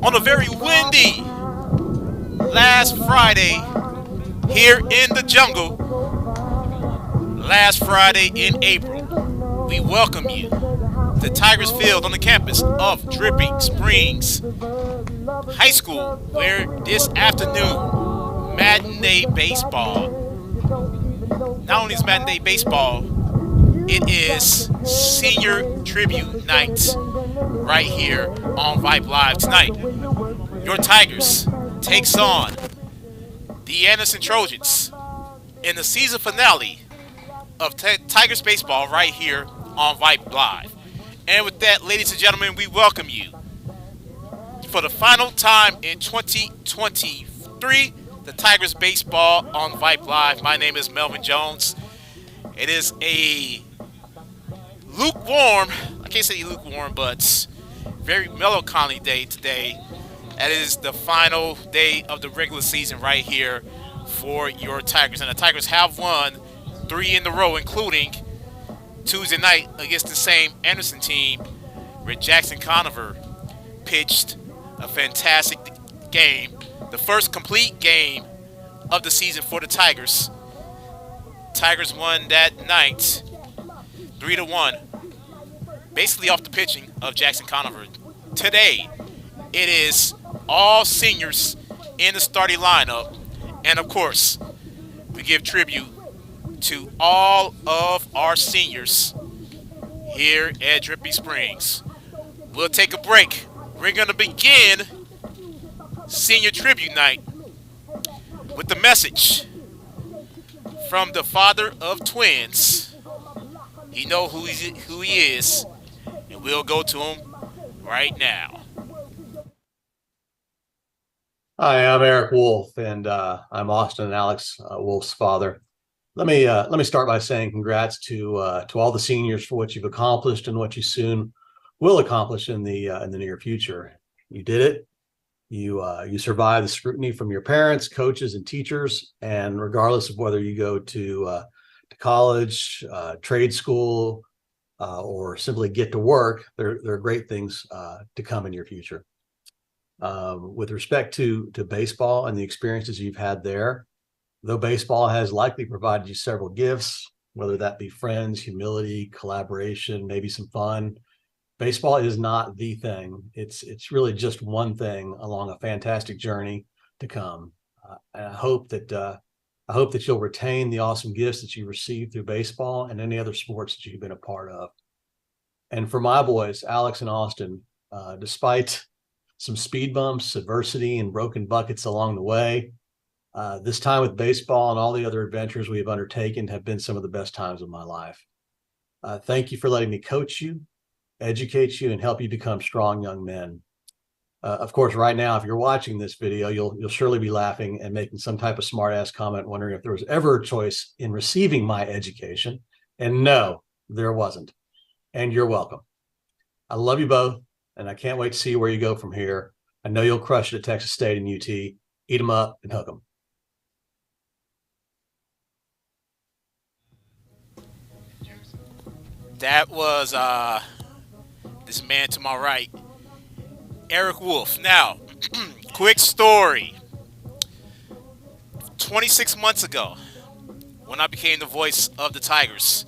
on a very windy last Friday here in the jungle, last Friday in April. We welcome you to Tigers Field on the campus of Dripping Springs High School, where this afternoon, matinee baseball. Not only is matinee baseball, it is senior tribute night right here on Vype Live tonight. Your Tigers takes on the Anderson Trojans in the season finale of Tigers baseball right here on Vype Live. And with that, ladies and gentlemen, we welcome you for the final time in 2023, the Tigers baseball on Vype Live. My name is Melvin Jones. It is a lukewarm, I can't say lukewarm, but very melancholy day today. That is the final day of the regular season right here for your Tigers. And the Tigers have won 3 in a row, including Tuesday night against the same Anderson team, where Jackson Conover pitched a fantastic game. The first complete game of the season for the Tigers. Tigers won that night 3-1, basically off the pitching of Jackson Conover. Today, it is all seniors in the starting lineup. And of course, we give tribute to all of our seniors here at Dripping Springs. We'll take a break. We're going to begin Senior Tribute Night with the message from the father of twins. He knows who he is, and we'll go to him right now. Hi, I'm Eric Wolf, and I'm Austin and Alex Wolf's father. Let me start by saying congrats to all the seniors for what you've accomplished and what you soon will accomplish in the near future. You did it. You survived the scrutiny from your parents, coaches, and teachers, and regardless of whether you go to college, trade school, or simply get to work, there are great things to come in your future. With respect to baseball and the experiences you've had there, though baseball has likely provided you several gifts, whether that be friends, humility, collaboration, maybe some fun, baseball is not the thing. It's really just one thing along a fantastic journey to come. And I hope that you'll retain the awesome gifts that you received through baseball and any other sports that you've been a part of. And for my boys, Alex and Austin, despite some speed bumps, adversity, and broken buckets along the way, this time with baseball and all the other adventures we have undertaken have been some of the best times of my life. Thank you for letting me coach you, educate you, and help you become strong young men. Of course, right now, if you're watching this video, you'll surely be laughing and making some type of smart-ass comment, wondering if there was ever a choice in receiving my education. And no, there wasn't. And you're welcome. I love you both, and I can't wait to see where you go from here. I know you'll crush it at Texas State and UT. Eat them up and hook them. That was this man to my right, Eric Wolf. Now, quick story. 26 months ago, when I became the voice of the Tigers,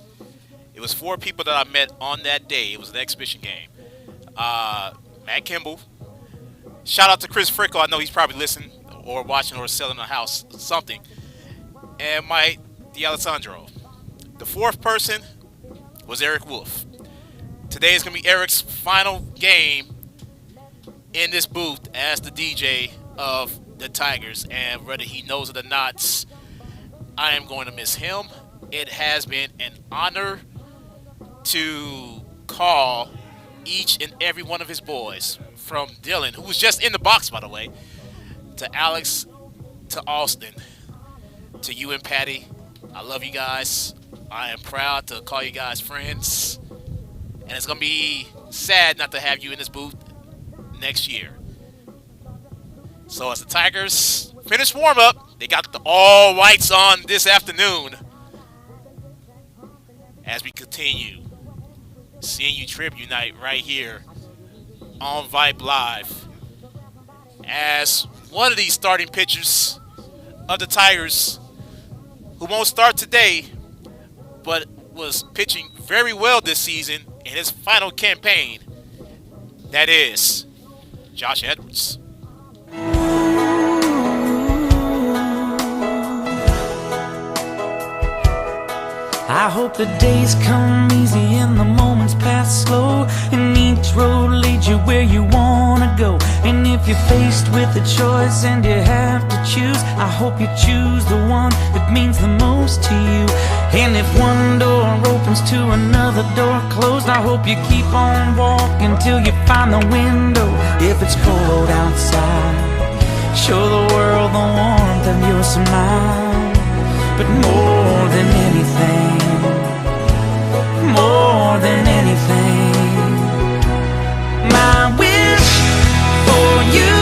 it was 4 people that I met on that day. It was an exhibition game. Matt Kimball. Shout out to Chris Frickle. I know he's probably listening or watching or selling a house, something. And Mike D'Alessandro. The 4th person was Eric Wolf. Today is going to be Eric's final game in this booth as the DJ of the Tigers. And whether he knows it or not, I am going to miss him. It has been an honor to call each and every one of his boys, from Dylan, who was just in the box, by the way, to Alex, to Austin, to you and Patty. I love you guys. I am proud to call you guys friends. And it's going to be sad not to have you in this booth next year. So as the Tigers finish warm-up, they got the all whites on this afternoon. As we continue seeing you tribute night right here on Vype Live. as one of these starting pitchers of the Tigers, who won't start today, but was pitching very well this season in his final campaign. That is Josh Edwards. I hope the days come easy and the moments pass slow, and each road leads you where you wanna go. And if you're faced with a choice and you have to choose, I hope you choose the one that means the most to you. And if one door opens to another door closed, I hope you keep on walking till you find the window. If it's cold outside, show the world the warmth of your smile. But more than anything, more than anything, my wish for you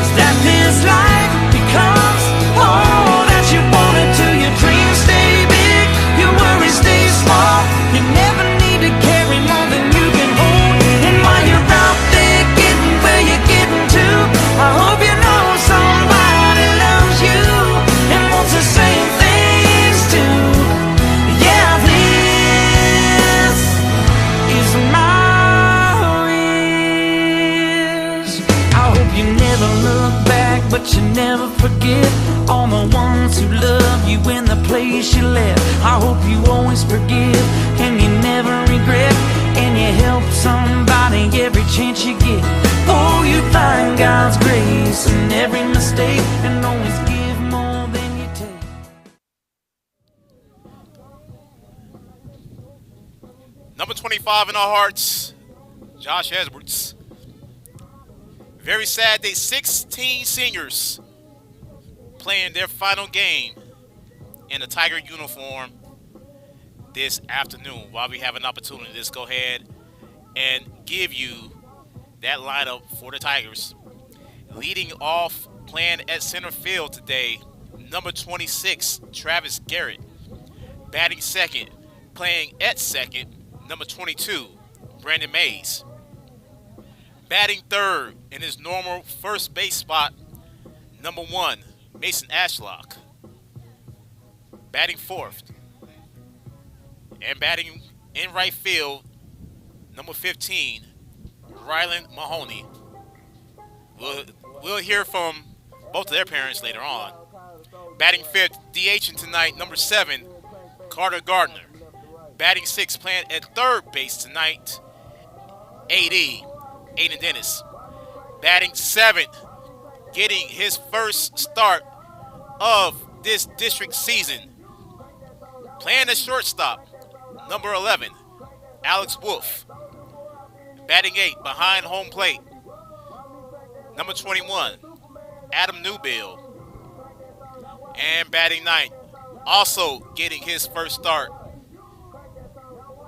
is that this life becomes all that you want it to. Your dreams stay big, your worries stay small. You never need to carry more than you can hold. And while you're out there getting where you're getting to, I hope you know somebody loves you and wants the same things too. Yeah, this is my wish. I hope you never look back, but you never forget all the ones who love you in the place you left. I hope you always forgive and you never regret, and you help somebody every chance you get. Oh, you find God's grace in every mistake and always give more than you take. Number 25 in our hearts, Josh Edwards. Very sad day. 16 seniors playing their final game in a Tiger uniform this afternoon. While we have an opportunity, let's go ahead and give you that lineup for the Tigers. Leading off, playing at center field today, number 26, Travis Garrett. Batting second, playing at second, number 22, Brandon Mays. Batting third in his normal first base spot, number 1, Mason Ashlock. Batting fourth and batting in right field, number 15, Ryland Mahoney. We'll hear from both of their parents later on. Batting fifth, DHing tonight, number 7, Carter Gardner. Batting sixth, playing at third base tonight, AD, Aiden Dennis. Batting seventh, getting his first start of this district season, playing at shortstop, number 11, Alex Wolf. Batting 8, behind home plate, number 21, Adam Newbill. And batting 9, also getting his first start,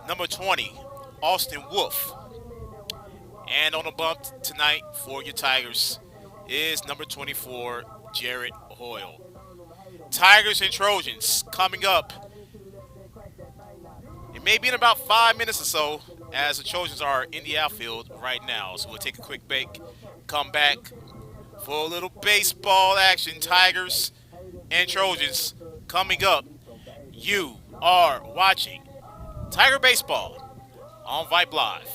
number 20, Austin Wolf. And on the bump tonight for your Tigers is number 24, Jared Hoyle. Tigers and Trojans coming up. It may be in about 5 minutes or so, as the Trojans are in the outfield right now. So we'll take a quick break, come back for a little baseball action. Tigers and Trojans coming up. You are watching Tiger Baseball on Vype Live.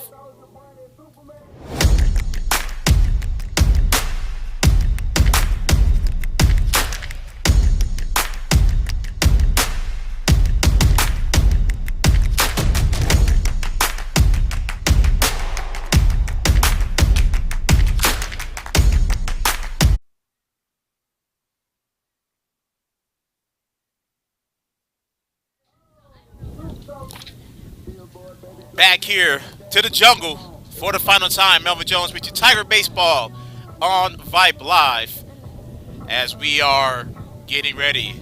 Back here to the jungle for the final time. Melvin Jones with you, Tiger Baseball on Vype Live, as we are getting ready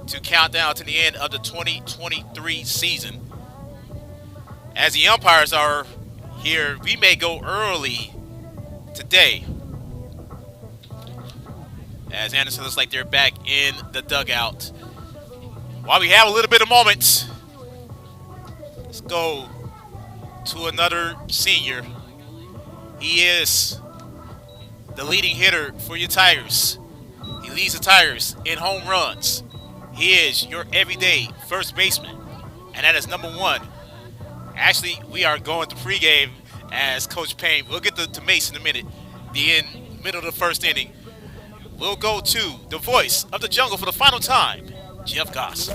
to count down to the end of the 2023 season. As the umpires are here, we may go early today, as Anderson looks like they're back in the dugout. While we have a little bit of moment, let's go to another senior. He is the leading hitter for your Tigers. He leads the Tigers in home runs. He is your everyday first baseman, and that is number one. Actually, we are going to pregame as Coach Payne. We'll get to Mace in a minute. The middle of the first inning. We'll go to the voice of the jungle for the final time, Jeff Goss.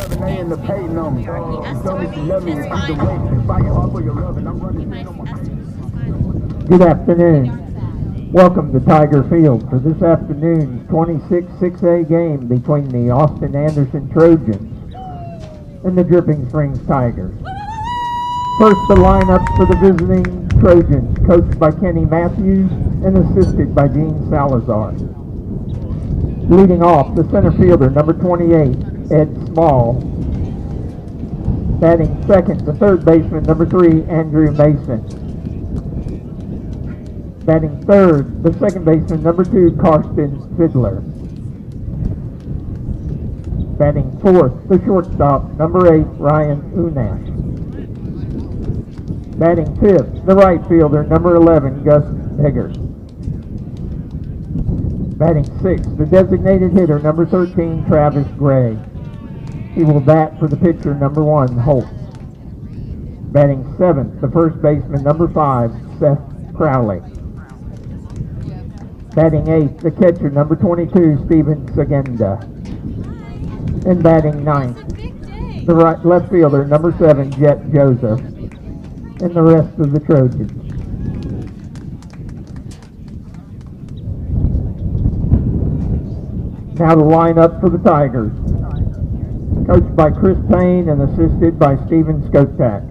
Good afternoon. Welcome to Tiger Field for this afternoon's 26-6A game between the Austin Anderson Trojans and the Dripping Springs Tigers. First, the lineups for the visiting Trojans, coached by Kenny Matthews and assisted by Gene Salazar. Leading off, the center fielder, number 28, Ed Small. Batting second, the third baseman, number 3, Andrew Mason. Batting third, the second baseman, number 2, Karsten Fiddler. Batting fourth, the shortstop, number 8, Ryan Unash. Batting fifth, the right fielder, number 11, Gus Eggers. Batting sixth, the designated hitter, number 13, Travis Gray. He will bat for the pitcher, number 1, Holt. Batting seventh, the first baseman, number 5, Seth Crowley. Batting eighth, the catcher, number 22, Steven Sagenda. And batting ninth, the left fielder, number 7, Jet Joseph. And the rest of the Trojans. Now the lineup for the Tigers. Coached by Chris Payne and assisted by Steven Skotak.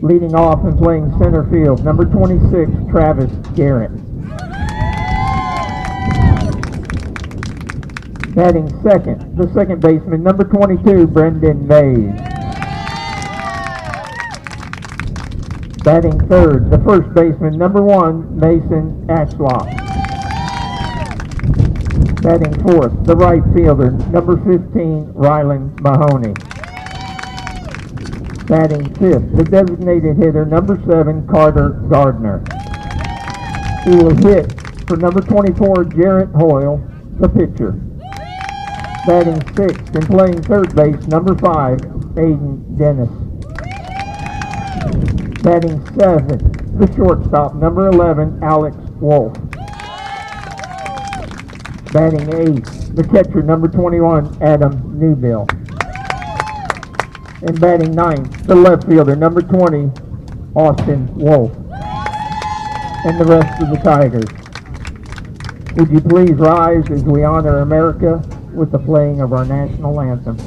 Leading off and playing center field, number 26, Travis Garrett. Batting second, the second baseman, number 22, Brendan Mays. Batting third, the first baseman, number 1, Mason Ashlock. Batting fourth, the right fielder, number 15, Ryland Mahoney. Batting fifth, the designated hitter, number 7, Carter Gardner. He will hit for number 24, Jarrett Hoyle, the pitcher. Batting sixth and playing third base, number 5, Aiden Dennis. Batting seventh, the shortstop, number 11, Alex Wolf. Batting eighth, the catcher, number 21, Adam Newbill. And batting ninth, the left fielder, number 20, Austin Wolf. And the rest of the Tigers. Would you please rise as we honor America with the playing of our national anthem?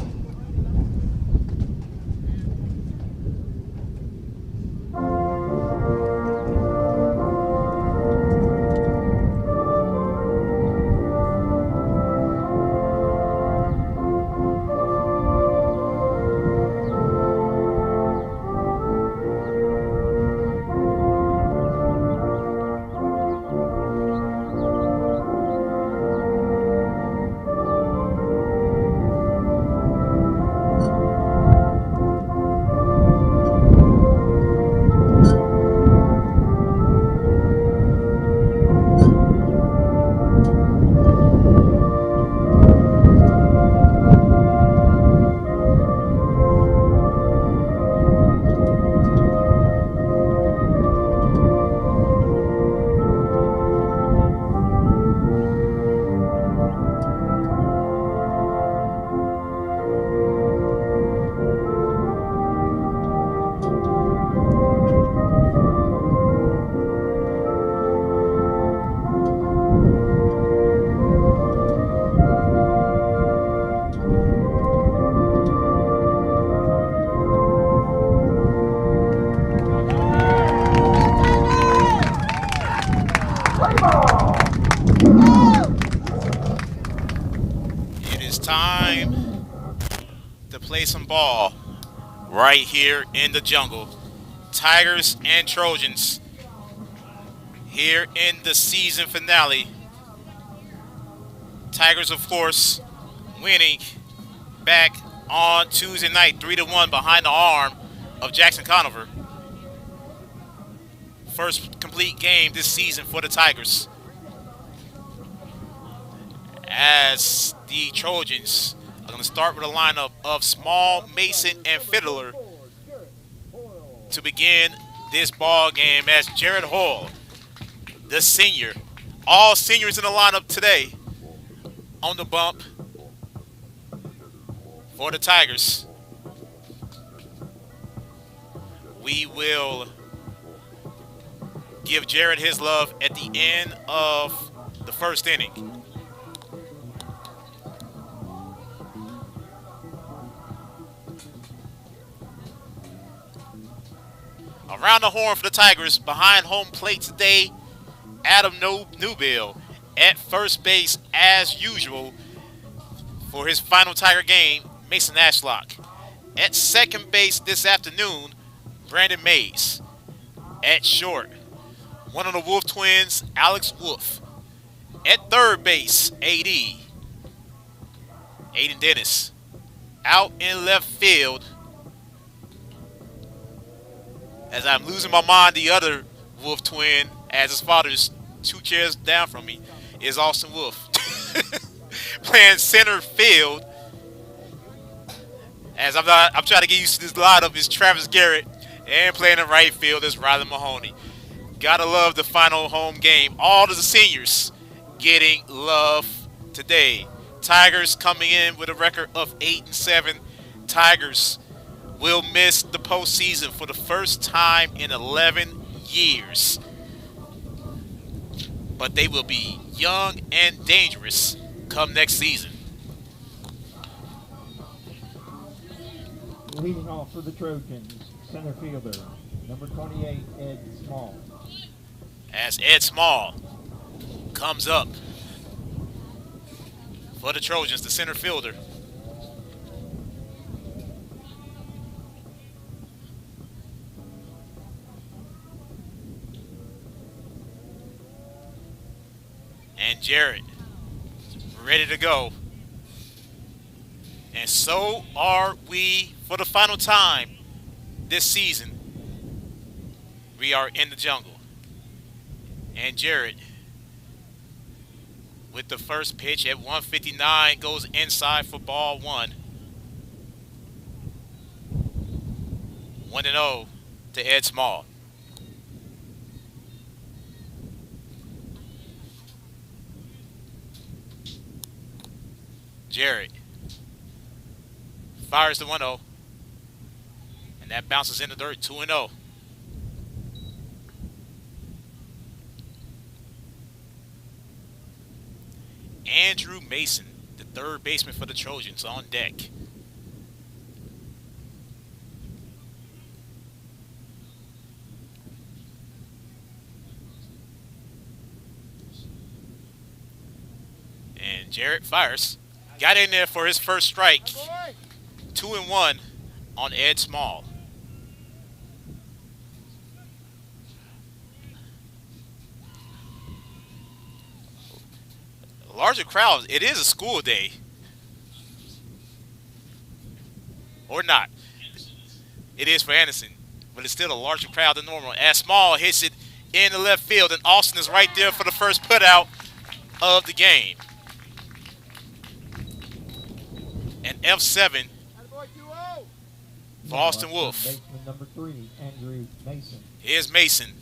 Time to play some ball right here in the jungle. Tigers and Trojans here in the season finale. Tigers, of course, winning back on Tuesday night, 3-1 behind the arm of Jackson Conover. First complete game this season for the Tigers. as the Trojans are going to start with a lineup of Small, Mason, and Fiddler to begin this ball game as Jared Hall, the senior, all seniors in the lineup today on the bump for the Tigers. We will give Jared his love at the end of the first inning. Around the horn for the Tigers, behind home plate today, Adam Newbill at first base as usual for his final Tiger game, Mason Ashlock. At second base this afternoon, Brandon Mays. At short, one of the Wolf twins, Alex Wolf. At third base, Aiden Dennis. Out in left field, as I'm losing my mind, the other Wolf twin, as his father's 2 chairs down from me, is Austin Wolf. Playing center field, as I'm trying to get used to this lineup, is Travis Garrett, and playing in right field is Rylan Mahoney. Gotta love the final home game. All of the seniors getting love today. Tigers coming in with a record of 8-7. Tigers will miss the postseason for the first time in 11 years. But they will be young and dangerous come next season. Leading off for the Trojans, center fielder, number 28, Ed Small. As Ed Small comes up for the Trojans, the center fielder. And Jarrett ready to go. And so are we for the final time this season. We are in the jungle. And Jarrett, with the first pitch at 159, goes inside for ball 1. 1-0 to Ed Small. Jarrett fires the 1-0, and that bounces in the dirt. 2-0. Andrew Mason, the third baseman for the Trojans, on deck. And Jarrett fires. Got in there for his first strike. 2-1 on Ed Small. Larger crowd. It is a school day. Or not. It is for Anderson. But it's still a larger crowd than normal. As Small hits it in the left field. And Austin is right there for the first putout of the game. And F7 for Austin Wolf. Baseman number 3, Andrew Mason. Here's Mason.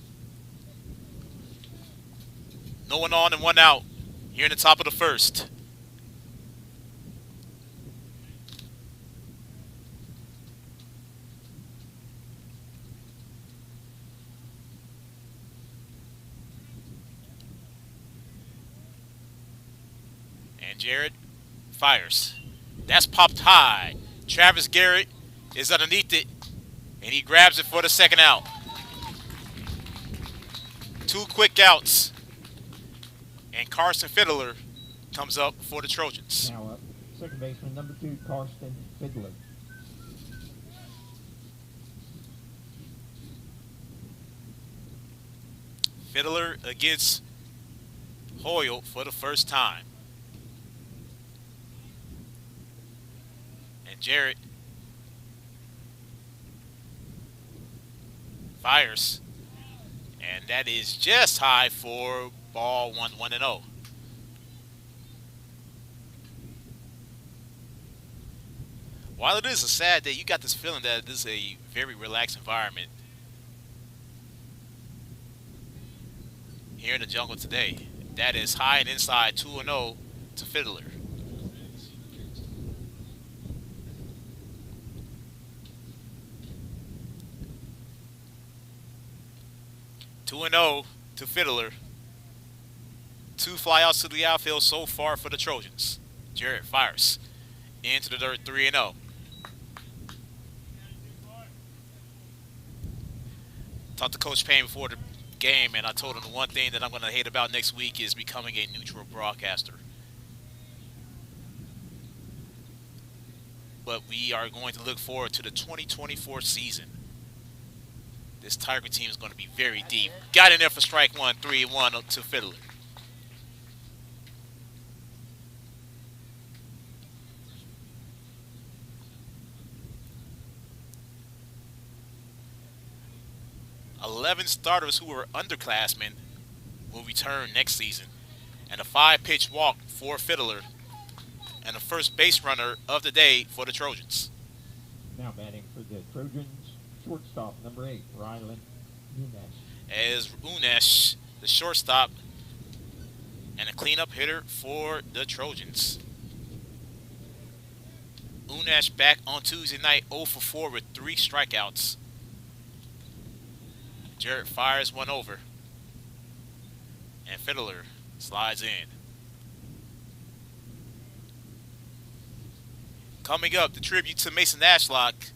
No one on and one out here in the top of the first. And Jared fires. That's popped high. Travis Garrett is underneath it, and he grabs it for the second out. 2 quick outs. And Carson Fiddler comes up for the Trojans. Now up, second baseman number 2, Carson Fiddler. Fiddler against Hoyle for the first time. And Jarrett fires. And that is just high for ball 1-0. While it is a sad day, you got this feeling that this is a very relaxed environment here in the jungle today. That is high and inside 2-0 to Fiddler. Two and 0 to Fiddler. 2 flyouts to the outfield so far for the Trojans. Jarrett fires into the dirt, 3-0. Talked to Coach Payne before the game, and I told him the one thing that I'm going to hate about next week is becoming a neutral broadcaster. But we are going to look forward to the 2024 season. This Tiger team is going to be very deep. Got in there for strike one, 3-1 up to Fiddler. "11 starters who were underclassmen will return next season, and a 5-pitch walk for Fiddler, and the first base runner of the day for the Trojans." Now batting for the Trojans, shortstop number 8, Rylan Nunes. As Unesh, the shortstop, and a cleanup hitter for the Trojans. Unesh back on Tuesday night, 0 for 4 with 3 strikeouts. Jarrett fires one over, and Fiddler slides in. Coming up, the tribute to Mason Ashlock.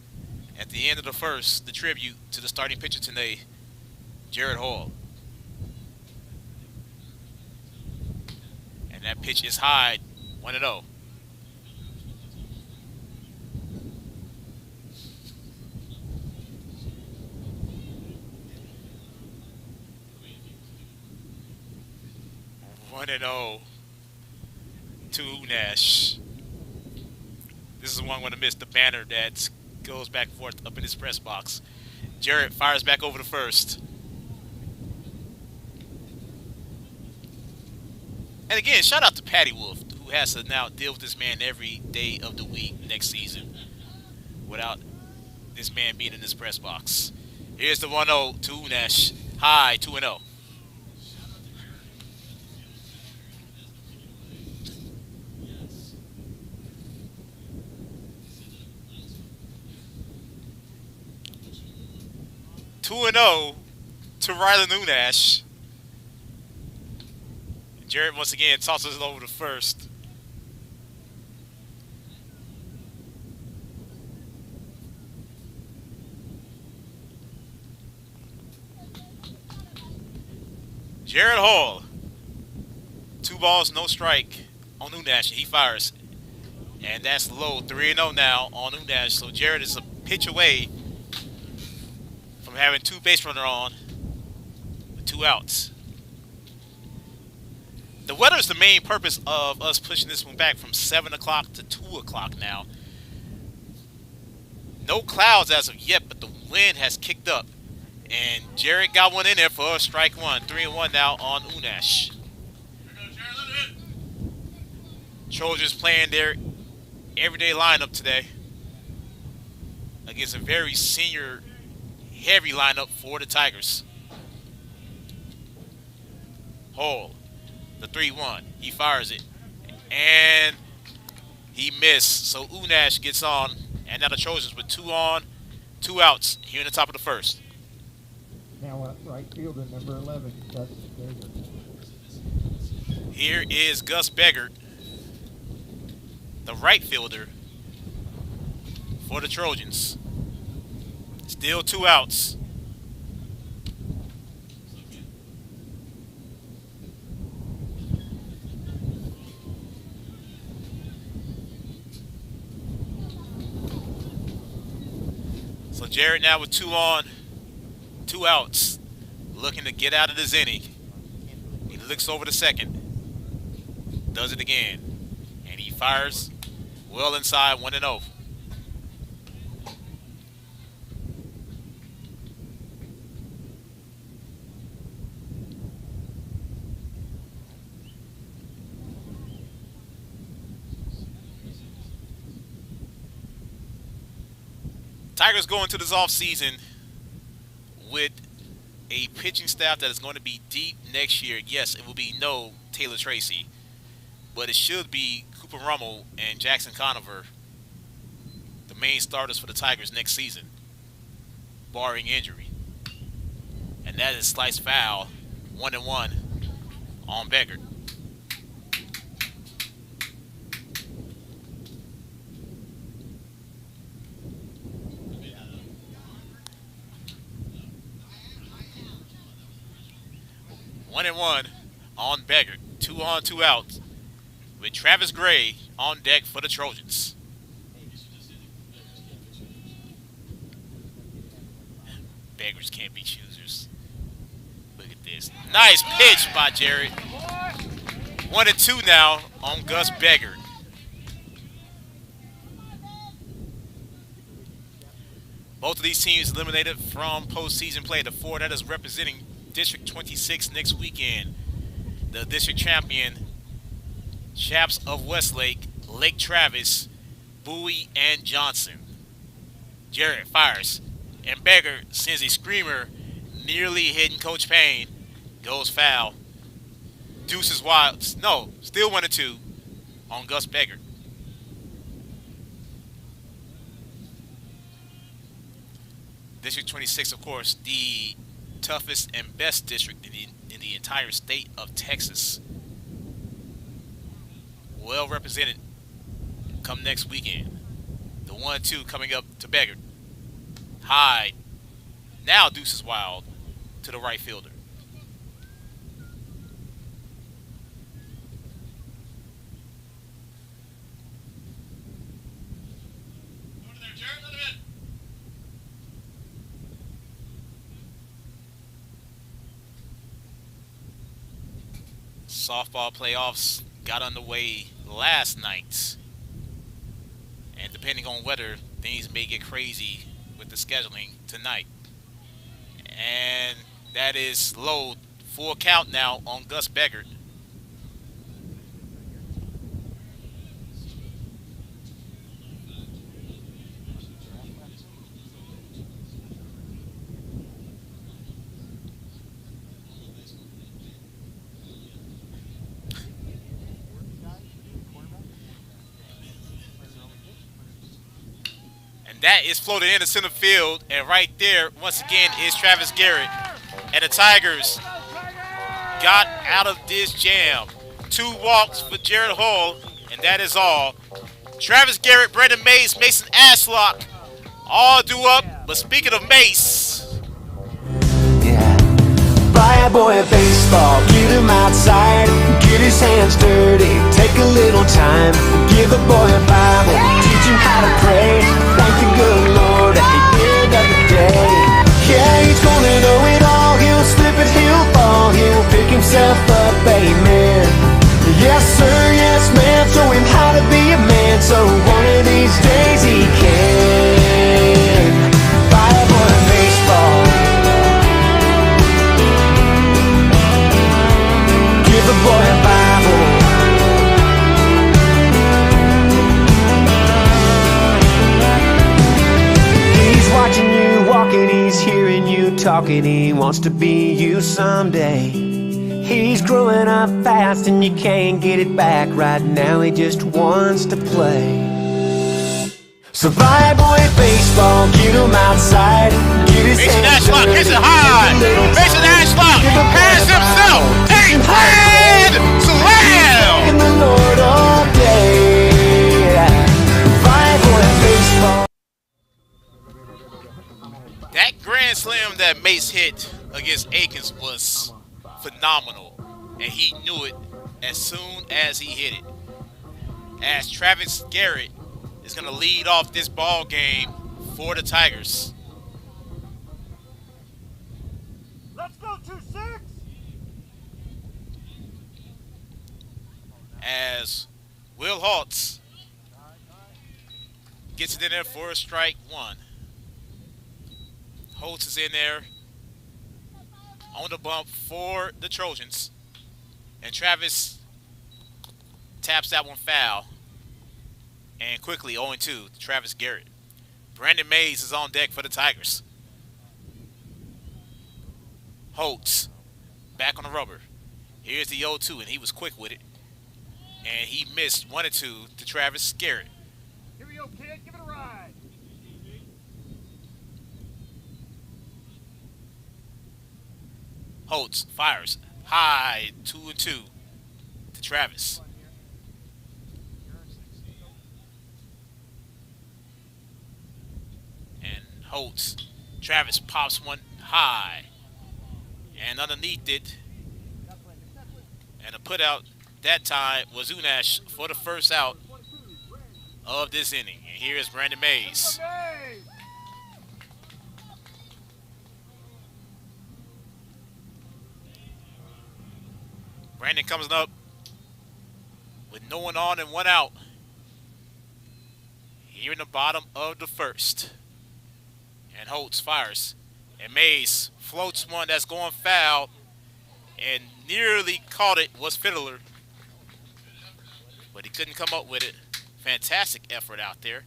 At the end of the first, the tribute to the starting pitcher today, Jared Hall. And that pitch is high, 1-0. To Nash. This is one I'm going to miss, the banner that goes back and forth up in his press box. Jarrett fires back over to first. And again, shout out to Patty Wolf, who has to now deal with this man every day of the week next season without this man being in his press box. Here's the 1-0 to Nash. High, 2-0. To Rylan Nunes. Jarrett once again tosses it over to first. Jared Hall. 2 balls, no strike on Nunes. He fires. And that's low. 3-0 now on Nunes. So Jared is a pitch away from having 2 base runner on with 2 outs. The weather is the main purpose of us pushing this one back from 7 o'clock to 2 o'clock now. No clouds as of yet, but the wind has kicked up. And Jared got one in there for a strike one. 3-1 now on Unash. Trojans playing their everyday lineup today against a very senior heavy lineup for the Tigers. Hall, the 3-1. He fires it. And he missed. So Unash gets on. And now the Trojans with 2 on, 2 outs here in the top of the first. Now up right fielder number 11, Gus Beggert. Here is Gus Beggert, the right fielder for the Trojans. Still 2 outs. So Jared now with 2 on, 2 outs, looking to get out of this inning. He looks over to second, does it again, and he fires well inside, 1-0. Tigers go into this offseason with a pitching staff that is going to be deep next year. Yes, it will be no Taylor Tracy, but it should be Cooper Rummel and Jackson Conover, the main starters for the Tigers next season, barring injury. And that is sliced foul, 1-1 on Beggart. One and one on Beggart. 2 on, 2 out. With Travis Gray on deck for the Trojans. Beggars can't be choosers. Look at this. Nice pitch by Jared. 1 and 2 now on Gus Beggart. Both of these teams eliminated from postseason play. The 4 that is representing District 26 next weekend. The district champion, Chaps of Westlake, Lake Travis, Bowie, and Johnson. Jarrett fires, and Beggart sends a screamer, nearly hitting Coach Payne. Goes foul. Deuces wild. No, still 1 and 2 on Gus Beggart. District 26, of course, the toughest and best district in the entire state of Texas. Well represented come next weekend. The 1-2 coming up to Beggart. High. Now Deuces wild to the right fielder. Softball playoffs got underway last night, and depending on weather, things may get crazy with the scheduling tonight. And that is low. Full count now on Gus Beggart. That is floated into center field, and right there, once again, is Travis Garrett. And the Tigers got out of this jam. 2 walks for Jared Hull, and that is all. Travis Garrett, Brandon Mace, Mason Ashlock, all due up. But speaking of Mace, Yeah. Buy a boy a baseball, get him outside, get his hands dirty, take a little time, give a boy a Bible, teach him how to pray, thank the good Lord at the end of the day. Yeah, he's gonna know it all, he'll slip and he'll fall, he'll pick himself up, amen. Yes sir, yes ma'am, show him how to be a man, so one of these days he can. Buy a boy a baseball, give a boy a Bible. He's watching you walking, he's hearing you talking, he wants to be you someday. He's growing up fast and you can't get it back. Right now he just wants to play. So buy a boy baseball, get him outside, get his Mason hands Ashlock dirty, hits it high. give a little Mason time, Ashlock give a boy has a himself Bible, a teach him how to grand pray, slam. in the Lord all day. Buy a boy baseball. That grand slam that Mace hit against Akins was phenomenal, and he knew it as soon as he hit it. As Travis Garrett is going to lead off this ball game for the Tigers. Let's go 2-6. As Will Holtz gets it in there for a strike 1. Holtz is in there on the bump for the Trojans. And Travis taps that one foul. And quickly 0-2 to Travis Garrett. Brandon Mays is on deck for the Tigers. Holtz back on the rubber. Here's the 0-2, and he was quick with it. And he missed 1 and 2 to Travis Garrett. Here we go, kid. Give it a ride. Holtz fires high, 2 and 2 to Travis. And Holtz, Travis pops one high, and underneath it, and a put out that time was Unash for the first out of this inning. And here is Brandon Mays. Brandon comes up with no one on and 1 out here in the bottom of the first. And Holtz fires. And Mays floats one that's going foul and nearly caught it was Fiddler. But he couldn't come up with it. Fantastic effort out there.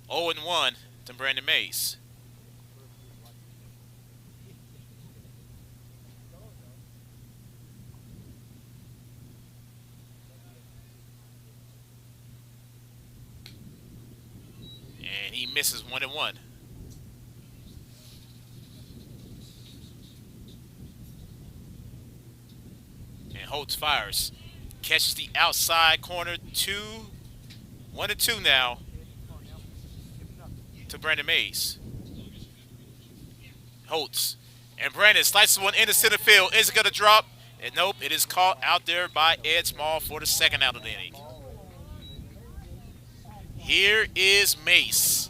0-1 to Brandon Mays. And he misses 1-1. And Holtz fires. Catches the outside corner. 1-2 now to Brandon Mays. Holtz. And Brandon slices one into center field. Is it going to drop? And nope, it is caught out there by Ed Small for the second out of the inning. Here is Mace.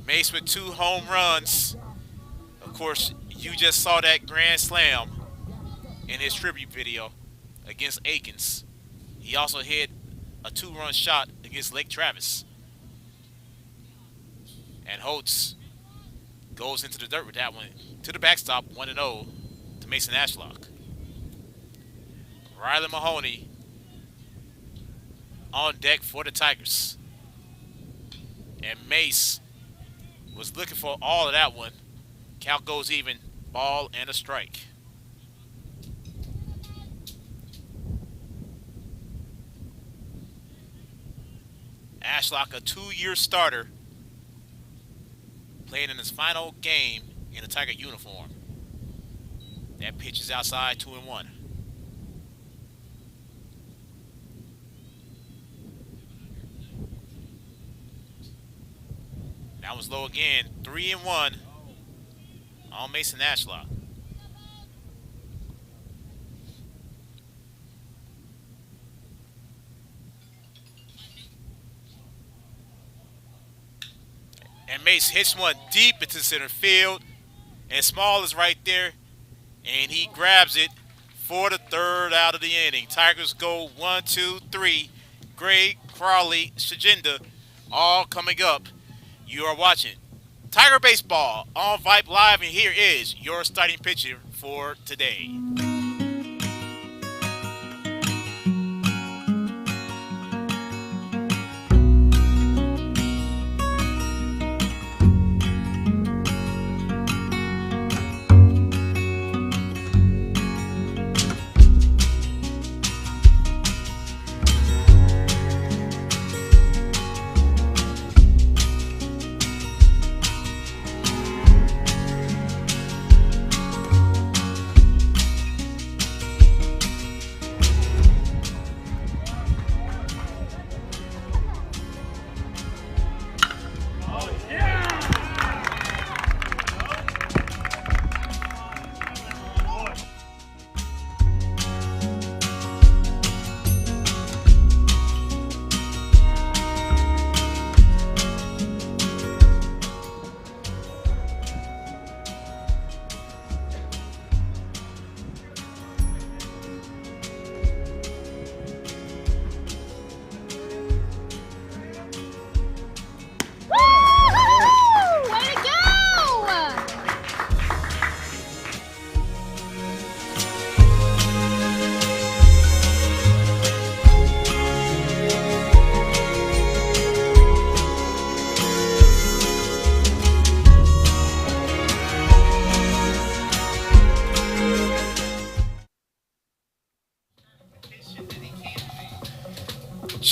Mace with 2 home runs. Of course, you just saw that grand slam in his tribute video against Aikens. He also hit a 2-run shot against Lake Travis. And Holtz goes into the dirt with that one to the backstop, 1-0 to Mason Ashlock. Riley Mahoney on deck for the Tigers. And Mace was looking for all of that one. Count goes even, ball and a strike. Ashlock, a 2-year starter, playing in his final game in a Tiger uniform. That pitch is outside, 2-1. That was low again, 3-1 on Mason Ashlock. And Mace hits one deep into center field. And Small is right there. And he grabs it for the third out of the inning. Tigers go 1, 2, 3. Gray, Crawley, Shagenda, all coming up. You are watching Tiger Baseball on Vype Live. And here is your starting pitcher for today.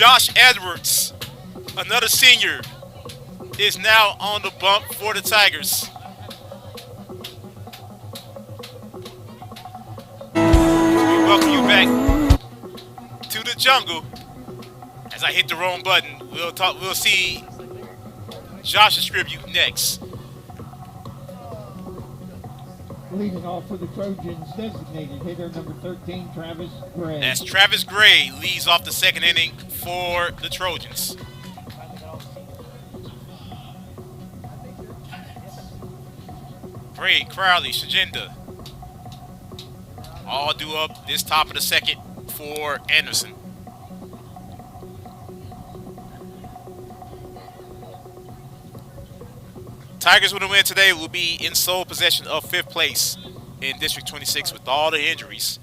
Josh Edwards, another senior, is now on the bump for the Tigers. We welcome you back to the jungle. As I hit the wrong button, we'll see Josh's tribute next. Leading off for the Trojans, designated hitter number 13, Travis Gray. As Travis Gray leads off the second inning for the Trojans. Gray, Crowley, Shagenda, all due up this top of the second for Anderson. Tigers with a win today will be in sole possession of 5th place in District 26 with all the injuries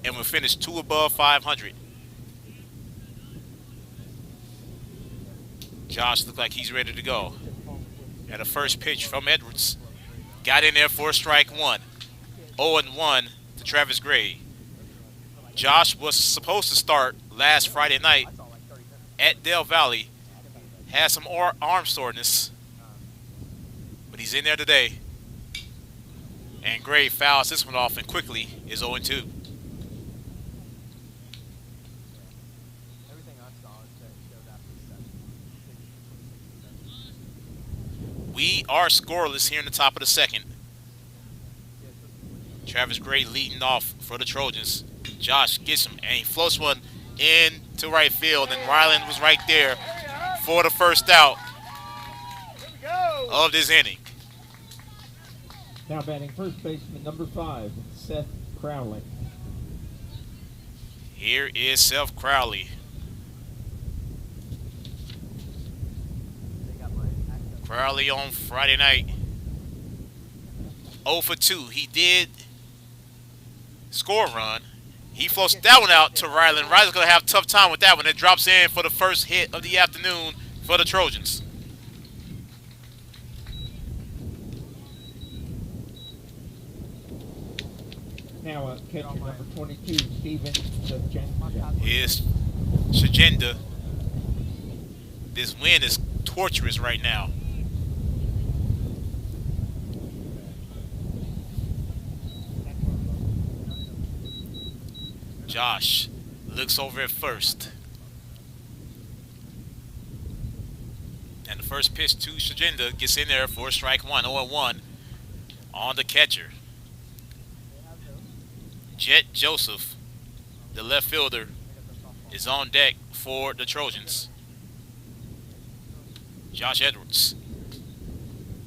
and will finish 2 above 500. Josh looked like he's ready to go. And a first pitch from Edwards. Got in there for strike one. 0-1 to Travis Gray. Josh was supposed to start last Friday night at Del Valley. Had some arm soreness. But he's in there today. And Gray fouls this one off and quickly is 0-2. We are scoreless here in the top of the second. Travis Gray leading off for the Trojans. Josh gets him and he floats one into right field, and Ryland was right there for the first out of this inning. Now batting first baseman number 5, Seth Crowley. Here is Seth Crowley. Crowley on Friday night. 0 for 2. He did score a run. He floats that one out to Ryland. Ryland's going to have a tough time with that one. It drops in for the first hit of the afternoon for the Trojans. Now catcher number 22, Steven Shagenda. Here's Shagenda. This wind is torturous right now. Josh looks over at first. And the first pitch to Shagenda gets in there for strike one, 0-1 on the catcher. Jet Joseph, the left fielder, is on deck for the Trojans. Josh Edwards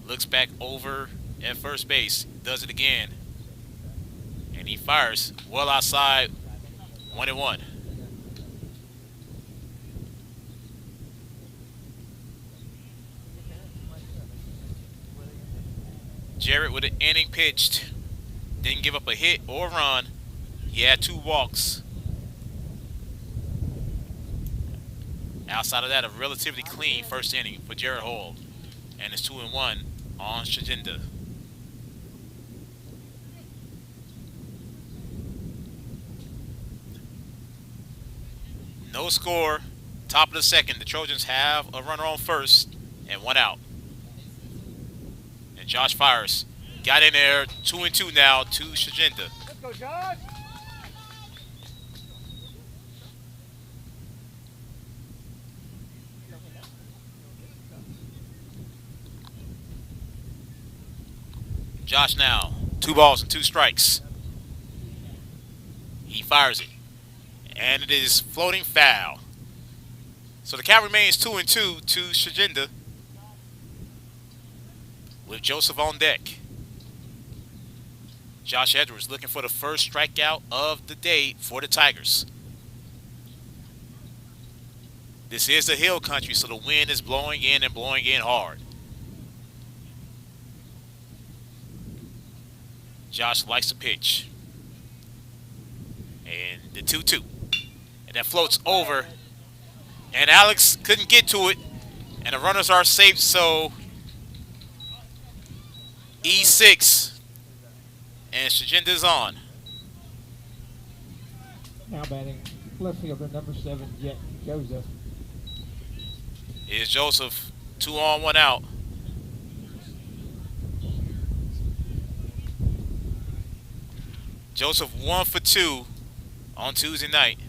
looks back over at first base, does it again, and he fires well outside, 1-1. Jarrett with an inning pitched, didn't give up a hit or run. He had 2 walks. Outside of that, a relatively clean first inning for Jarrett Hall. And it's 2-1 on Shagenda. No score. Top of the second. The Trojans have a runner on first and 1 out. And Josh fires. Got in there. 2-2 now to Shagenda. Let's go, Josh. Josh now, 2 balls and 2 strikes. He fires it. And it is floating foul. So the count remains 2-2 to Shagenda, with Joseph on deck. Josh Edwards looking for the first strikeout of the day for the Tigers. This is the hill country, so the wind is blowing in and blowing in hard. Josh likes to pitch. And the 2-2. And that floats over. And Alex couldn't get to it. And the runners are safe, so E6. And Shagenda's on. Now batting left fielder number 7, Jet Joseph. Here's Joseph. 2 on, 1 out. Joseph 1 for 2 on Tuesday night.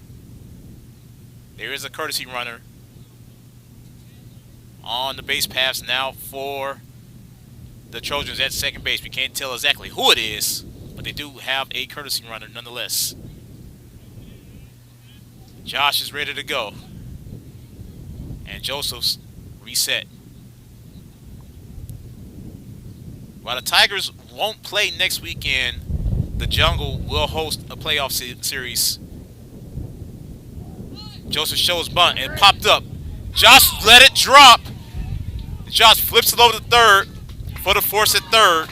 There is a courtesy runner on the base paths now for the Trojans at second base. We can't tell exactly who it is, but they do have a courtesy runner nonetheless. Josh is ready to go. And Joseph's reset. While the Tigers won't play next weekend, the Jungle will host a playoff series. Joseph shows bunt and it popped up. Josh let it drop. Josh flips it over to third for the force at third.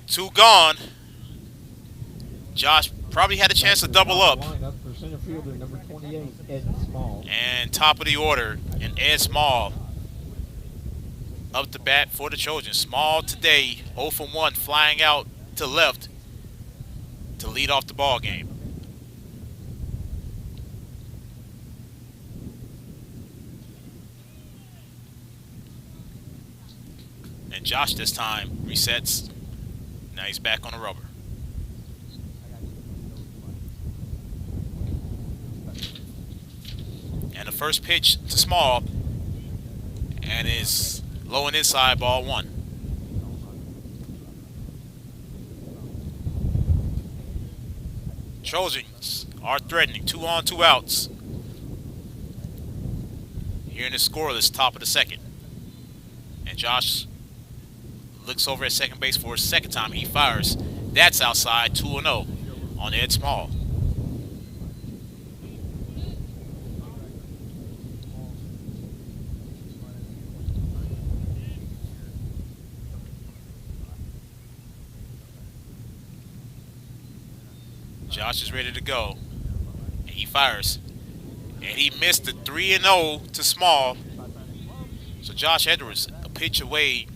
Two gone. Josh probably had a chance to double up. Lineup for center fielder number 28, Ed Small. And top of the order, and Ed Small up to bat for the Trojans. Small today, 0 for 1, flying out to left to lead off the ball game. And Josh this time resets. Now he's back on the rubber. And the first pitch to Small, and is low and inside, ball 1. Trojans are threatening. 2 on, 2 outs. Here in the scoreless top of the second. And Josh looks over at second base for his second time. He fires. That's outside, 2-0 on Ed Small. Josh is ready to go. And he fires. And he missed the 3-0 to Small. So Josh Edwards a pitch away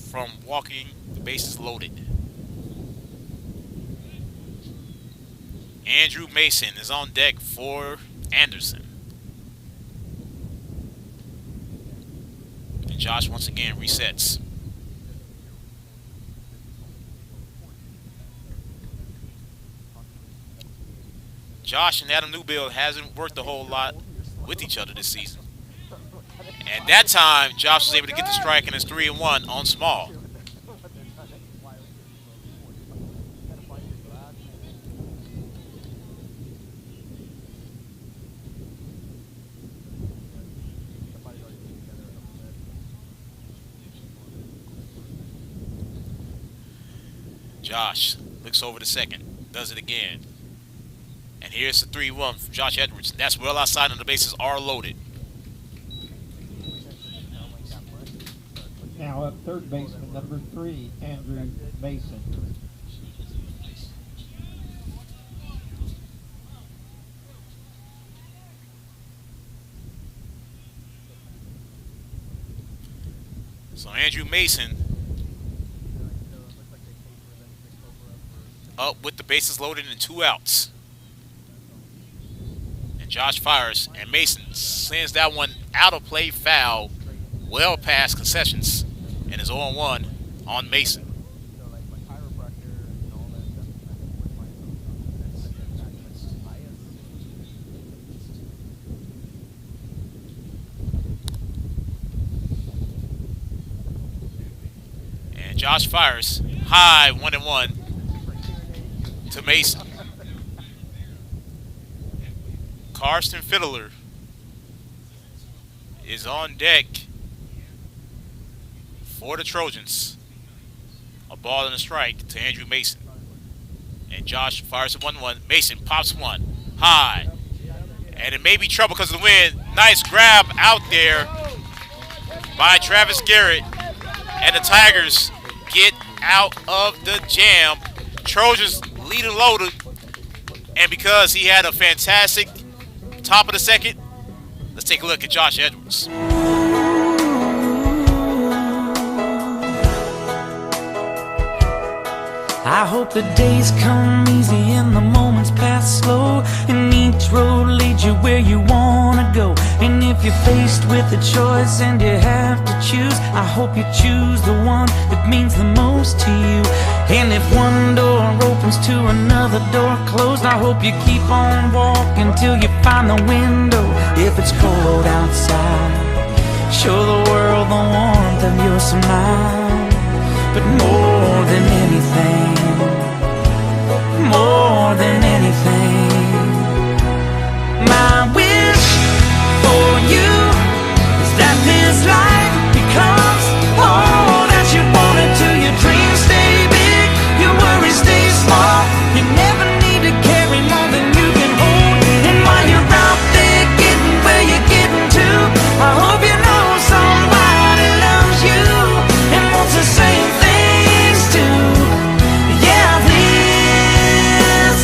from walking the bases loaded. Andrew Mason is on deck for Anderson. And Josh once again resets. Josh and Adam Newbill hasn't worked a whole lot with each other this season. And that time, Josh was able to get the strike, and it's 3-1 on Small. Josh looks over the second, does it again. And here's the 3-1 from Josh Edwards. That's well outside, and the bases are loaded. Now up third baseman number 3, Andrew Mason. So Andrew Mason up with the bases loaded and 2 outs. And Josh fires, and Mason sends that one out of play, foul, well past concessions, and is 0-1 on Mason. And Josh fires high, 1-1 to Mason. Karsten Fiddler is on deck for the Trojans. A ball and a strike to Andrew Mason. And Josh fires a 1-1. Mason pops one high. And it may be trouble because of the wind. Nice grab out there by Travis Garrett. And the Tigers get out of the jam. Trojans lead and loaded. And because he had a fantastic top of the second, let's take a look at Josh Edwards. I hope the days come easy and the moments pass slow, and each road leads you where you wanna go. And if you're faced with a choice and you have to choose, I hope you choose the one that means the most to you. And if one door opens to another door closed, I hope you keep on walking till you find the window. If it's cold outside, show the world the warmth of your smile. But more than anything, more than anything, my wish for you is that this life becomes all that you want it to. Your dreams stay big, your worries stay small. You never need to carry more than you can hold. And while you're out there getting where you're getting to, I hope you know somebody loves you and wants the same things too. Yeah, this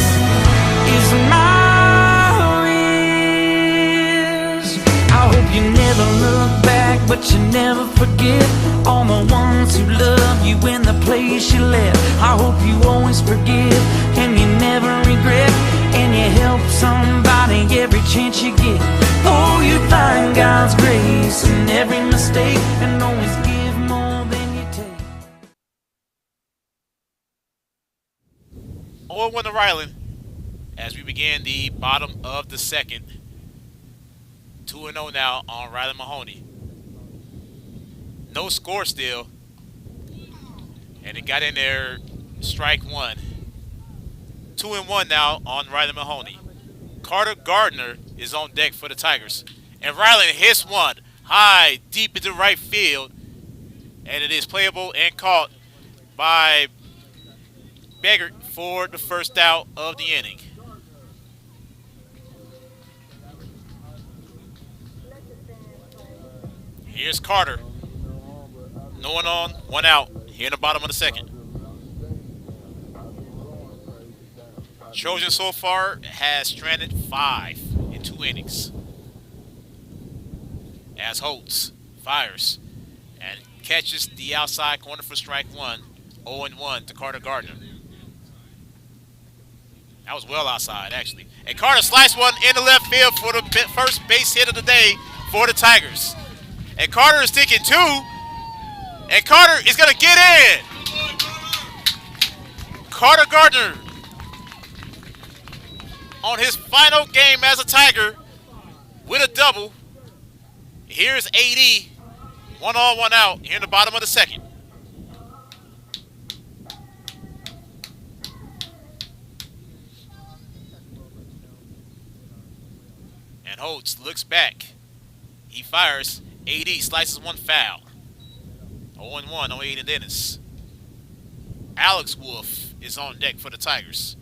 is my wish. I hope you never look back, but you never forget all the ones who love you in the place you left. I hope you always forgive and you never regret, and you help somebody every chance you get. Oh, you find God's grace in every mistake, and always give more than you take. 0-1 to Ryland as we begin the bottom of the second. 2-0 now on Ryland Mahoney. No score still. And it got in there, strike one. 2-1 now on Ryland Mahoney. Carter Gardner is on deck for the Tigers. And Ryland hits one high, deep into right field. And it is playable and caught by Beggart for the first out of the inning. Here's Carter. No one on, one out here in the bottom of the second. Trojan so far has stranded 5 in 2 innings. As Holtz fires and catches the outside corner for strike one. 0-1 to Carter Gardner. That was well outside, actually. And Carter sliced one in the left field for the first base hit of the day for the Tigers. And Carter is taking 2. And Carter is going to get in. Carter Gardner on his final game as a Tiger with a double. Here's AD. 1 on, 1 out here in the bottom of the second. And Holtz looks back. He fires. AD slices one foul. 0-1 on Aiden Dennis. Alex Wolf is on deck for the Tigers.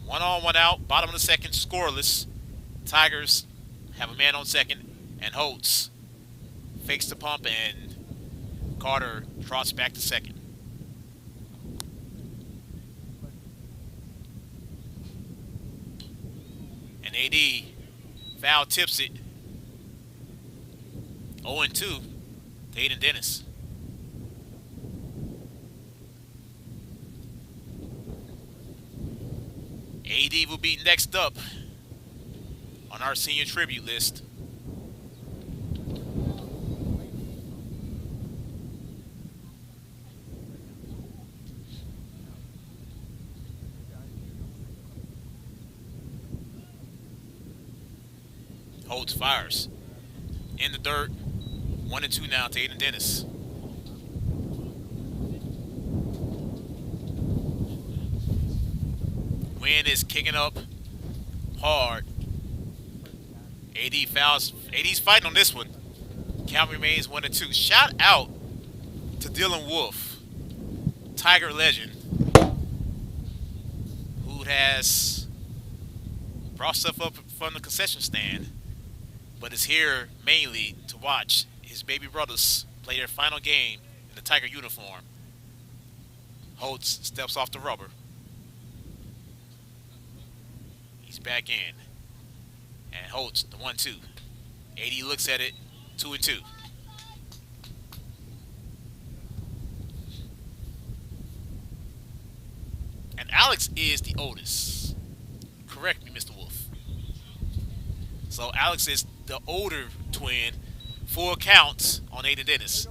1 on, 1 out. Bottom of the second, scoreless. Tigers have a man on second. And Holtz fakes the pump, and Carter trots back to second. And AD foul tips it. 0-2 to Aiden Dennis. AD will be next up on our senior tribute list. Holtz fires. In the dirt. 1-2 now to Aiden Dennis. Wind is kicking up hard. AD fouls. AD's fighting on this one. Count remains 1-2. Shout out to Dylan Wolf, Tiger legend, who has brought stuff up from the concession stand, but is here mainly to watch his baby brothers play their final game in the Tiger uniform. Holtz steps off the rubber. He's back in. And Holtz, the 1-2. AD looks at it, 2-2. And Alex is the oldest. Correct me, Mr. Wolf. So Alex is the older twin. 4 counts on Aiden Dennis.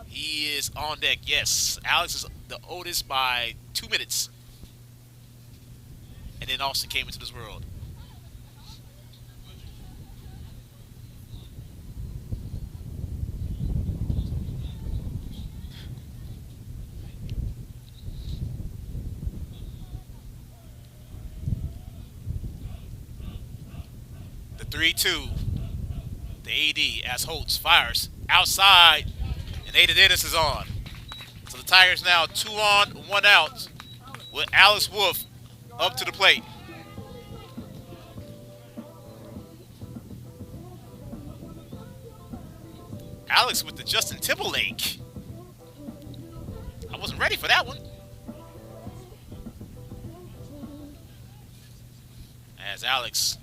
He is on deck. Yes, Alex is the oldest by 2 minutes. And then Austin came into this world. The 3-2. The AD as Holtz fires outside, and Aiden Dennis is on. So the Tigers now 2 on, 1 out, with Alex Wolf up to the plate. Alex with the Justin Timberlake. I wasn't ready for that one. As Alex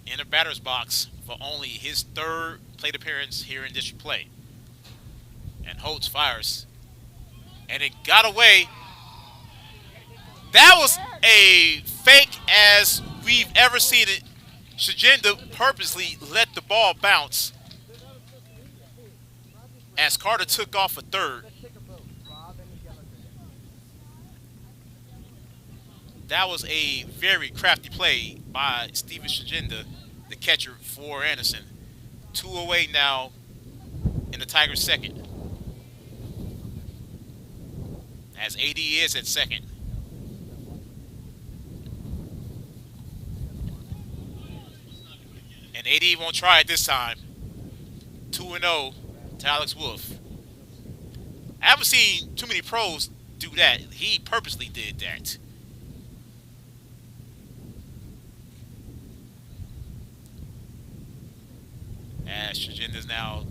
in the batter's box for only his 3rd plate appearance here in district play. And Holtz fires. And it got away. That was a fake as we've ever seen it. Shagenda purposely let the ball bounce as Carter took off for 3rd. That was a very crafty play by Steven Shagenda, the catcher for Anderson. 2 away now in the Tigers' 2nd. As AD is at 2nd. And AD won't try it this time. 2-0 to Alex Wolf. I haven't seen too many pros do that. He purposely did that. As Shajenda's now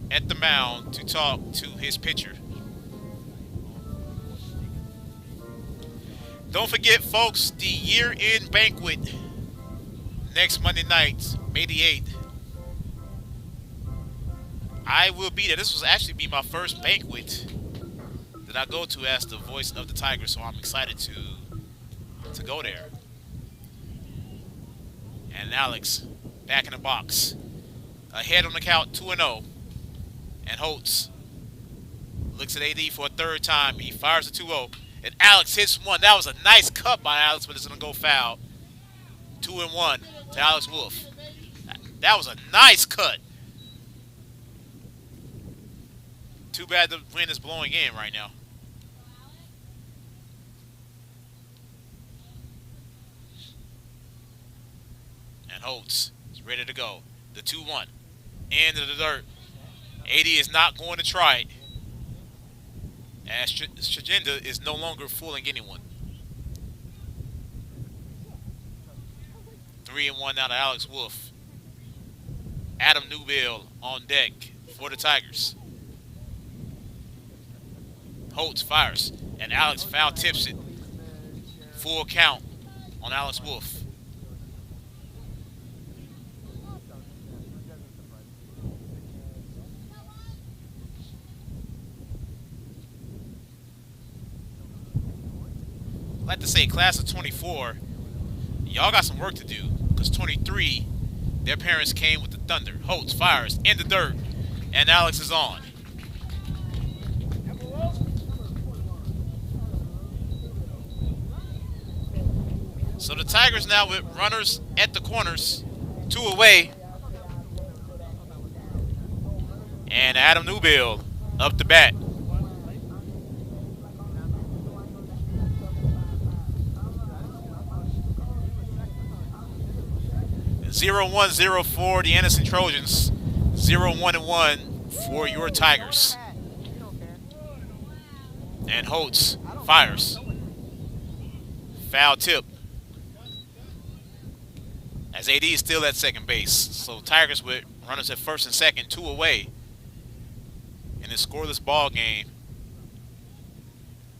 at the mound to talk to his pitcher. Don't forget, folks, the year-end banquet next Monday night, May the 8th. I will be there. This will actually be my first banquet that I go to as the voice of the Tigers, so I'm excited to go there. And Alex back in the box. Ahead on the count, 2-0. And Holtz looks at AD for a 3rd time. He fires a 2-0. And Alex hits one. That was a nice cut by Alex, but it's going to go foul. 2-1 to Alex Wolf. That was a nice cut. Too bad the wind is blowing in right now. And Holtz is ready to go. The 2-1. Into the dirt. AD is not going to try it. As Shagenda is no longer fooling anyone. 3-1 now to Alex Wolf. Adam Newbill on deck for the Tigers. Holtz fires, and Alex foul tips it. Full count on Alex Wolf. I'd like to say class of 24, y'all got some work to do, because 23, their parents came with the thunder. Holtz fires in the dirt, and Alex is on. So the Tigers now with runners at the corners, 2 away. And Adam Newbill up the bat. 0-1-0 for the Anderson Trojans. 0-1-1 for your Tigers. And Holtz fires. Foul tip. As AD is still at second base. So Tigers with runners at first and second, 2 away in this scoreless ball game.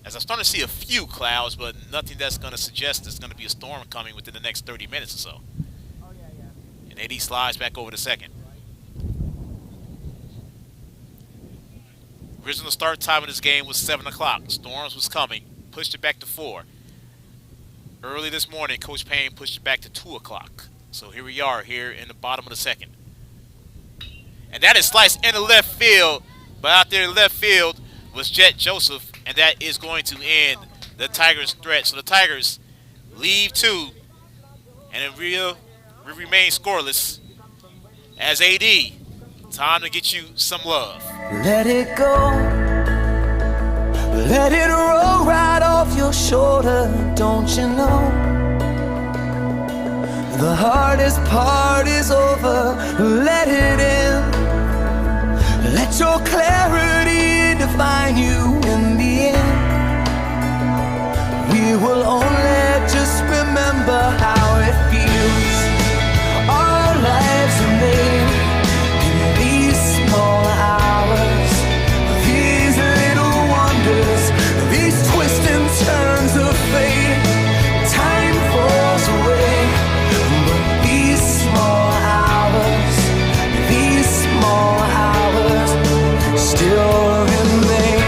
As I'm starting to see a few clouds, but nothing that's going to suggest there's going to be a storm coming within the next 30 minutes or so. And AD slides back over to second. Original start time of this game was 7 o'clock. Storms was coming, pushed it back to 4. Early this morning, Coach Payne pushed it back to 2 o'clock. So here we are, here in the bottom of the second. And that is sliced into left field. But out there in left field was Jet Joseph. And that is going to end the Tigers' threat. So the Tigers leave 2. And we remain scoreless. As AD, time to get you some love. Let it go. Let it roll right off your shoulder, don't you know? The hardest part is over. Let it in. Let your clarity define you in the end. We will only just remember how it feels. Our lives are made in these small hours, these little wonders, these twists and turns of fate. Time falls away, but these small hours still remain.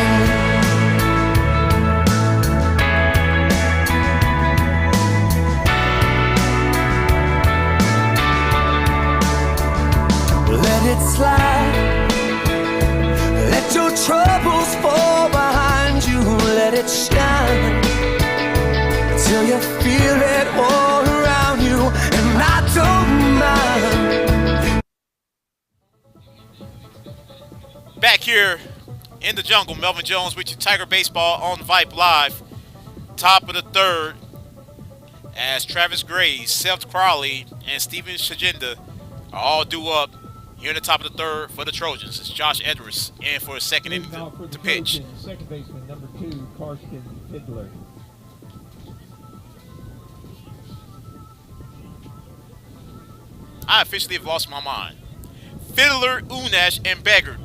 Let it slide. Let your troubles fall behind you. Let it shine till you feel it all around you. And I don't mind. Back here in the jungle, Melvin Jones with your Tiger Baseball on Vype Live. Top of the third as Travis Gray, Seth Crowley, and Steven Shagenda are all due up here in the top of the third for the Trojans. It's Josh Edwards in for a second inning to pitch. Second baseman, number 2, Karsten Fiddler. I officially have lost my mind. Fiddler, Unash, and Beggart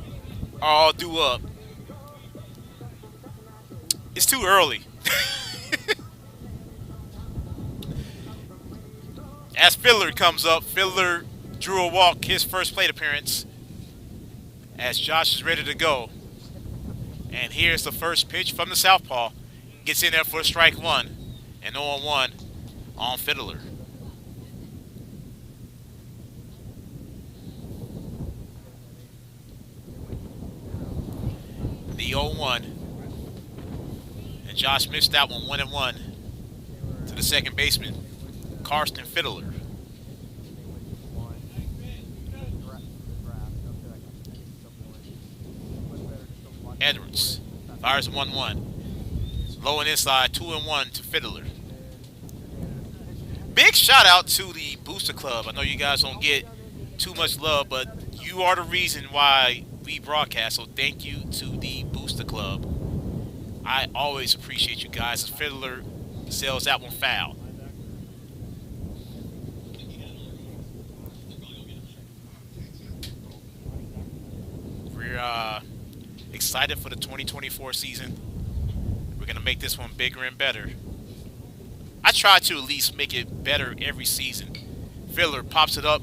are all due up. It's too early. As Fiddler comes up, Fiddler drew a walk, his first plate appearance, as Josh is ready to go. And here's the first pitch from the southpaw. Gets in there for strike 1 and 0-1 on Fiddler. The 0-1. And Josh missed that one, 1-1 to the second baseman, Karsten Fiddler. Edwards fires 1-1. Low and inside, 2-1 to Fiddler. Big shout out to the Booster Club. I know you guys don't get too much love, but you are the reason why we broadcast. So thank you to the Booster Club. I always appreciate you guys. As Fiddler sails that one foul. We're excited for the 2024 season. We're going to make this one bigger and better. I try to at least make it better every season. Fiddler pops it up,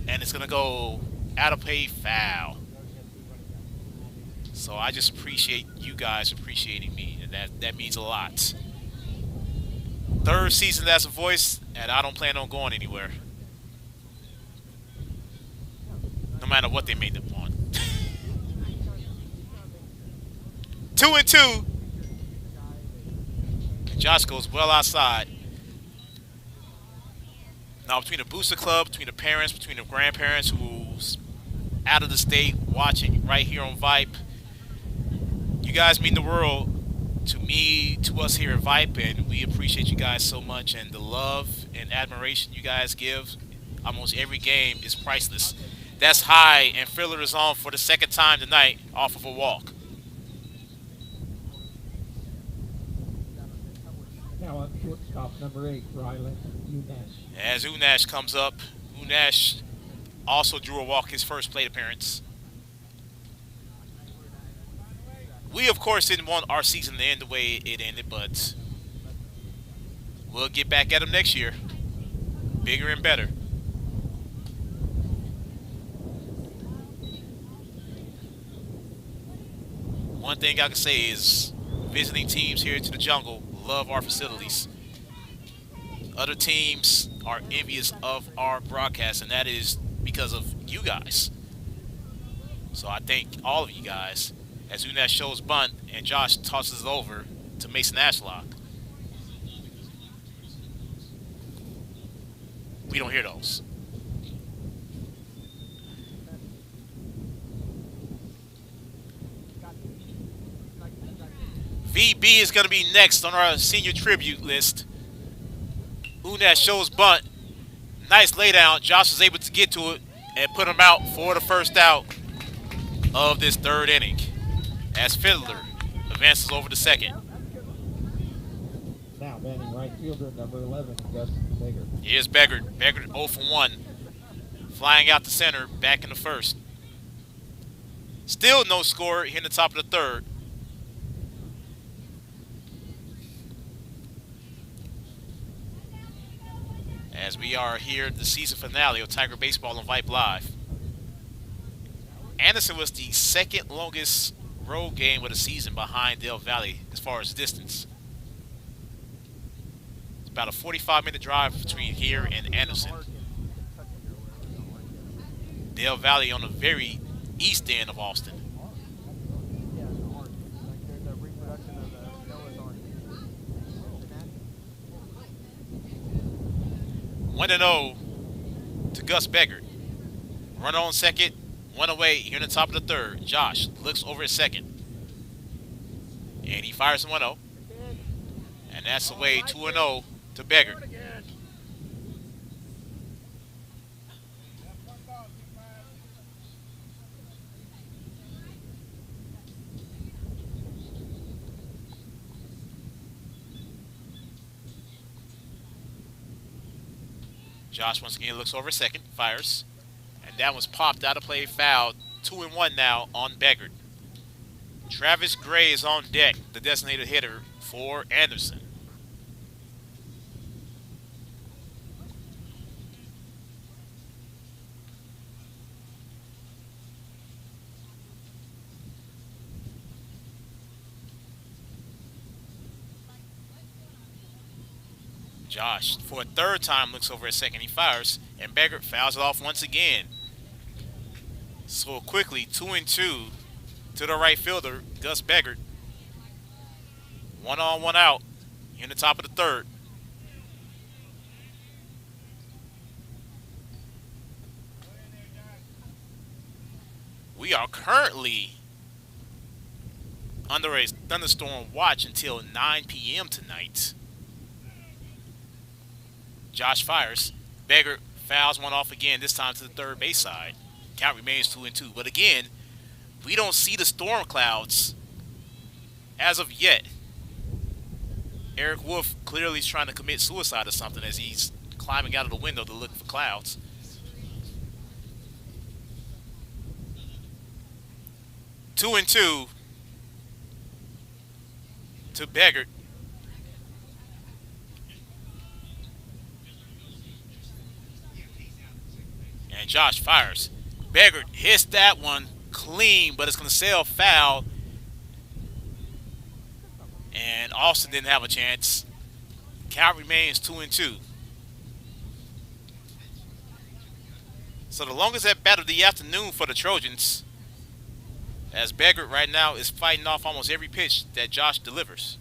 and it's going to go out of play foul. So I just appreciate you guys appreciating me, and that means a lot. Third season as a voice, and I don't plan on going anywhere. No matter what they made them want. 2-2. Josh goes well outside. Now between the Booster Club, between the parents, between the grandparents who's out of the state watching right here on Vype, you guys mean the world to me, to us here at Vype, and we appreciate you guys so much, and the love and admiration you guys give almost every game is priceless. That's high, and Fiddler is on for the second time tonight off of a walk. Now up shortstop, number 8, Rylan Unash. As Unash comes up, Unash also drew a walk, his first plate appearance. We, of course, didn't want our season to end the way it ended, but we'll get back at them next year. Bigger and better. One thing I can say is visiting teams here to the jungle love our facilities. Other teams are envious of our broadcast, and that is because of you guys. So I thank all of you guys as Unas shows bunt and Josh tosses it over to Mason Ashlock. We don't hear those. VB is going to be next on our senior tribute list. Unas shows bunt. Nice laydown. Josh was able to get to it and put him out for the first out of this third inning as Fiddler advances over to second. Now batting right fielder number 11, Gus Beggert. Here's Beggert. Beggert 0 for 1. Flying out to center, back in the first. Still no score here in the top of the third. As we are here at the season finale of Tiger Baseball on Vype Live. Anderson was the second longest road game of the season behind Dale Valley as far as distance. It's about a 45-minute drive between here and Anderson. Dale Valley on the very east end of Austin. One and 0 to Gus Beggert. Runner on second, one away here in the top of the third. Josh looks over at second. And he fires a 1-0. And that's away 2-0 to Beggert. Josh once again looks over second, fires. And that was popped out of play, foul. 2-1 now on Beggert. Travis Gray is on deck, the designated hitter for Anderson. Josh, for a third time, looks over at second. He fires, and Beggert fouls it off once again. So quickly, 2-2 to the right fielder, Gus Beggert. 1 on, 1 out in the top of the third. We are currently under a thunderstorm watch until 9 p.m. tonight. Josh fires. Beggert fouls one off again, this time to the third base side. Count remains 2-2. But again, we don't see the storm clouds as of yet. Eric Wolf clearly is trying to commit suicide or something as he's climbing out of the window to look for clouds. Two and two to Beggert. And Josh fires. Beggert hits that one clean, but it's going to sail foul. And Austin didn't have a chance. Count remains 2-2. So the longest at bat of the afternoon for the Trojans, as Beggert right now is fighting off almost every pitch that Josh delivers.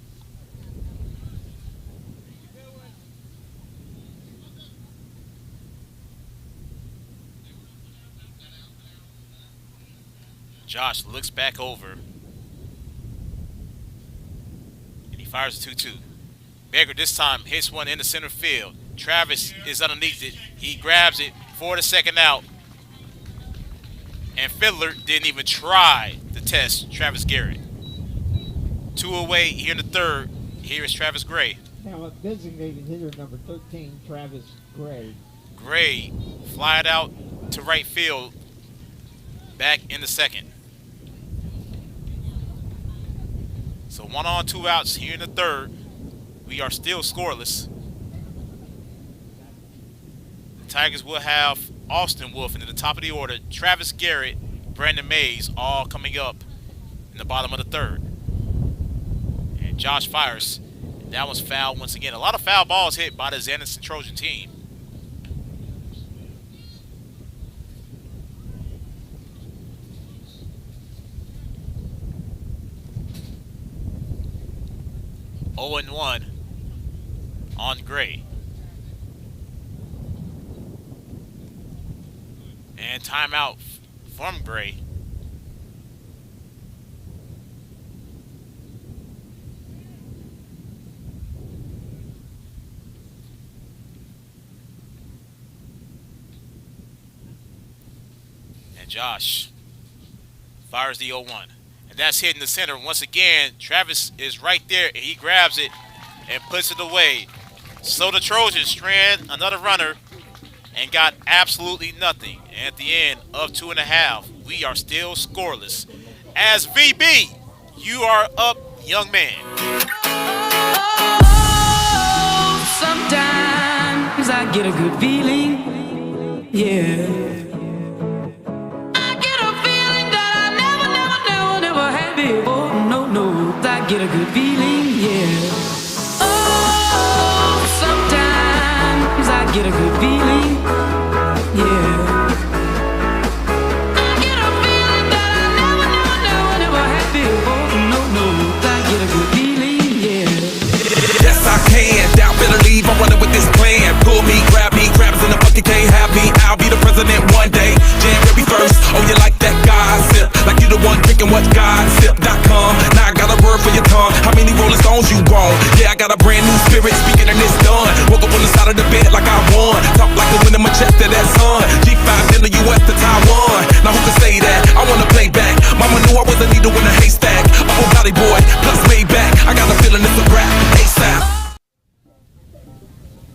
Josh looks back over. And he fires a 2-2. Beggert this time hits one in the center field. Travis is underneath it. He grabs it for the second out. And Fiddler didn't even try to test Travis Garrett. 2 away here in the third. Here is Travis Gray. Now a designated hitter number 13, Travis Gray. Gray fly it out to right field. Back in the second. So 1 on, 2 outs here in the third. We are still scoreless. The Tigers will have Austin Wolf into the top of the order. Travis Garrett, Brandon Mays, all coming up in the bottom of the third. And Josh fires. That was foul once again. A lot of foul balls hit by the Anderson Trojan team. Oh and 1 on Gray. And timeout from Gray. And Josh fires the 0-1. And that's hitting the center. Once again, Travis is right there, and he grabs it and puts it away. So the Trojans strand another runner and got absolutely nothing. And at the end of 2.5, we are still scoreless. As VB, you are up, young man. Oh, sometimes I get a good feeling, yeah. I get a feeling that I never had before. No, I get a good feeling, yeah. Oh, sometimes I get a good feeling, yeah. I get a feeling that I never had before. No, I get a good feeling, yeah. Yes, I can. Doubt, better leave. I'm running with this plan. Pull me, crabs in the bucket can't have me. I'll be the president one day. January 1st. Oh, you like that gossip? Like you the one drinking what gossip.com. Now I got a word for your tongue. How many Rolling Stones you want? Yeah, I got a brand new spirit speaking and it's done. Woke up on the side of the bed like I won. Talk like the wind in my chest to that sun. G5 in the US to Taiwan. Now who can say that? I wanna play back. Mama knew I was a needle in a haystack. Upper body boy, plus made back. I got a feeling it's a rap. ASAP.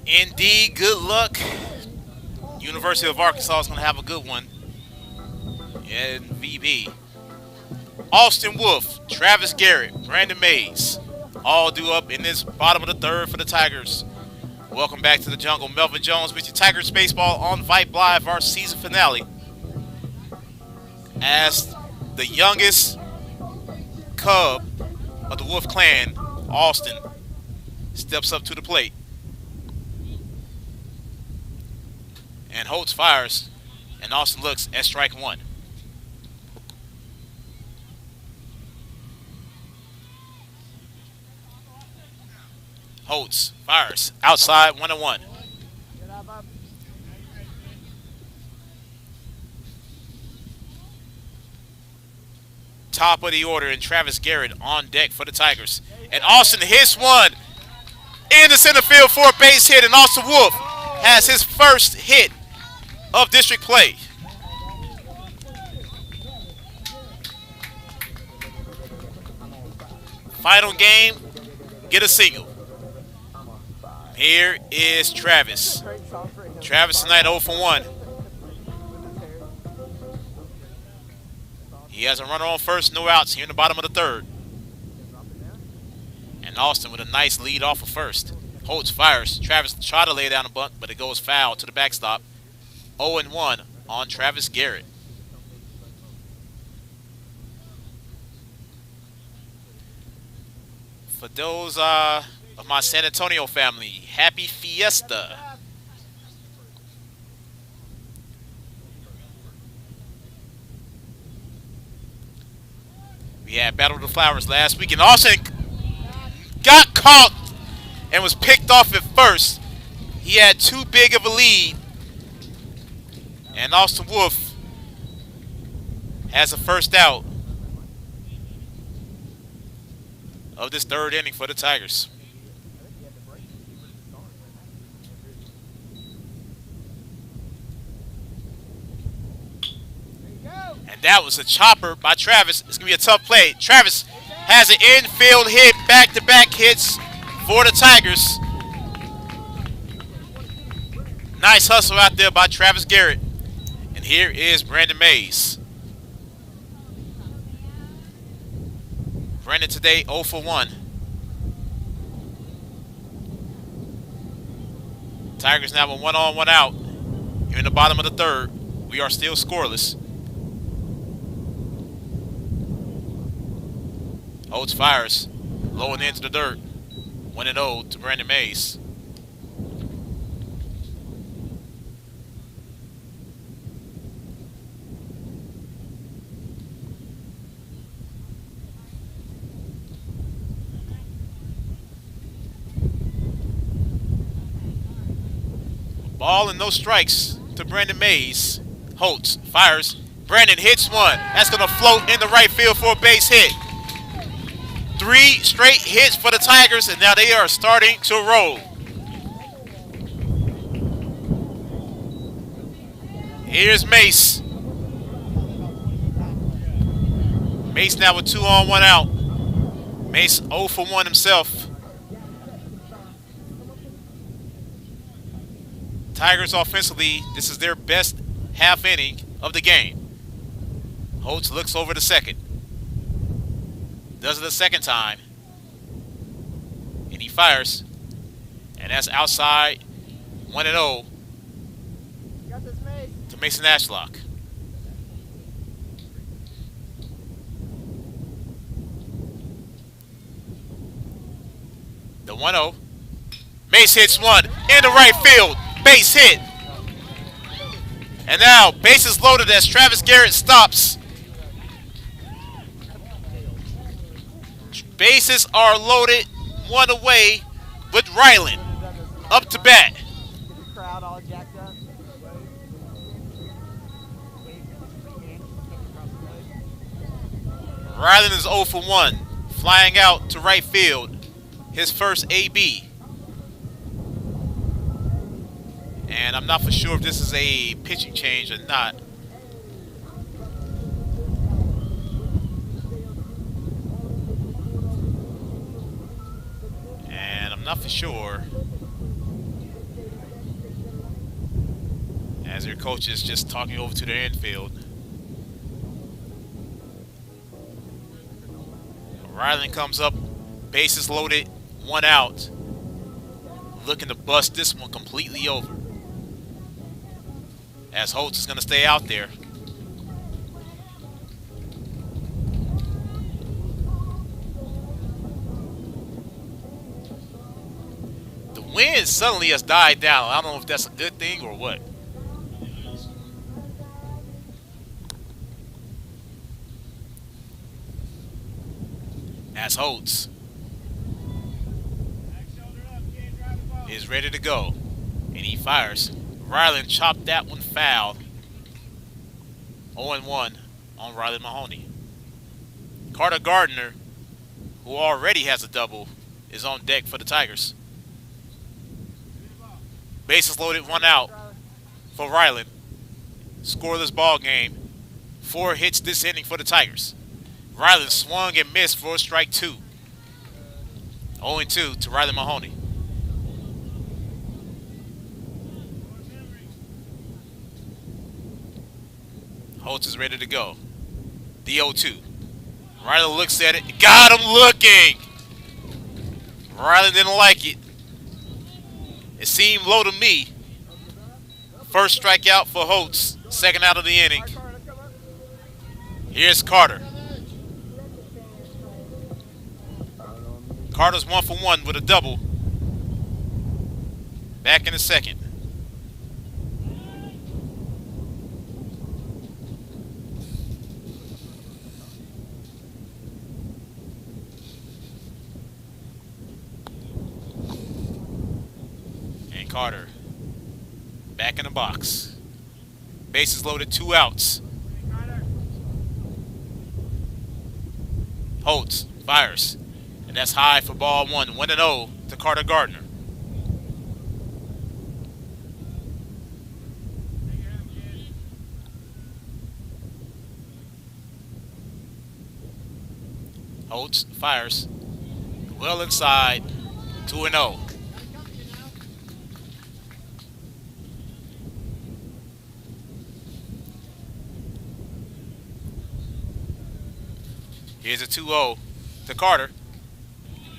Indeed, good luck. University of Arkansas is going to have a good one. And VB. Austin Wolf, Travis Garrett, Brandon Mays, all due up in this bottom of the third for the Tigers. Welcome back to the jungle. Melvin Jones with your Tigers baseball on Vype Live, our season finale. As the youngest cub of the Wolf clan, Austin, steps up to the plate. And Holtz fires, and Austin looks at strike one. Holtz fires outside, 1-1. Top of the order, and Travis Garrett on deck for the Tigers. And Austin hits one in the center field for a base hit, and Austin Wolf has his first hit of district play. Final game, get a single. Here is Travis. Travis tonight 0 for 1. He has a runner on first, no outs here in the bottom of the third. And Austin with a nice lead off of first. Holtz fires. Travis tried to lay down a bunt, but it goes foul to the backstop. 0-1 on Travis Garrett. For those of my San Antonio family, happy fiesta. We had Battle of the Flowers last week, and Austin got caught and was picked off at first. He had too big of a lead. And Austin Wolf has a first out of this third inning for the Tigers. And that was a chopper by Travis. It's going to be a tough play. Travis has an infield hit, back-to-back hits for the Tigers. Nice hustle out there by Travis Garrett. And here is Brandon Mays. Brandon today 0 for 1. Tigers now with 1 on, 1 out. Here in the bottom of the third. We are still scoreless. Holtz fires. Low and into the dirt. 1-0 to Brandon Mays. Ball and no strikes to Brandon Mays. Holtz fires. Brandon hits one. That's going to float in the right field for a base hit. 3 straight hits for the Tigers, and now they are starting to roll. Here's Mace. Mace now with 2 on, 1 out. Mace 0 for 1 himself. Tigers offensively, this is their best half inning of the game. Holtz looks over the second. Does it a second time. And he fires. And that's outside. 1-0 to Mason Ashlock. The 1-0. Mace hits one in the right field. Base hit. And now bases loaded as Travis Garrett stops. Bases are loaded, 1 away with Ryland up to bat. Ryland is 0 for 1, flying out to right field, his first AB. And I'm not for sure if this is a pitching change or not. And I'm not for sure. As your coach is just talking over to the infield. Ryland comes up, bases loaded, 1 out. Looking to bust this one completely over. As Holtz is going to stay out there. The wind suddenly has died down. I don't know if that's a good thing or what. As Holtz is ready to go. And he fires. Ryland chopped that one foul. 0-1 on Ryland Mahoney. Carter Gardner, who already has a double, is on deck for the Tigers. Bases loaded, 1 out for Ryland. Scoreless ball game. 4 hits this inning for the Tigers. Ryland swung and missed for strike 2. 0-2 to Ryland Mahoney. Holtz is ready to go. The 0-2. Ryland looks at it. Got him looking. Ryland didn't like it. It seemed low to me. First strikeout for Holtz. Second out of the inning. Here's Carter. Carter's 1 for 1 with a double. Back in the second. Carter back in the box. Bases loaded, 2 outs. Holtz fires. And that's high for ball 1. 1-0 to Carter Gardner. Holtz fires. Well inside. 2-0. Here's a 2-0 to Carter.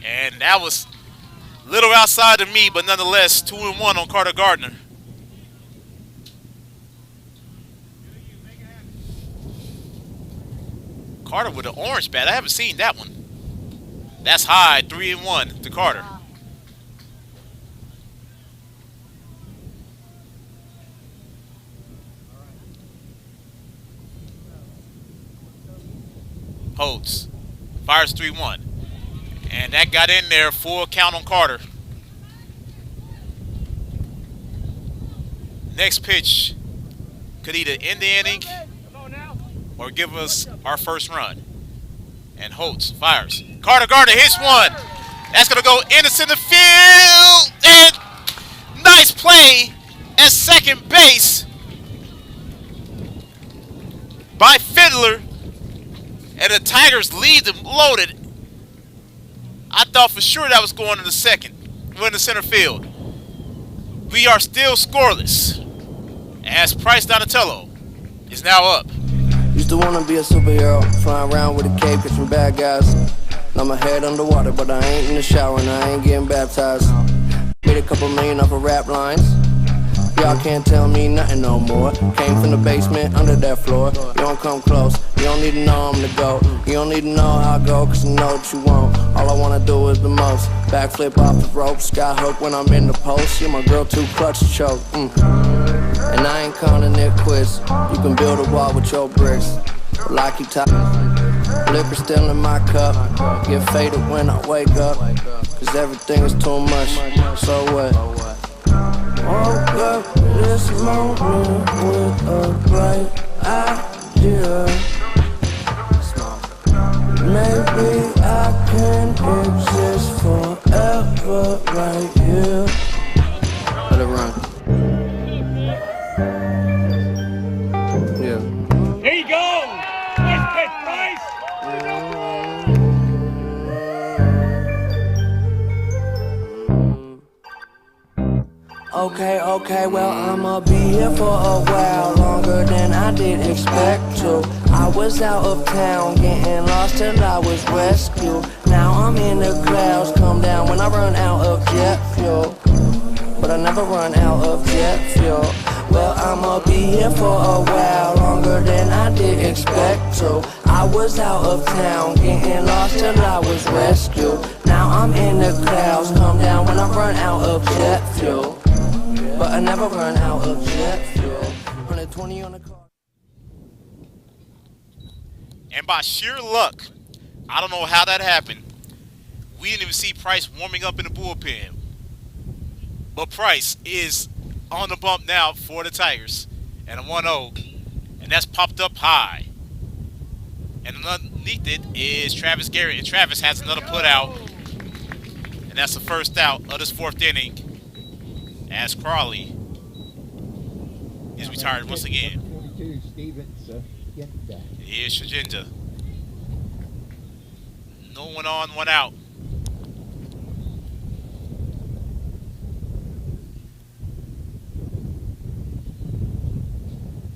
And that was a little outside of me, but nonetheless, 2-1 on Carter Gardner. Carter with an orange bat. I haven't seen that one. That's high, 3-1 to Carter. Holds. Fires 3-1. And that got in there, full count on Carter. Next pitch could either end the inning or give us our first run. And Holtz fires. Carter Gardner hits one. That's going to go into center field. And nice play at second base by Fiddler. And the Tigers lead them loaded. I thought for sure that was going in the second. We're in the center field. We are still scoreless. As Price Donatello is now up. Used to wanna be a superhero, flying around with a cape, catching bad guys. Now my head underwater, but I ain't in the shower and I ain't getting baptized. Made a couple million off of rap lines. Y'all can't tell me nothing no more. Came from the basement, under that floor. You don't come close, you don't need to know I'm the GOAT. You don't need to know how I go, cause you know what you want. All I wanna do is the most. Backflip off the rope, sky hook when I'm in the post. Yeah, my girl too clutch to choke. And I ain't calling it quits. You can build a wall with your bricks. Well, I keep talking. Liquor still in my cup. Get faded when I wake up. Cause everything is too much. So what? Woke up this morning with a bright idea. Maybe I can exist forever right here. Let it run. Yeah. Here you go. Nice pitch, Price. Okay, well, I'ma be here for a while, longer than I did expect to. I was out of town, getting lost till I was rescued. Now I'm in the clouds, come down when I run out of jet fuel. But I never run out of jet fuel. Well, I'ma be here for a while, longer than I did expect to. I was out of town, getting lost till I was rescued. Now I'm in the clouds, come down when I run out of jet fuel. But I never run out of jet fuel. 120 on the car. And by sheer luck, I don't know how that happened. We didn't even see Price warming up in the bullpen. But Price is on the bump now for the Tigers. And a 1-0. And that's popped up high. And underneath it is Travis Garrett. And Travis has another put out. And that's the first out of this fourth inning. As Crawley is retired once again. Here's Shajinda. No one on, one out.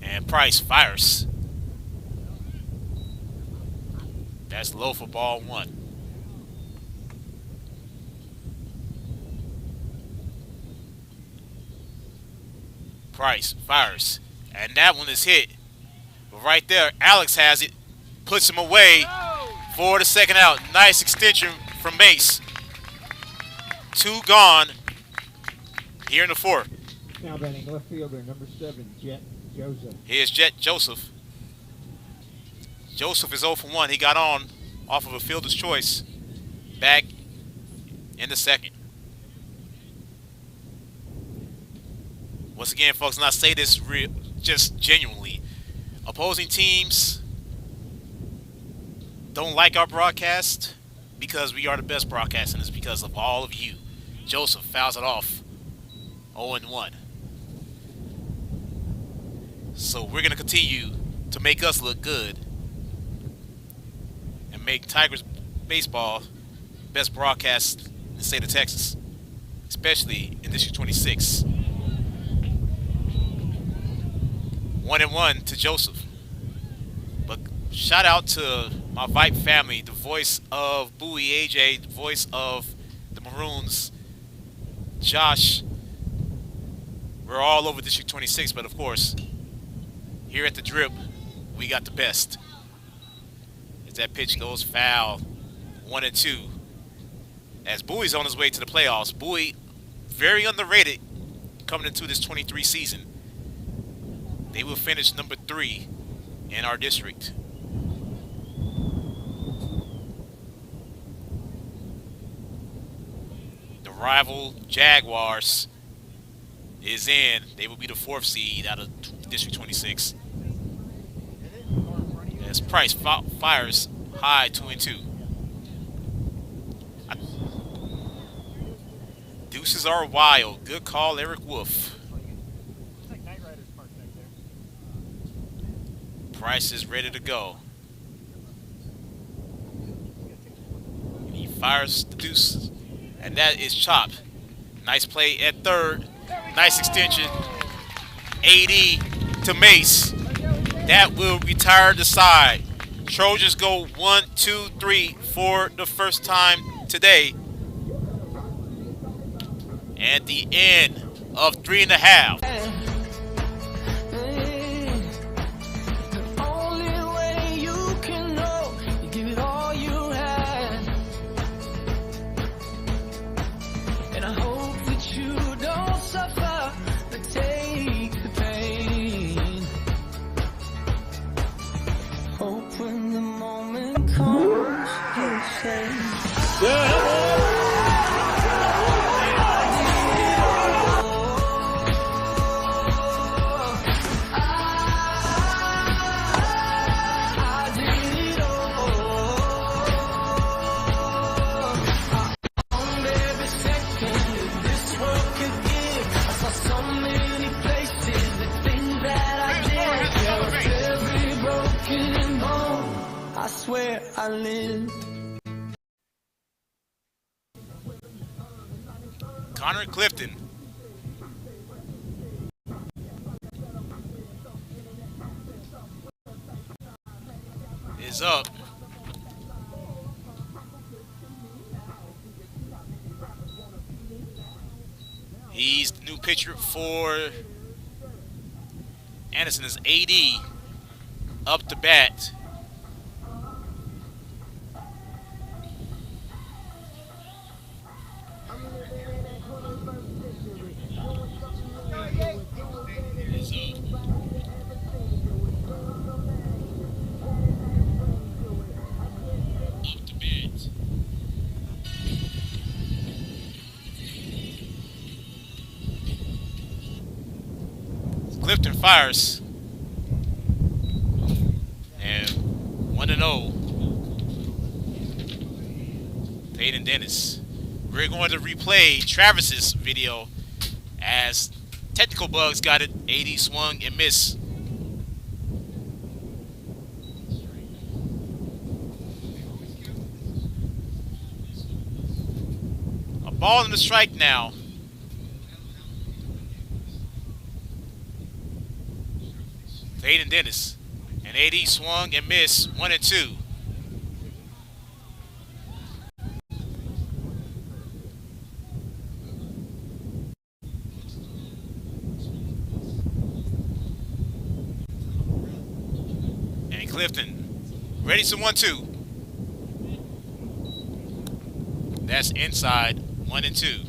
And Price fires. That's low for ball one. Price fires. And that one is hit. But right there, Alex has it. Puts him away for the second out. Nice extension from Mace. Two gone here in the fourth. Now batting left fielder, number 7, Jet Joseph. Here's Jet Joseph. Joseph is 0 for 1. He got on off of a fielder's choice. Back in the second. Once again, folks, and I say this just genuinely, opposing teams don't like our broadcast because we are the best broadcast, and it's because of all of you. Joseph fouls it off 0-1. So we're going to continue to make us look good and make Tigers baseball best broadcast in the state of Texas, especially in District 26. 1-1 to Joseph. But shout out to my Vype family, the voice of Bowie AJ, the voice of the Maroons, Josh. We're all over District 26, but of course, here at the Drip, we got the best. As that pitch goes foul, 1-2. as Bowie's on his way to the playoffs. Bowie, very underrated coming into this 23 season. They will finish number 3 in our district. The rival Jaguars is in. They will be the 4th seed out of District 26. As Price fires high 2-2. Deuces are wild. Good call, Eric Wolf. Price is ready to go. He fires the deuce, and that is chopped. Nice play at third. Nice extension. AD to Mace. That will retire the side. Trojans go 1, 2, 3 for the first time today. And the end of 3.5. I swear I live. Connor Clifton is up. He's the new pitcher for Anderson. Is AD up to bat. Clifton fires. And 1-0. Peyton Dennis. We're going to replay Travis's video as technical bugs got it. AD swung and missed. A ball in the strike now. Hayden Dennis, and AD swung and missed 1-2. And Clifton ready to 1-2. That's inside 1-2.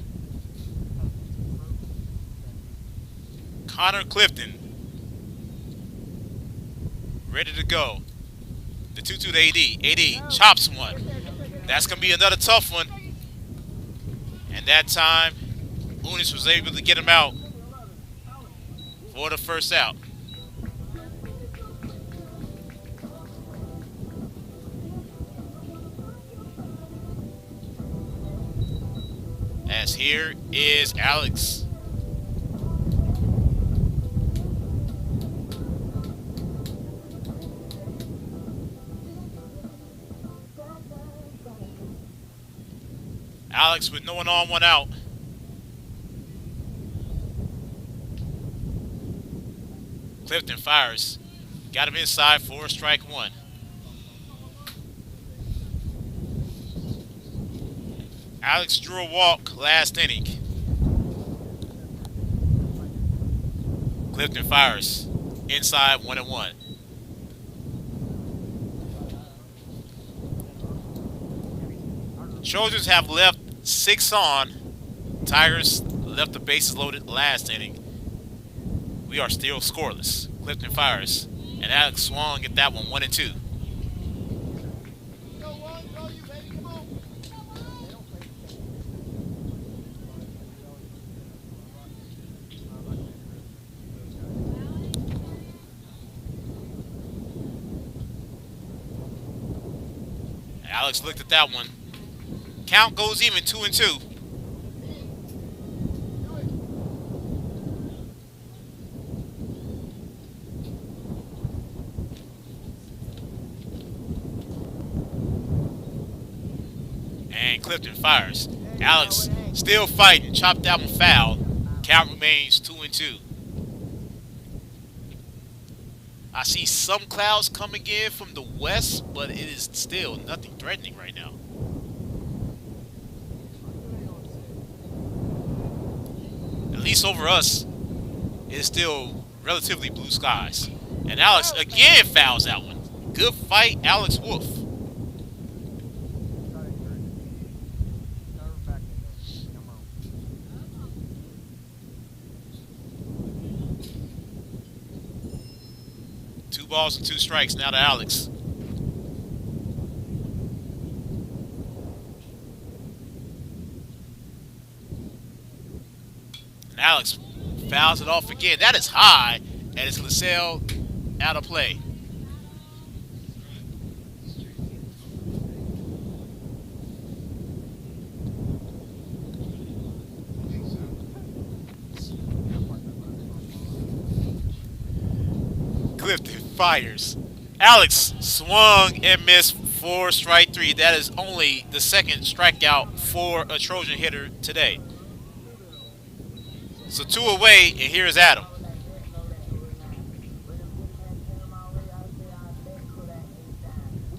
Connor Clifton ready to go. The 2-2 to AD. AD chops one. That's going to be another tough one. And that time, Unis was able to get him out for the first out. As here is Alex. Alex with no one on, one out. Clifton fires. Got him inside for strike one. Alex drew a walk last inning. Clifton fires. Inside 1-1. Trojans have left 6 on. Tigers left the bases loaded last inning. We are still scoreless. Clifton fires, and Alex swung at that one, 1-2. Alex looked at that one. Count goes even, 2-2. And Clifton fires. Alex still fighting. Chopped that one foul. Count remains 2-2. I see some clouds coming in from the west, but it is still nothing threatening right now. At least over us, it is still relatively blue skies. And Alex again fouls that one. Good fight, Alex Wolf. Balls and 2 strikes now to Alex. And Alex fouls it off again. That is high, and it's going to sail out of play. Clifton fires. Alex swung and missed for strike 3. That is only the second strikeout for a Trojan hitter today. So 2 away, and here's Adam.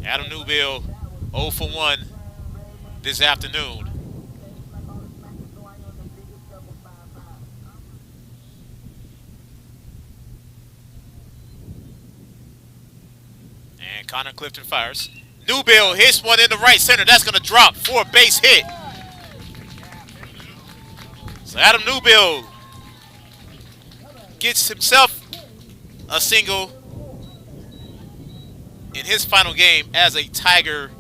Adam Newbill 0 for 1 this afternoon. And Connor Clifton fires. Newbill hits one in the right center. That's going to drop for a base hit. So Adam Newbill gets himself a single in his final game as a Tiger.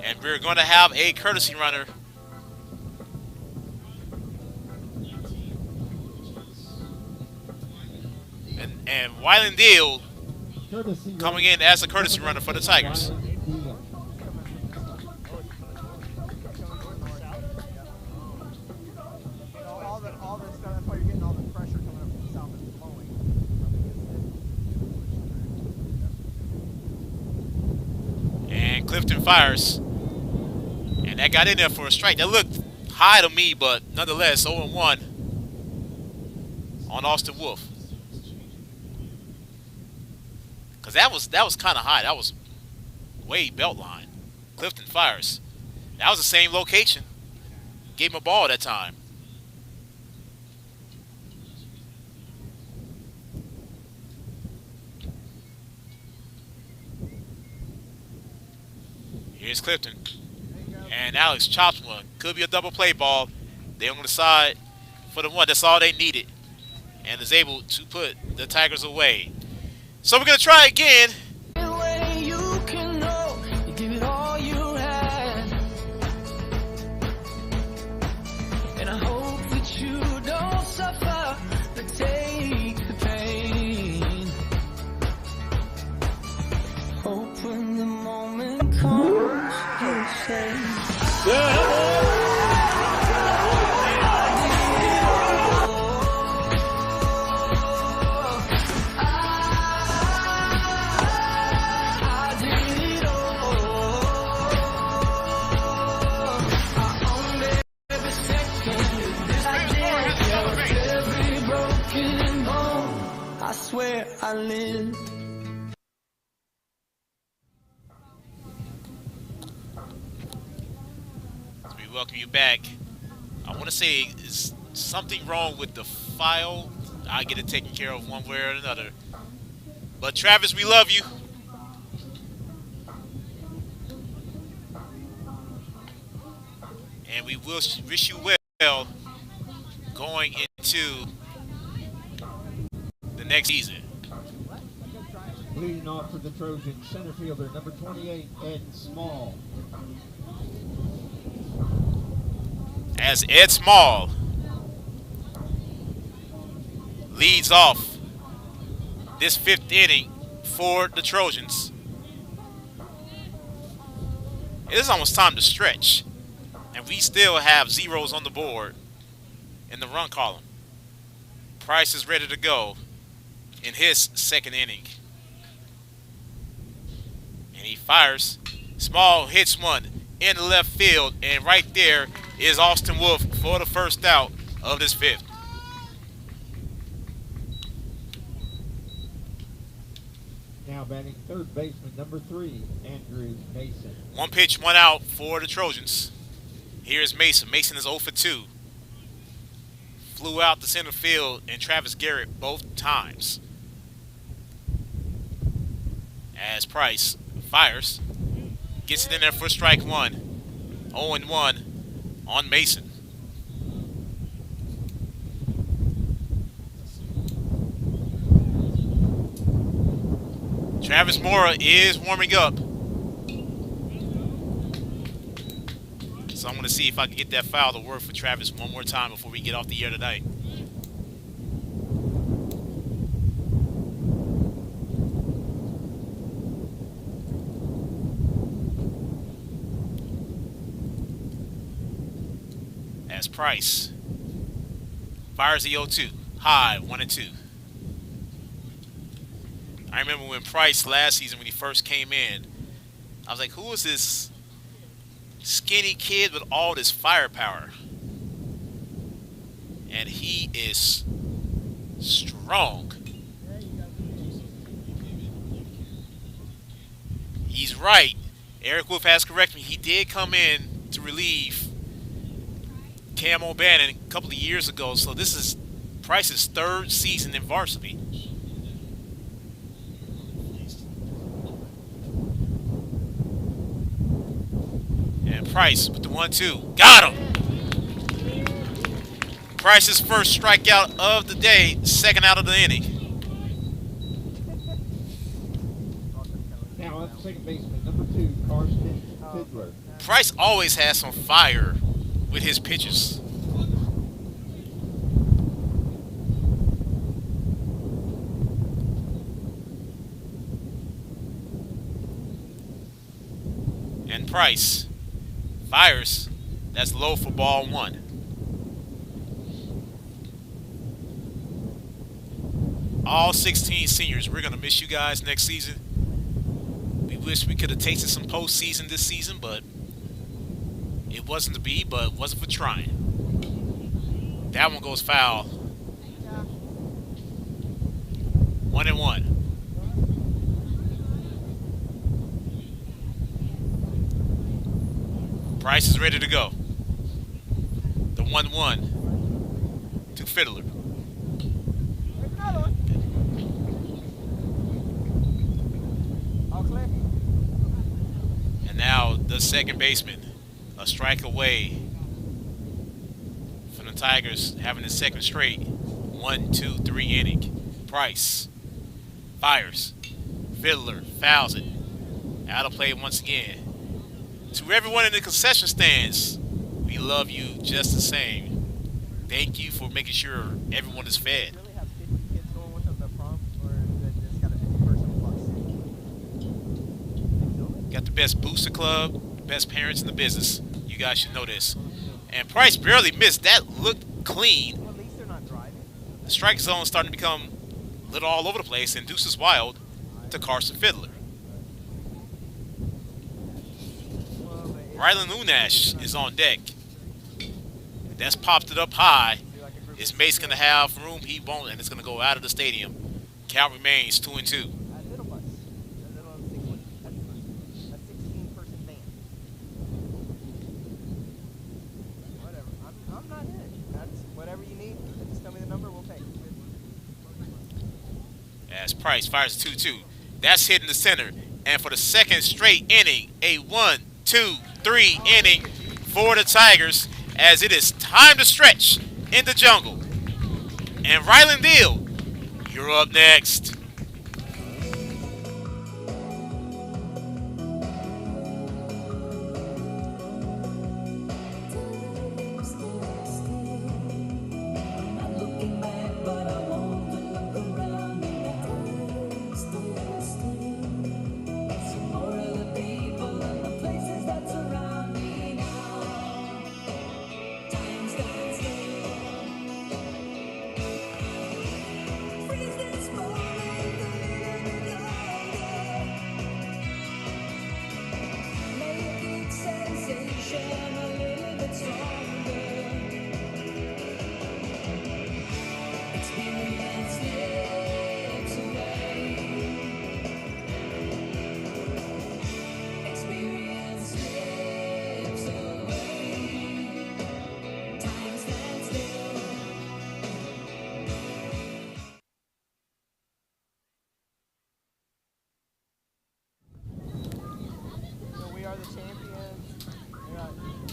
And we're going to have a courtesy runner. And Wyland Deal coming in as a courtesy runner for the Tigers. And Clifton fires. And that got in there for a strike. That looked high to me, but nonetheless, 0-1 on Austin Wolf. Because that was kind of high. That was way belt line. Clifton fires. That was the same location. Gave him a ball that time. Here's Clifton. And Alex chops one. Could be a double play ball. They're on the side for the one. That's all they needed. And is able to put the Tigers away. So we're going to try again. And I hope that you don't suffer, but take the pain. Hope when the moment comes, you'll say, I swear I live. So we welcome you back. I want to say, is something wrong with the file? I'll get it taken care of one way or another. But Travis, we love you. And we will wish you well going into the next season. Leading off for the Trojans, center fielder number 28, Ed Small. As Ed Small leads off this 5th inning for the Trojans. It is almost time to stretch, and we still have zeros on the board in the run column. Price is ready to go in his 2nd inning. And he fires. Small hits one in the left field, and right there is Austin Wolf for the first out of this 5th. Now batting third baseman number 3, Andrew Mason. 1 pitch, 1 out for the Trojans. Here's Mason. Mason is 0 for 2. Flew out to center field and Travis Garrett both times. As Price fires, gets it in there for strike 1. 0-1 on Mason. Travis Mora is warming up. So I'm going to see if I can get that foul to work for Travis one more time before we get off the air tonight. As Price fires the 0-2. High, 1-2. I remember when Price last season, when he first came in, I was like, who is this skinny kid with all this firepower? And he is strong. He's right. Eric Wolf has corrected me. He did come in to relieve Cam O'Bannon a couple of years ago. So this is Price's 3rd season in varsity. And Price with the 1-2. Got him! Price's first strikeout of the day, 2nd out of the inning. Now at second baseman number 2, Karsten Fiddler. Price always has some fire with his pitches. And Price fires. That's low for ball 1. All 16 seniors, we're going to miss you guys next season. We wish we could have tasted some postseason this season, but it wasn't to be, but it wasn't for trying. That one goes foul. 1-1. Price is ready to go. The 1-1 to Fiddler. And now the second baseman, a strike away from the Tigers having the 2nd straight 1-2-3 inning. Price fires. Fiddler fouls it. Out of play once again. To everyone in the concession stands, we love you just the same. Thank you for making sure everyone is fed. Got the best booster club, best parents in the business. You guys should know this. And Price barely missed. That looked clean. The strike zone is starting to become a little all over the place, and Deuce is wild to Carson Fiddler. Rylan Lunash is on deck. That's popped it up high. Is Mace going to have room? He won't, and it's going to go out of the stadium. Count remains 2-2. As Price fires a 2-2. That's hit in the center. And for the 2nd straight inning, a 1-2-3 inning for the Tigers as it is time to stretch in the jungle. And Ryland Deal, you're up next.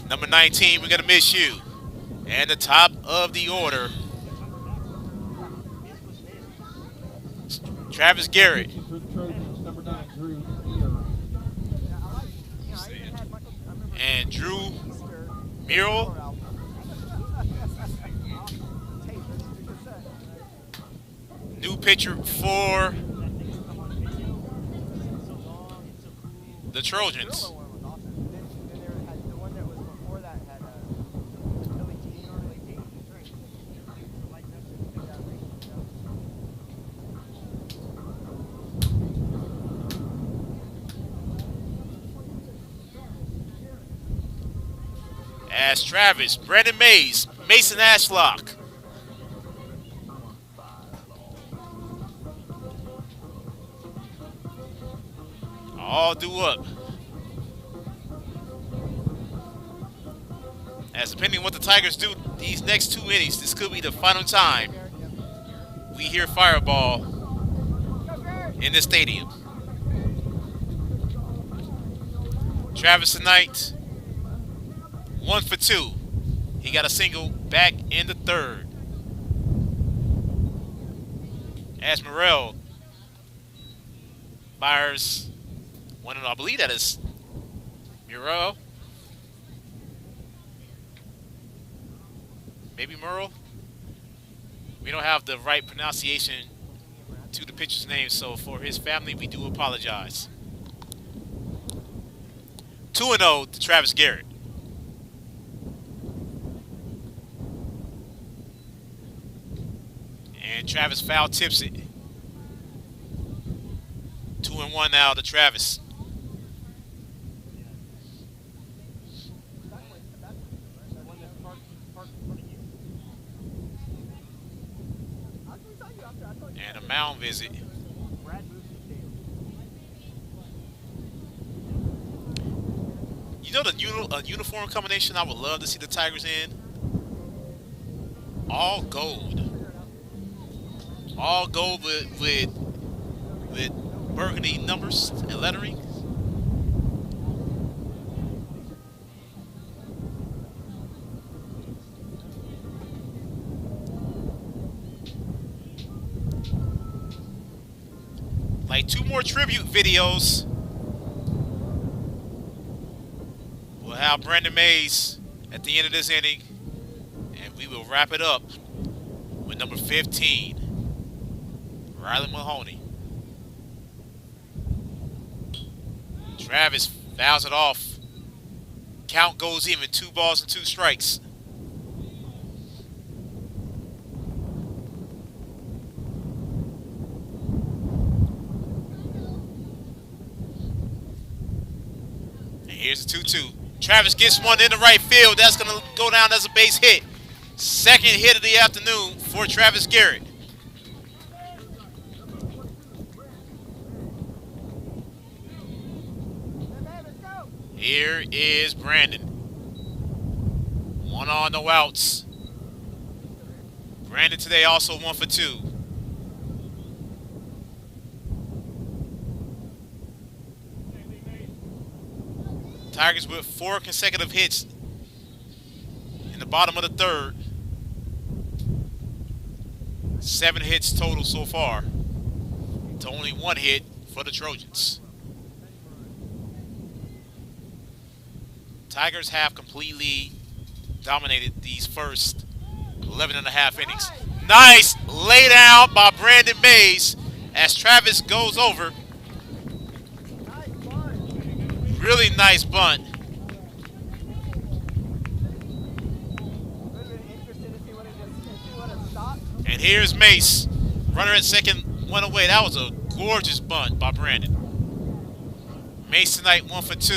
Number 19, we're going to miss you. And the top of the order, Travis Garrett. And Drew Murrell. New pitcher for the Trojans. As Travis, Brandon Mays, Mason Ashlock. All due up. As depending on what the Tigers do these next 2 innings, this could be the final time we hear Fireball in the stadium. Travis tonight, 1 for 2. He got a single back in the third. As Morrell fires one, I believe that is Morrell. Maybe Merle. We don't have the right pronunciation to the pitcher's name, so for his family, we do apologize. 2-0 to Travis Garrett. And Travis foul tips it. 2-1 now to Travis. And a mound visit. You know the uniform combination I would love to see the Tigers in? All gold. All gold with burgundy numbers and lettering. Like 2 more tribute videos. We'll have Brandon Mays at the end of this inning, and we will wrap it up with number 15, Riley Mahoney. Travis fouls it off. Count goes even, 2 balls and 2 strikes. And here's the 2-2. Travis gets one in the right field. That's going to go down as a base hit. Second hit of the afternoon for Travis Garrett. Here is Brandon. 1 on, no outs. Brandon today also 1 for 2. Tigers with 4 consecutive hits the bottom of the third. 7 hits total so far to only 1 hit for the Trojans. Tigers have completely dominated these first 11.5 innings. Nice laid out by Brandon Mays as Travis goes over. Really nice bunt. And here's Mace. Runner at second, 1 away. That was a gorgeous bunt by Brandon. Mace tonight 1 for 2.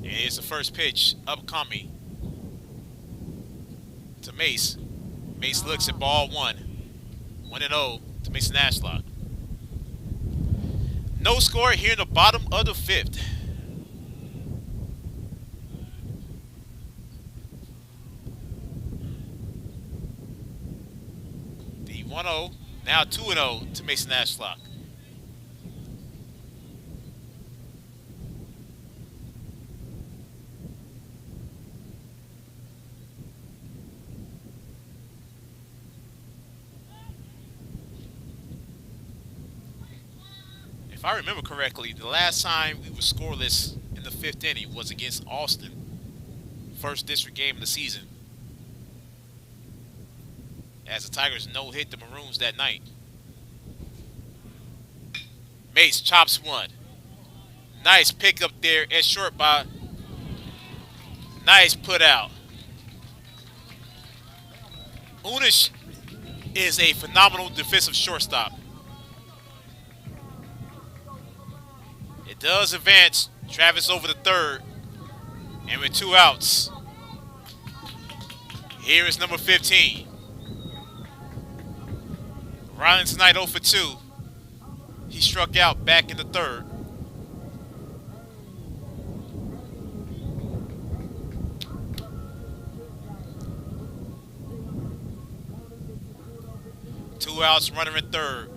And here's the first pitch upcoming to Mace. Mace looks at ball 1. 1-0 to Mason Ashlock. No score here in the bottom of the 5th. The 1-0, now 2-0 to Mason Ashlock. If I remember correctly, the last time we were scoreless in the 5th inning was against Austin. First district game of the season. As the Tigers no-hit the Maroons that night. Mace chops 1. Nice pick up there at short by. Nice put out. Unish is a phenomenal defensive shortstop. It does advance. Travis over the third. And with 2 outs. Here is number 15. Ryland tonight 0 for 2. He struck out back in the third. Two outs, runner in third.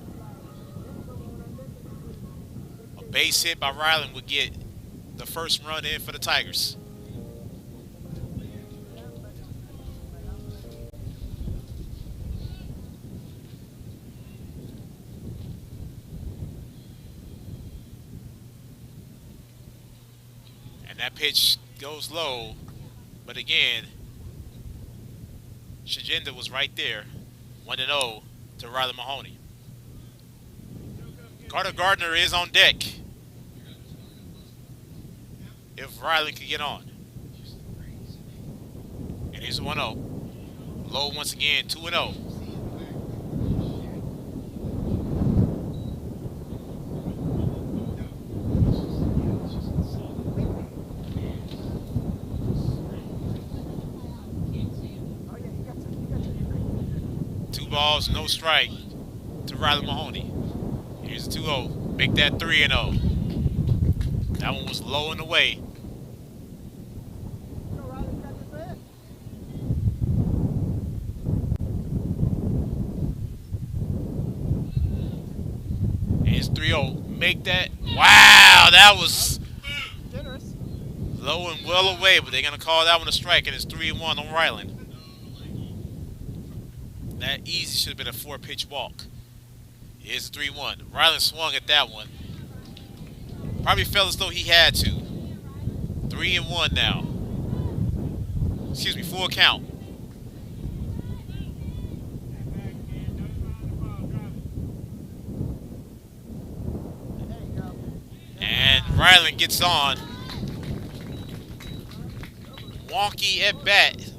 A base hit by Ryland would get the first run in for the Tigers. And that pitch goes low, but again, Shagenda was right there, 1-0 to Riley Mahoney. Carter Gardner is on deck. If Riley could get on. And here's a 1-0. Low once again, 2-0. Balls, no strike to Riley Mahoney. Here's a 2-0. Make that 3-0. That one was low and away. Here's 3-0. Make that. Wow, that was low and well away, but they're going to call that one a strike, and it's 3-1 on Ryland. That easy should have been a 4-pitch walk. Here's a 3-1. Ryland swung at that one. Probably felt as though he had to. 3-1 now. Excuse me, full count. And Ryland gets on. Wonky at bat,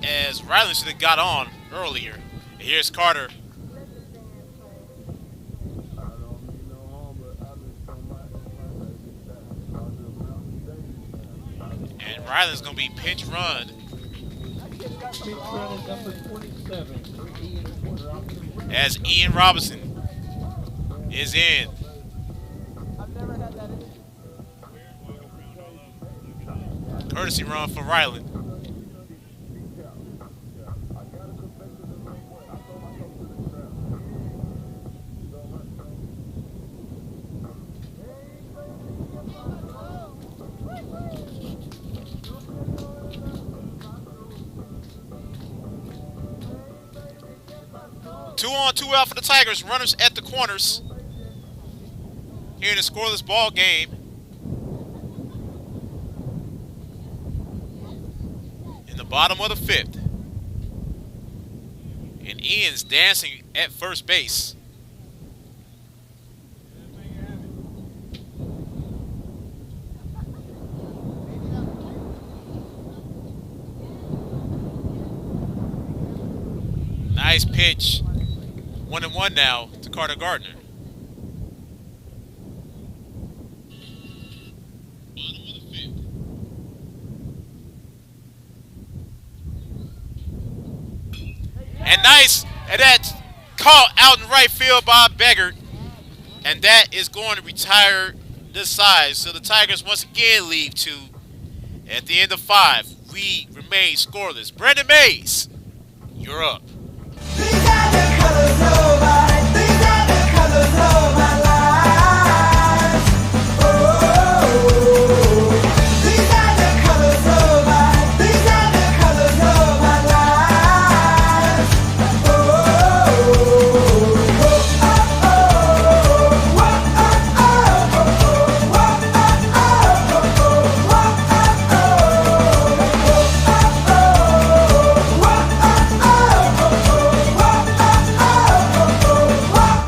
as Ryland should have got on earlier. Here's Carter. And Ryland's going to be pinch run. As Ian Robinson is in. Courtesy run for Ryland. 2 on, 2 out for the Tigers. Runners at the corners. Here in a scoreless ball game. In the bottom of the 5th. And Ian's dancing at first base. Nice pitch. 1-1 now to Carter Gardner. And nice, and that's caught out in right field by Beggart. And that is going to retire this side. So the Tigers once again leave 2. At the end of 5, we remain scoreless. Brandon Mays, you're up. These are the colors of my, these are the colors of my life. Oh, these are the colors of my, these are the colors of my life. These are the colors of our, these are the colors of our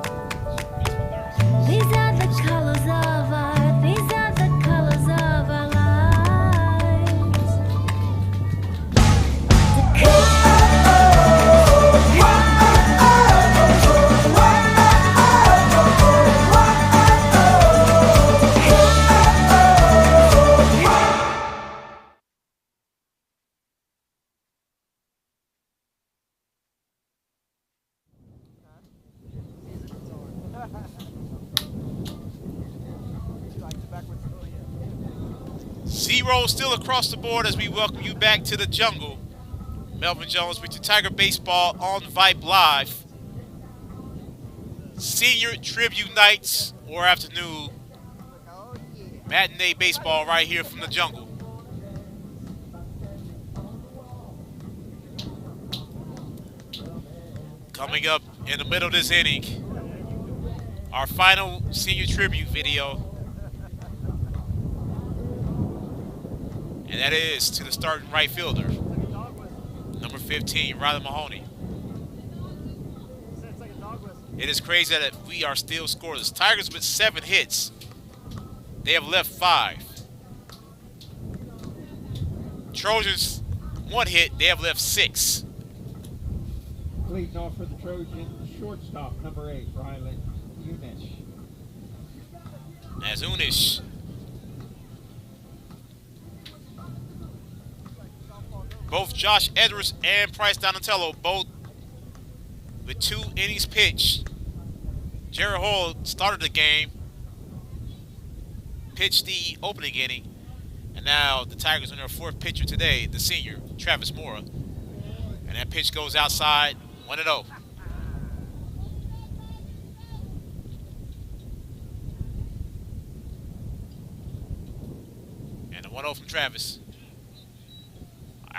lives. These are the colors of our, these are the colors of our lives. The Zero still across the board as we welcome you back to the jungle. Melvin Jones with your Tiger Baseball on Vype Live. Senior tribute nights or afternoon. Matinee baseball right here from the jungle. Coming up in the middle of this inning, our final senior tribute video. And that is to the starting right fielder, number 15, Riley Mahoney. It is crazy that we are still scoreless. Tigers with 7 hits. They have left 5. Trojans, 1 hit. They have left 6. Leading off for the Trojans, shortstop, number 8, Rylan Unish. As Unish both Josh Edwards and Bryce Donatello, both with 2 innings pitched. Jared Hall started the game, pitched the opening inning, and now the Tigers on their 4th pitcher today, the senior, Travis Mora. And that pitch goes outside, 1-0. And a 1-0 from Travis.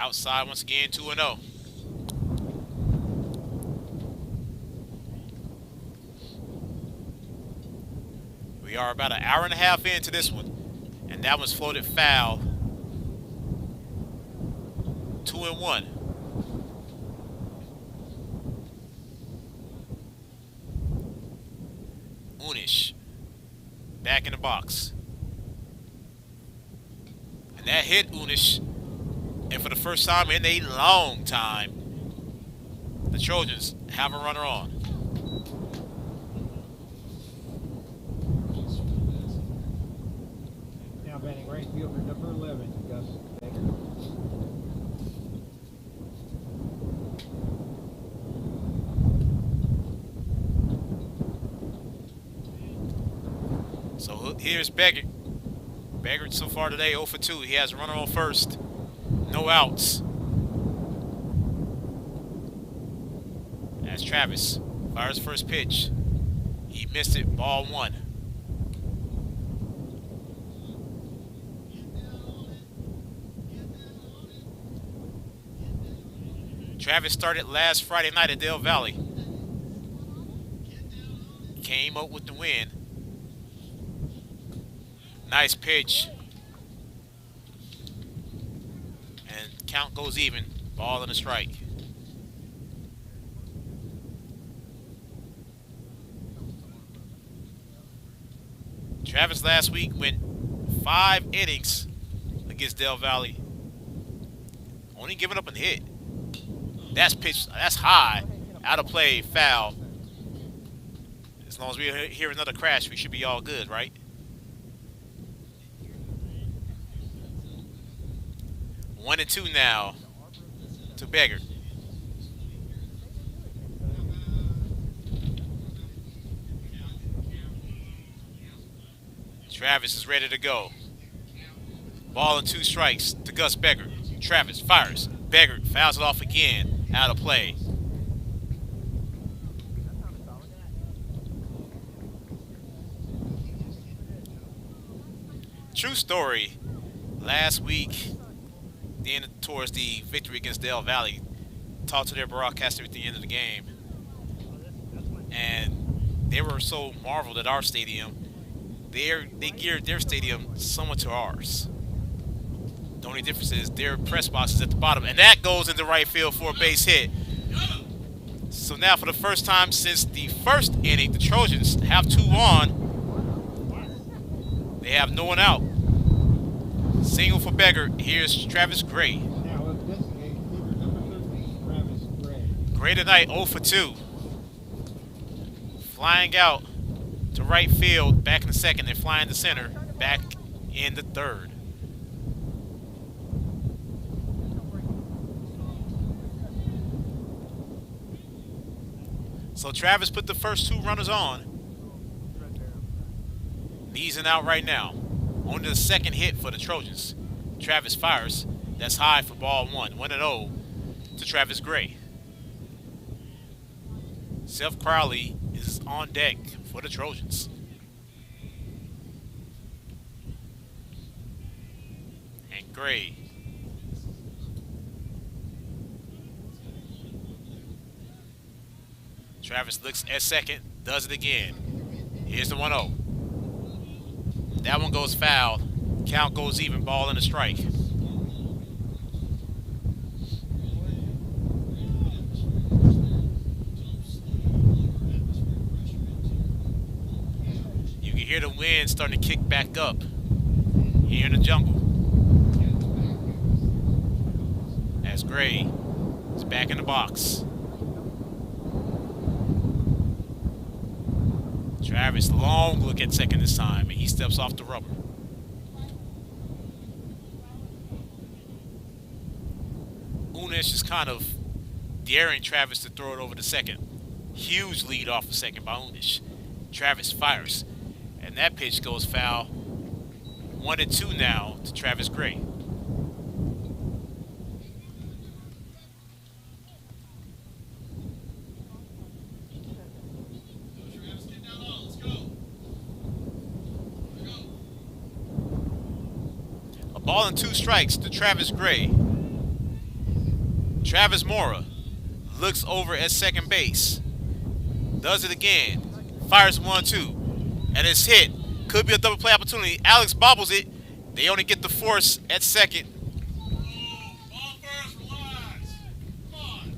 Outside once again, 2-0. We are about an hour and a half into this one, and that one's floated foul. 2-1. Unish back in the box, and that hit Unish. And for the first time in a long time, the Trojans have a runner on. Now batting right fielder, number 11, Gus Beggart. So here's Beggart. Beggart so far today 0 for 2. He has a runner on first. No outs. As Travis fires first pitch. He missed it, ball 1. Travis started last Friday night at Del Valley. Came up with the win. Nice pitch. And count goes even. Ball and a strike. Travis last week went 5 innings against Del Valley. Only giving up a hit. That's pitch. That's high. Out of play. Foul. As long as we hear another crash, we should be all good, right? One and 2 now to Beggar. Travis is ready to go. Ball and 2 strikes to Gus Beggar. Travis fires. Beggar fouls it off again. Out of play. True story. Last week, towards the victory against Del Valley, talked to their broadcaster at the end of the game, and they were so marveled at our stadium. They geared their stadium somewhat to ours. The only difference is their press box is at the bottom, and that goes into right field for a base hit. So now, for the first time since the first inning, the Trojans have 2 on. They have no one out. Single for Beggar. Here's Travis Gray. Gray tonight, 0 for 2. Flying out to right field, back in the second, and flying to center, back in the third. So Travis put the first 2 runners on. Easing out right now. On to the second hit for the Trojans. Travis fires. That's high for ball 1. 1-0 to Travis Gray. Seth Crowley is on deck for the Trojans. And Gray. Travis looks at second, does it again. Here's the 1-0. That one goes foul. Count goes even, ball and a strike. You can hear the wind starting to kick back up here in the jungle. As Gray is back in the box. Travis, long look at second this time, and he steps off the rubber. Unish is kind of daring Travis to throw it over to second. Huge lead off of second by Unish. Travis fires, and that pitch goes foul. 1-2 now to Travis Gray. Ball and 2 strikes to Travis Gray. Travis Mora looks over at second base. Does it again. Fires 1-2. And it's hit. Could be a double play opportunity. Alex bobbles it. They only get the force at second. Ball first, relax. Come on.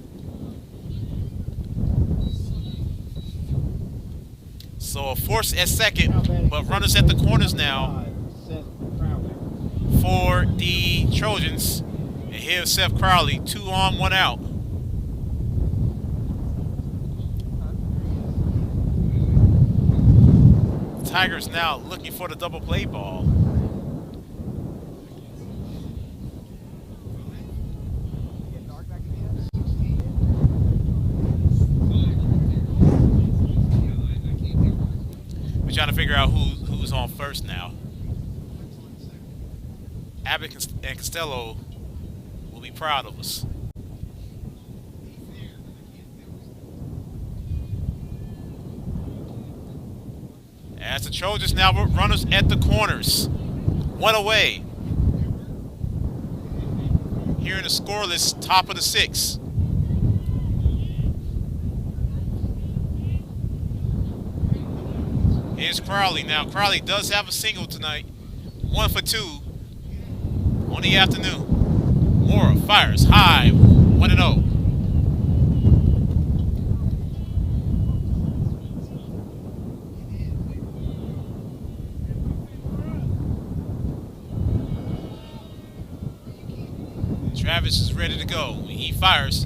So a force at second, but runners at the corners now for the Trojans. And here's Seth Crowley, 2 on, 1 out. Tigers now looking for the double play ball. We're trying to figure out who's on first now. Abbott and Costello will be proud of us. As the Trojans now with runners at the corners. 1 away. Here in the scoreless top of the 6th. Here's Crowley now. Crowley does have a single tonight. 1 for 2 on the afternoon. Mora fires high. 1-0. Travis is ready to go. He fires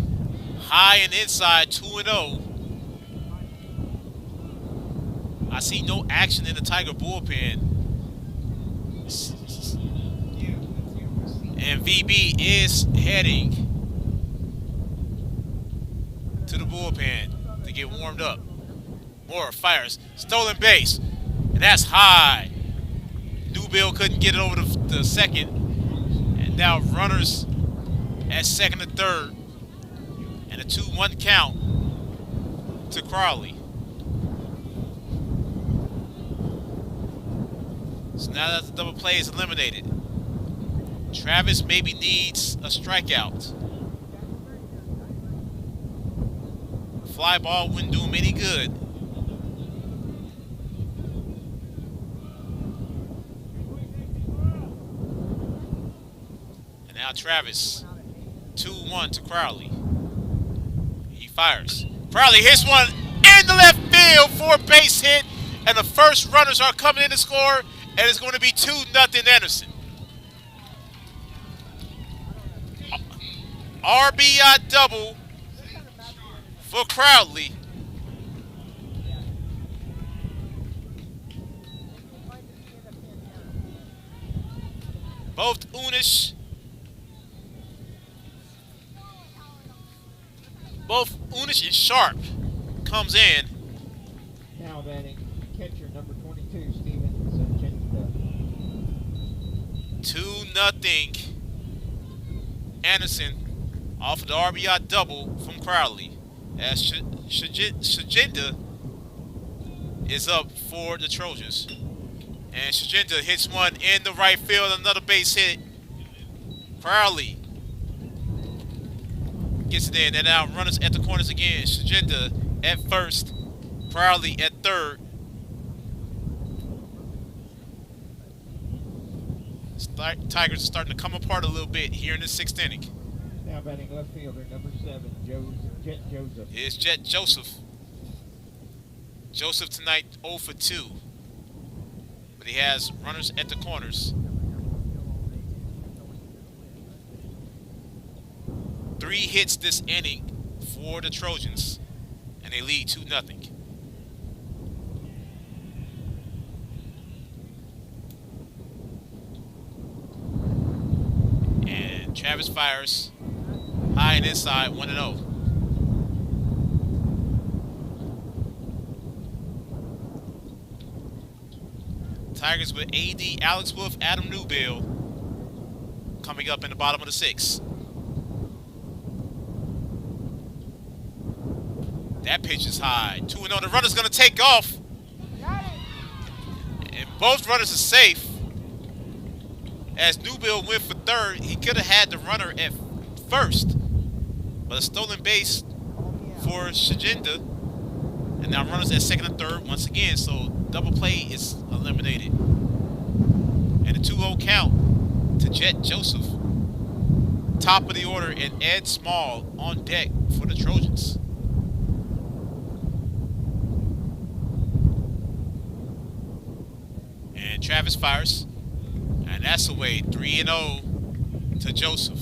high and inside, 2-0. I see no action in the Tiger bullpen. And VB is heading to the bullpen to get warmed up. Moore fires, stolen base, and that's high. Newbill couldn't get it over the second, and now runners at second and third, and a 2-1 count to Crowley. So now that the double play is eliminated, Travis maybe needs a strikeout. Fly ball wouldn't do him any good. And now Travis, 2-1 to Crowley. He fires. Crowley hits one in the left field for a base hit, and the first runners are coming in to score, and it's going to be 2-0 Anderson. RBI double for Crowley. Both Unish and Sharp comes in. Now batting catcher number 22, Steven Sanchez. 2-0 Anderson off of the RBI double from Crowley, as Shagenda is up for the Trojans. And Shagenda hits one in the right field, another base hit. Crowley gets it in, and now runners at the corners again. Shagenda at first, Crowley at third. Tigers are starting to come apart a little bit here in the 6th inning. Now batting left fielder number 7, Jet Joseph. It's Jet Joseph. Joseph tonight 0 for 2. But he has runners at the corners. 3 hits this inning for the Trojans, and they lead 2-0. And Travis fires high and inside, 1-0. Tigers with AD, Alex Wolf, Adam Newbill coming up in the bottom of the 6th. That pitch is high. 2-0. The runner's going to take off. And both runners are safe. As Newbill went for third, he could have had the runner at first. But a stolen base for Shagenda. And now runners at second and third once again. So double play is eliminated. And a 2-0 count to Jet Joseph. Top of the order, and Ed Small on deck for the Trojans. And Travis fires. And that's away, 3-0 to Joseph.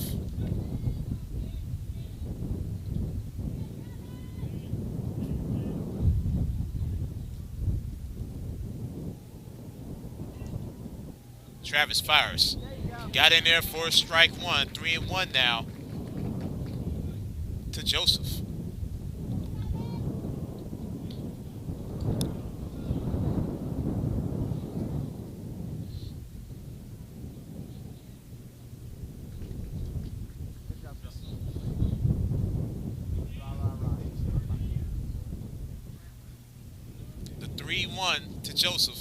Travis fires. Got in there for strike one. 3-1 now to Joseph. The 3-1 to Joseph.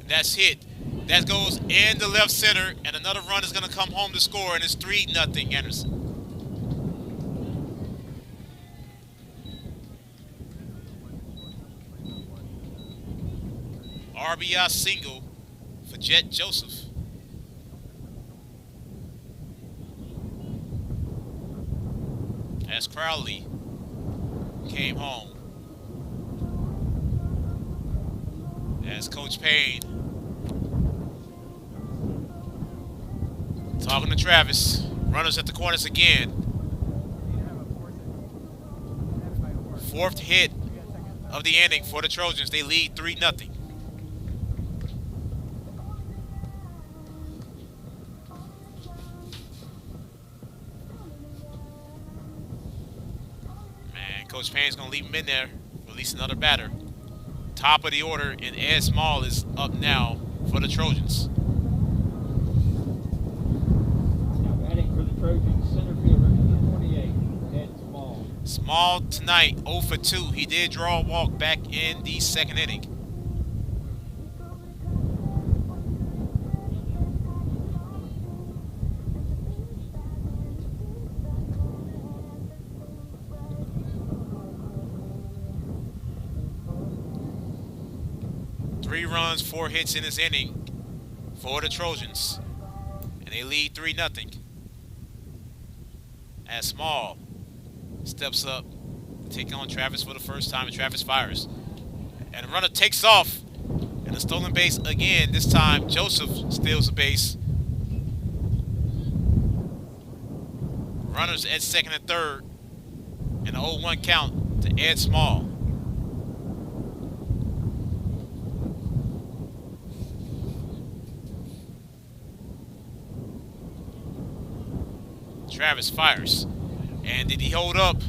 That's hit. That goes in the left center, and another run is going to come home to score, and it's 3-0 Anderson. RBI single for Jet Joseph. As Crowley came home. As Coach Payne talking to Travis. Runners at the corners again. Fourth hit of the inning for the Trojans. They lead 3-0. Man, Coach Payne's going to leave him in there. Release another batter. Top of the order, and Ed Small is up now for the Trojans. Batting for the Trojans, center fielder, number 28, Ed Small. Small tonight, 0 for 2. He did draw a walk back in the second inning. Three runs, 4 hits in this inning for the Trojans. And they lead 3-0. As Small steps up to take on Travis for the first time, and Travis fires. And the runner takes off. And a stolen base again. This time, Joseph steals a base. Runners at second and third. And a 0-1 count to Ed Small. Travis fires. And did he hold up?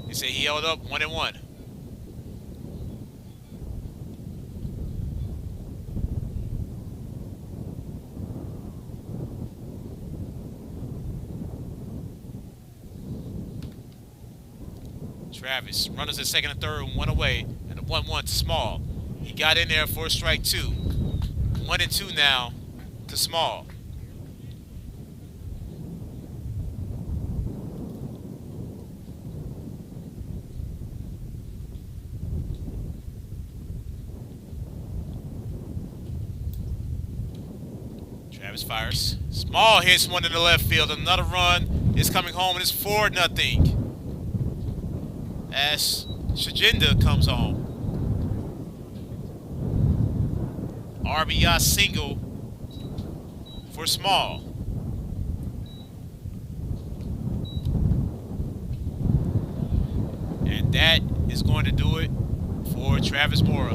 They say he held up 1-1. Travis, runners at second and third, and 1 away, and a 1-1 to Small. He got in there for a strike 2. 1-2 now to Small. Travis fires. Small hits one in the left field. Another run is coming home, and it's 4-0. As Shajinda comes home. RBI single for Small. And that is going to do it for Travis Mora.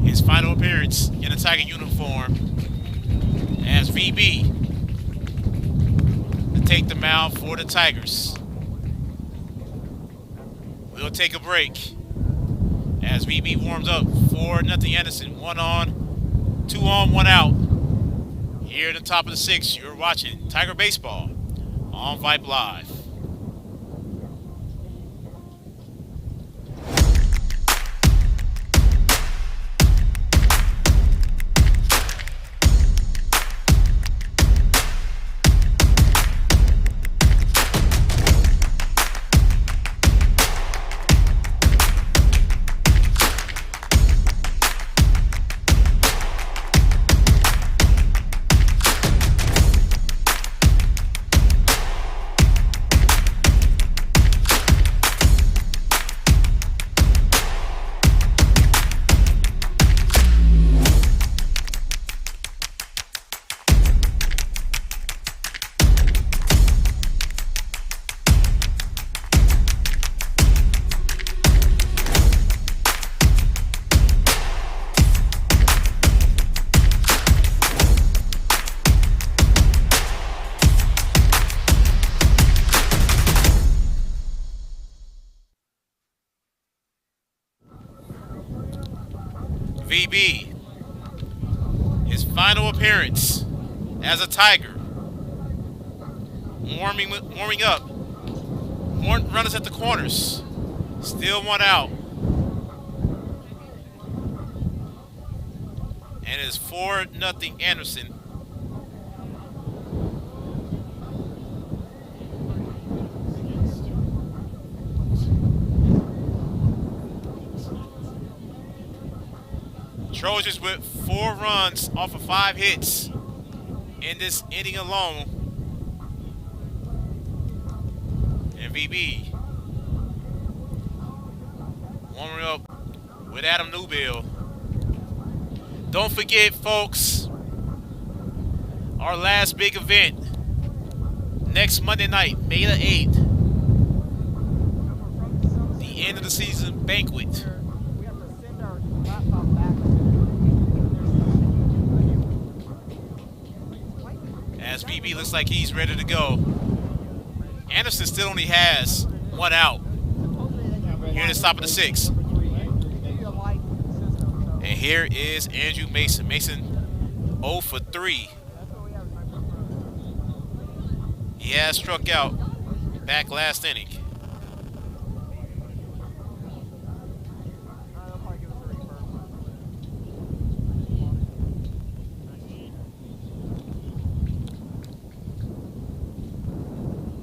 His final appearance in a Tiger uniform as VB to take the mound for the Tigers. We'll take a break as VB warms up. 4-0 Anderson. 1 on, 2 on, 1 out. Here at the top of the 6th, you're watching Tiger Baseball on Vype Live. VB, his final appearance as a Tiger, warming up. Runners at the corners, still 1 out, and it's 4-0 Anderson. Trojans with 4 runs off of 5 hits in this inning alone. And VB warming up with Adam Newbill. Don't forget, folks, our last big event next Monday night, May the 8th. The end of the season banquet. As BB looks like he's ready to go. Anderson still only has 1 out here in the top of the 6th. And here is Andrew Mason. Mason 0 for 3. He has struck out back last inning.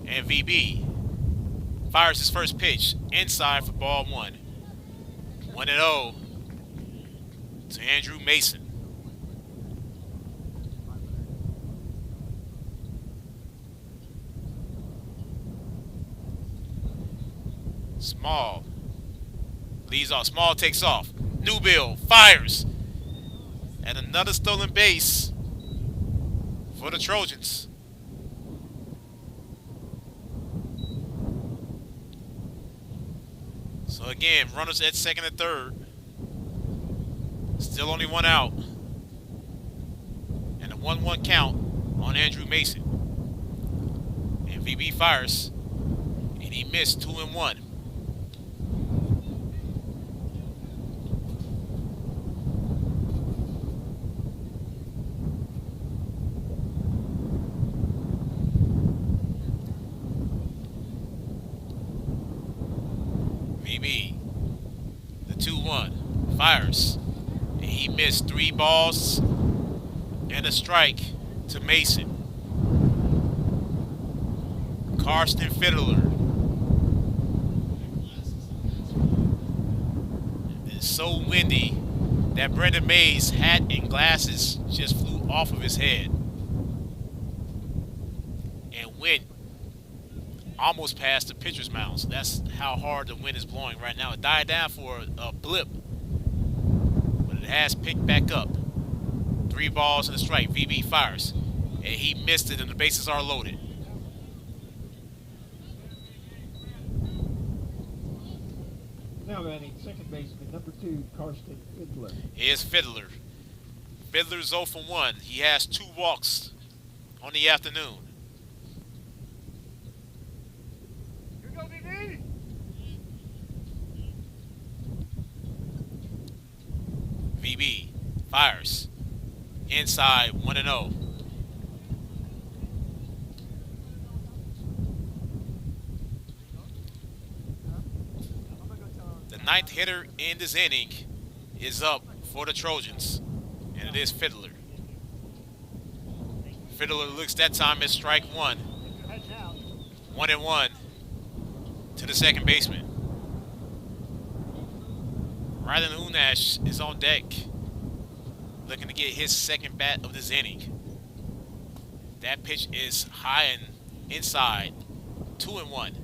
And VB fires his first pitch inside for ball 1. 1-0 to Andrew Mason. Small leads off. Small takes off. Newbill fires. And another stolen base for the Trojans. So again, runners at second and third. Still only 1 out. And a 1-1 count on Andrew Mason. And VB fires. And he missed 2-1. VB, the 2-1, fires. And he missed 3 balls and a strike to Mason. Karsten Fiddler. It's so windy that Brendan Mays' hat and glasses just flew off of his head and went almost past the pitcher's mound. So that's how hard the wind is blowing right now. It died down for a blip, but it has picked back up. 3 balls and a strike. VB fires, and he missed it, and the bases are loaded. Now batting second baseman, number 2, Karsten Fiddler. Here's Fiddler. Fiddler's 0 for 1. He has 2 walks on the afternoon. VB fires inside 1-0. The 9th hitter in this inning is up for the Trojans, and it is Fiddler. Fiddler looks that time at strike 1. 1-1 to the second baseman. Rylan Unash is on deck, looking to get his second bat of this inning. That pitch is high and inside. 2-1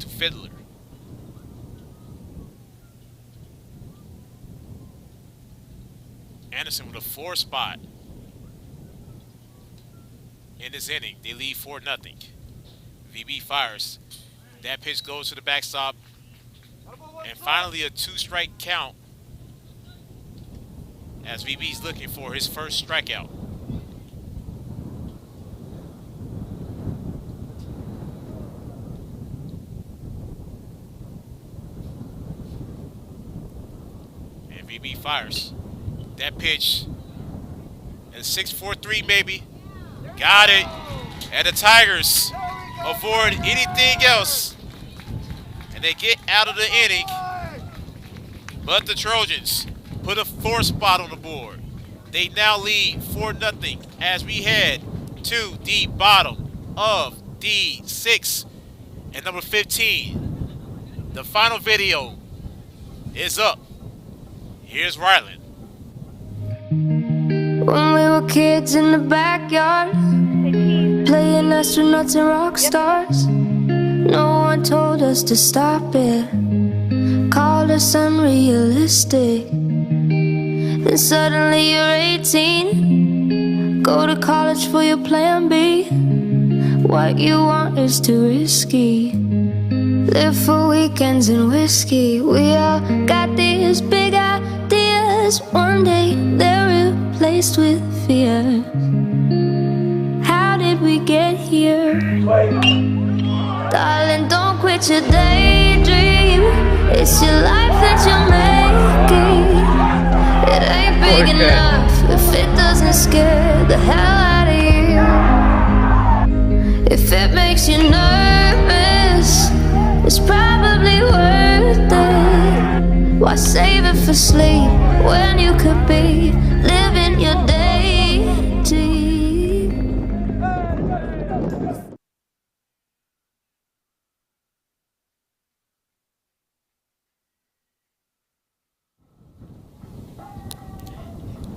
to Fiddler. Anderson with a 4 spot in this inning. They lead 4-0. VB fires. That pitch goes to the backstop. And finally a 2-strike count as VB's looking for his first strikeout. And VB fires. That pitch is 6-4-3 maybe. Got it. And the Tigers avoid anything else, and they get out of the inning. But the Trojans put a 4 spot on the board. They now lead 4-0 as we head to the bottom of the 6th. And number 15, the final video is up. Here's Rylan. When we were kids in the backyard, playing astronauts and rock stars. No one told us to stop it, called us unrealistic. Then suddenly you're 18, go to college for your plan B. What you want is too risky. Live for weekends and whiskey. We all got these big ideas. One day they're replaced with fear. How did we get here? Darling, don't quit your daydream. It's your life that you're making. It ain't big enough if it doesn't scare the hell out of you. If it makes you nervous, it's probably worth it. Why save it for sleep when you could be living your day deep?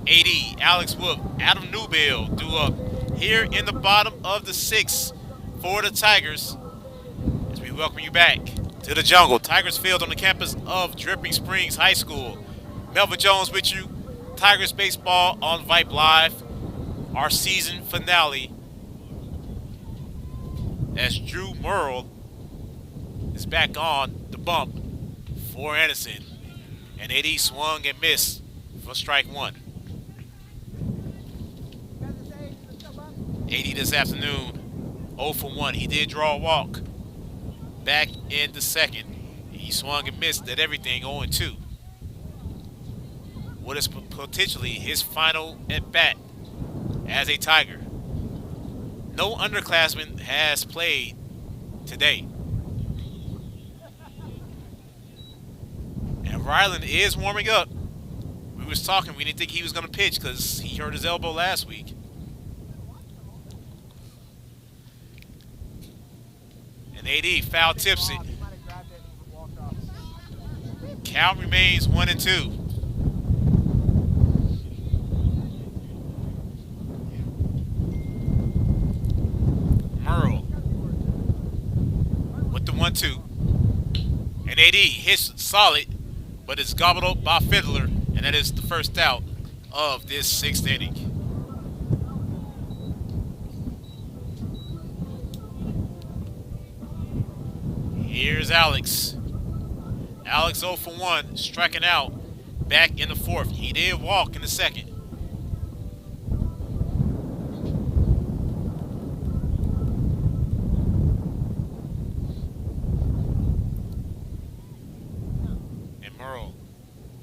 AD, Alex Whoop, Adam Newbill due up here in the bottom of the sixth for the Tigers. As we welcome you back to the jungle, Tigers Field on the campus of Dripping Springs High School. Melvin Jones with you, Tigers Baseball on Vype Live, our season finale. As Drew Merle is back on the bump for Anderson. And AD swung and missed for strike one. AD this afternoon, 0 for 1. He did draw a walk back in the second. He swung and missed at everything, 0 and 2. What is potentially his final at bat as a Tiger. No underclassman has played today. And Ryland is warming up. We was talking, we didn't think he was going to pitch because he hurt his elbow last week. And AD foul tips it. Count remains 1 and 2. Merle with the 1-2. And AD hits solid, but it's gobbled up by Fiddler, and that is the first out of this sixth inning. Here's Alex. Alex 0 for 1, striking out back in the fourth. He did walk in the second. And Merle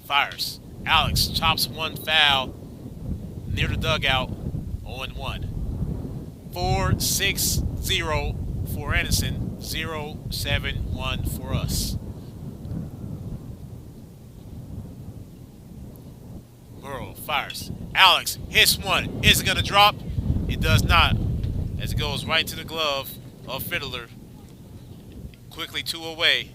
fires. Alex chops one foul near the dugout, 0-1. 4-6-0 for Anderson. 0-7-1 for us. Merle fires. Alex hits one. Is it going to drop? It does not, as it goes right into the glove of Fiddler. Quickly 2 away.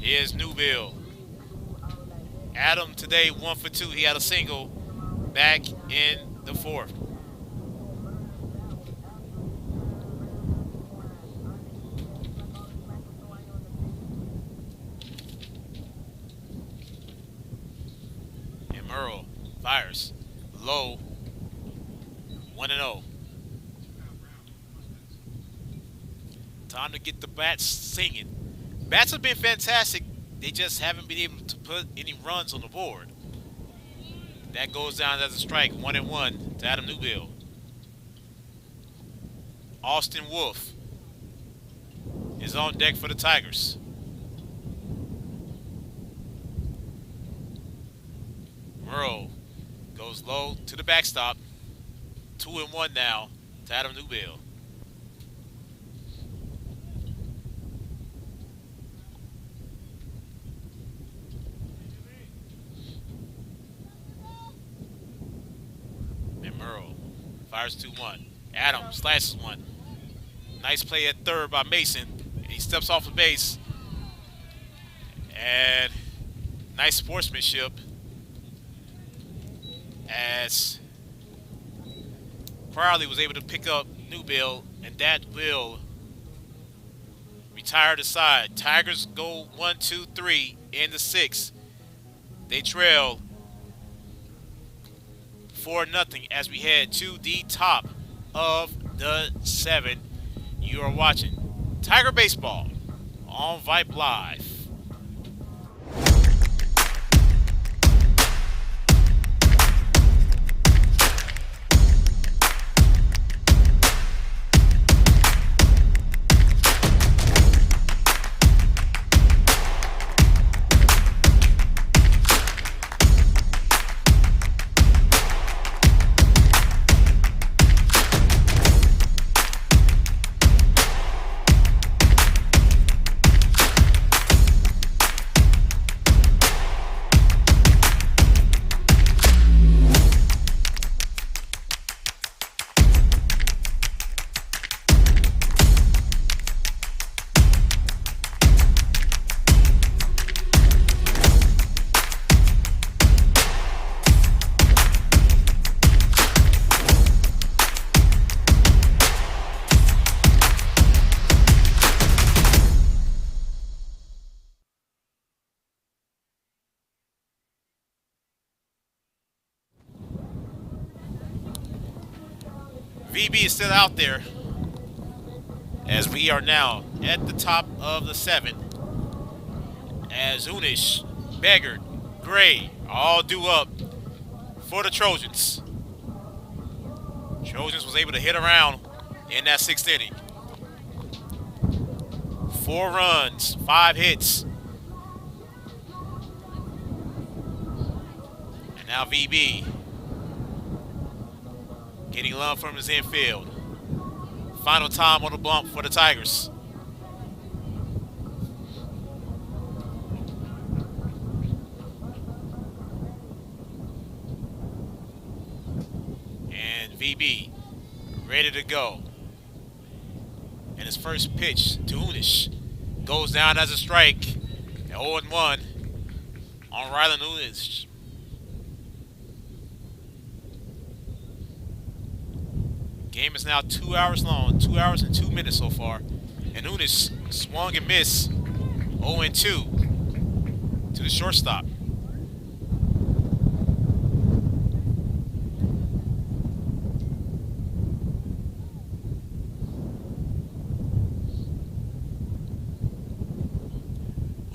Here's Newbill. Adam today 1 for 2. He had a single back in the fourth. Merle fires low, 1-0. Time to get the bats singing. Bats have been fantastic. They just haven't been able to put any runs on the board. That goes down as a strike, 1-1 to Adam Newbill. Austin Wolf is on deck for the Tigers. Merle goes low to the backstop. 2-1 now to Adam Newbill. And Merle fires 2-1. Adam slashes one. Nice play at third by Mason. And he steps off the base. And nice sportsmanship as Crowley was able to pick up Newbill, and that will retire the side. Tigers go 1, 2, 3 in the 6th. They trail 4-0 as we head to the top of the 7. You are watching Tiger Baseball on Vype Live. VB is still out there as we are now at the top of the 7. As Unish, Beggard, Gray all due up for the Trojans. Trojans was able to hit around in that 6th inning. 4 runs, 5 hits. And now VB getting love from his infield. Final time on the bump for the Tigers. And VB ready to go. And his first pitch to Unish goes down as a strike. 0-1 on Rylan Unish. Game is now 2 hours long, 2 hours and 2 minutes so far. And Unish swung and missed 0-2 to the shortstop.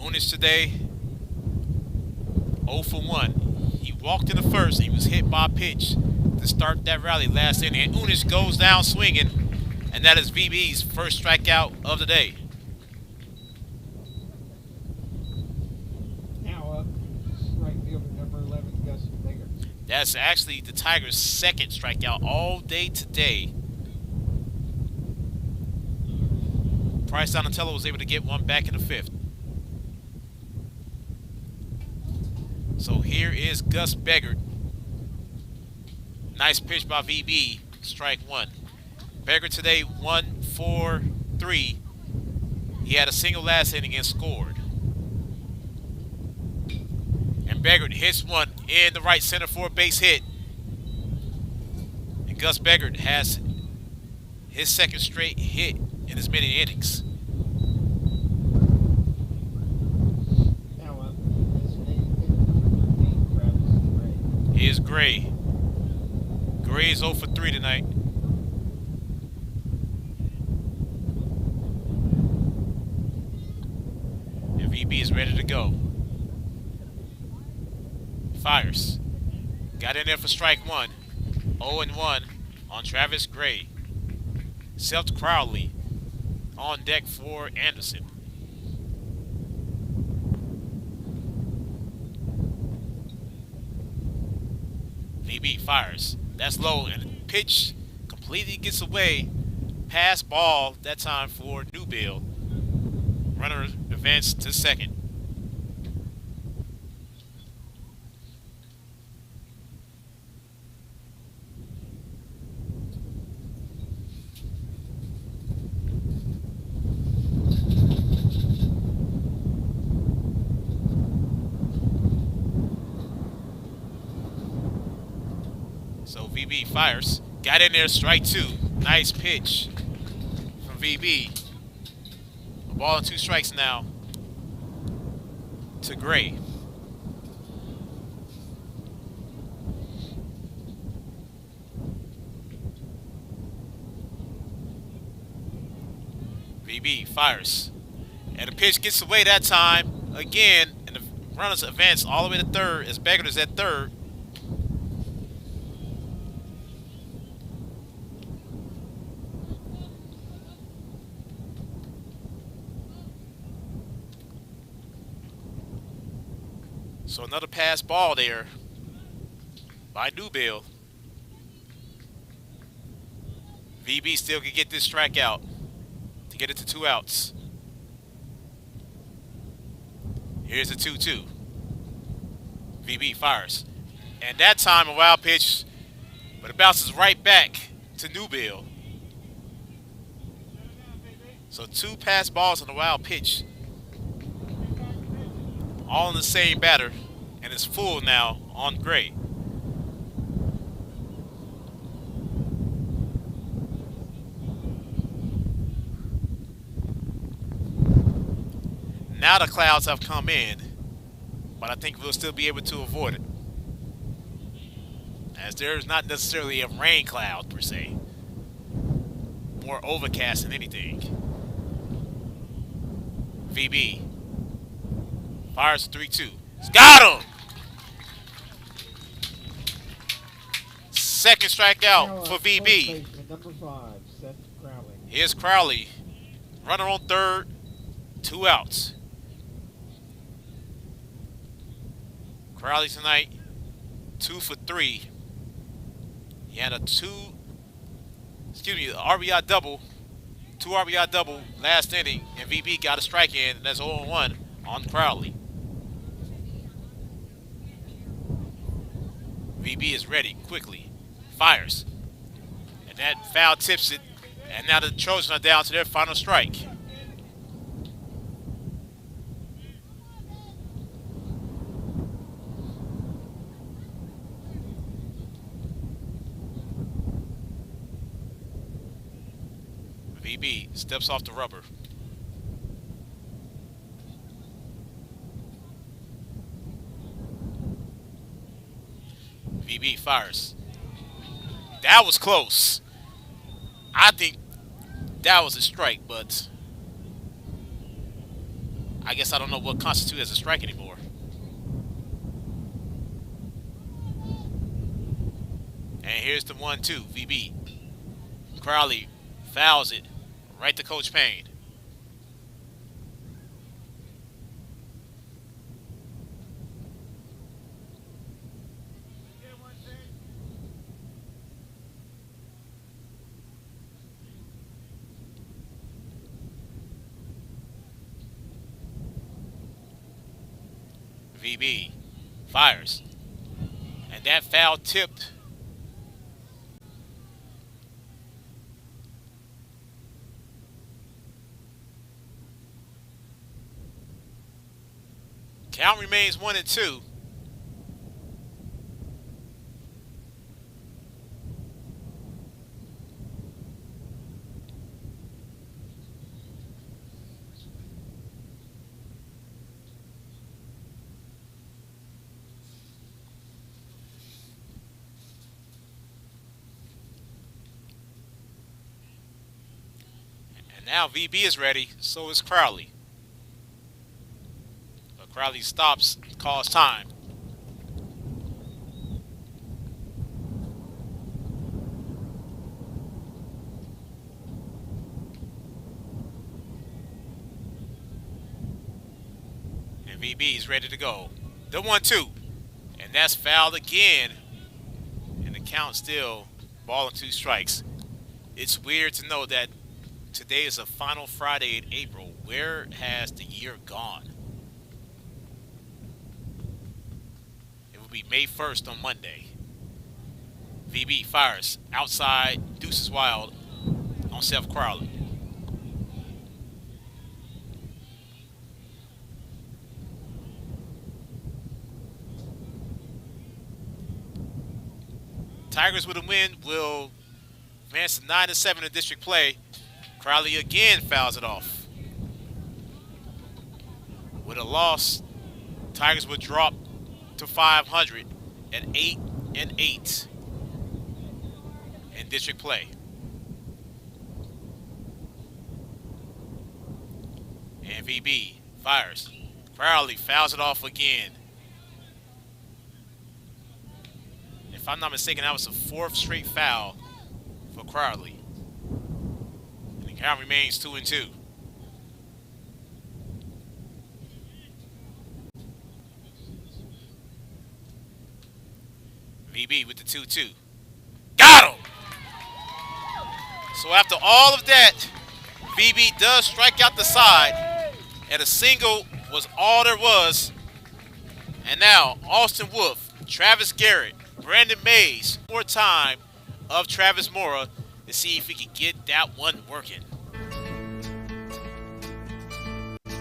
Unish today 0 for 1. He walked in the first and he was hit by a pitch to start that rally last inning. And Unish goes down swinging, and that is VB's first strikeout of the day. Now up, right fielder number 11, Gus Beggard. That's actually the Tigers' second strikeout all day today. Bryce Donatello was able to get one back in the 5th. So here is Gus Beggard. Nice pitch by VB, strike 1. Beggard today 1 for 3. He had a single last inning and scored. And Beggard hits one in the right center for a base hit. And Gus Beggard has his second straight hit in as many innings. Now up, designated hitter number 13, Travis Gray. Here's Gray. Gray is 0 for 3 tonight. And VB is ready to go. Fires. Got in there for strike 1. 0-1 on Travis Gray. Seth Crowley on deck for Anderson. VB fires. That's low, and the pitch completely gets away. Pass ball that time for Newbill. Runner advanced to second. VB fires. Got in there, strike two. Nice pitch from VB. A ball and 2 strikes now to Gray. VB fires. And the pitch gets away that time. Again, and the runners advance all the way to third as Beggert is at third. So another pass ball there by Newbill. VB still can get this strikeout to get it to 2 outs. Here's the 2-2. VB fires. And that time a wild pitch, but it bounces right back to Newbill. So 2 pass balls on a wild pitch. All in the same batter. And it's full now on Gray. Now the clouds have come in, but I think we'll still be able to avoid it, as there's not necessarily a rain cloud per se. More overcast than anything. VB fires 3-2. He's got him! Second strikeout for VB. Here's Crowley. Runner on third. 2 outs. Crowley tonight, 2 for 3. He had a RBI double, 2 RBI double last inning, and VB got a strike in, and that's 0-1 on Crowley. VB is ready quickly, fires, and that foul tips it, and now the Trojans are down to their final strike. VB steps off the rubber. VB fires. That was close. I think that was a strike, but I guess I don't know what constitutes as a strike anymore. And here's the 1-2, VB. Crowley fouls it right to Coach Payne. VB fires. And that foul tipped. Count remains 1-2. And now VB is ready, so is Crowley. Crowley stops, calls time. And VB is ready to go. The 1-2. And that's fouled again. And the count still ball and 2 strikes. It's weird to know that today is a final Friday in April. Where has the year gone? Be May 1st on Monday. VB fires outside, deuces wild on Seth Crowley. Tigers with a win will advance to 9-7 in district play. Crowley again fouls it off. With a loss, Tigers would drop to 500 at 8-8 in district play. And VB fires. Crowley fouls it off again. If I'm not mistaken, that was the 4th straight foul for Crowley. And the count remains 2-2. VB with the 2-2. Got him! So after all of that, VB does strike out the side, and a single was all there was. And now, Austin Wolf, Travis Garrett, Brandon Mays, more time of Travis Mora to see if he can get that one working.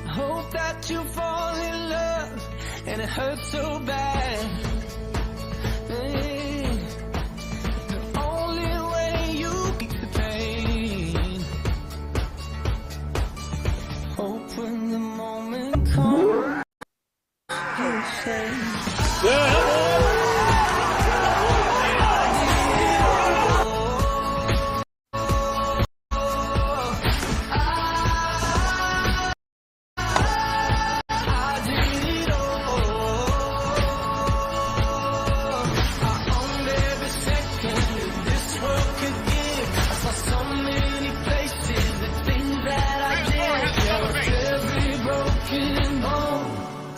Hope that you fall in love and it hurts so bad. Hey, the only way you keep the pain. Hope when the moment comes, you say.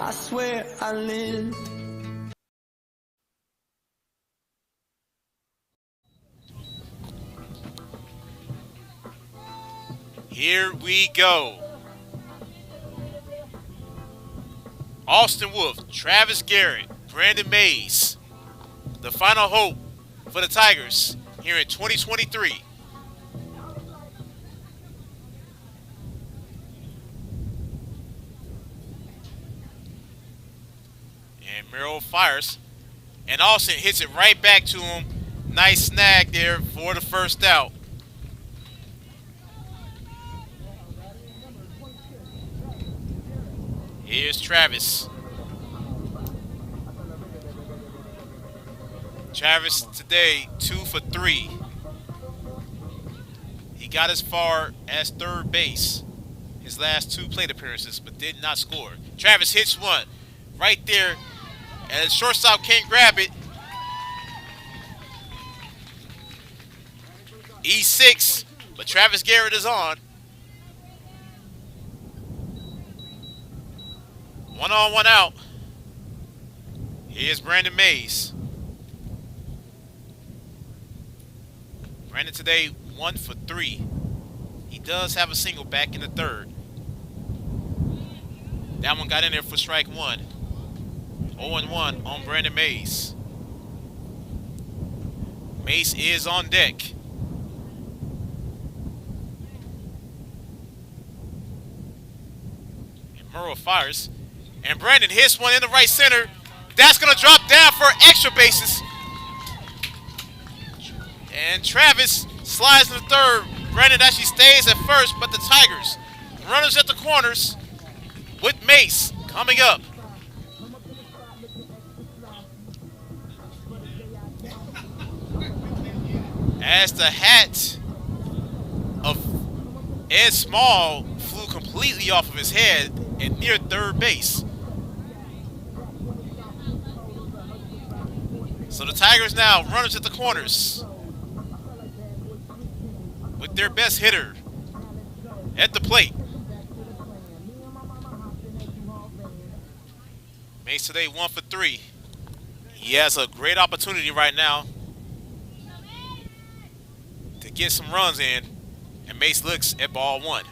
I swear I live. Here we go. Austin Wolf, Travis Garrett, Brandon Mays. The final hope for the Tigers here in 2023. And Merrill fires. And Austin hits it right back to him. Nice snag there for the first out. Here's Travis. Travis today 2 for 3. He got as far as third base his last 2 plate appearances, but did not score. Travis hits one right there, and the shortstop can't grab it. E6, but Travis Garrett is on. 1 on, 1 out. Here's Brandon Mays. Brandon today 1 for 3. He does have a single back in the third. That one got in there for strike 1. 0-1 on Brandon Mays. Mace is on deck. And Murrow fires. And Brandon hits one in the right center. That's going to drop down for extra bases. And Travis slides in the third. Brandon actually stays at first, but the Tigers, runners at the corners with Mace coming up. As the hat of Ed Small flew completely off of his head and near third base. So the Tigers now runners at the corners with their best hitter at the plate. Mace today 1 for 3. He has a great opportunity right now to get some runs in, and Mace looks at ball 1.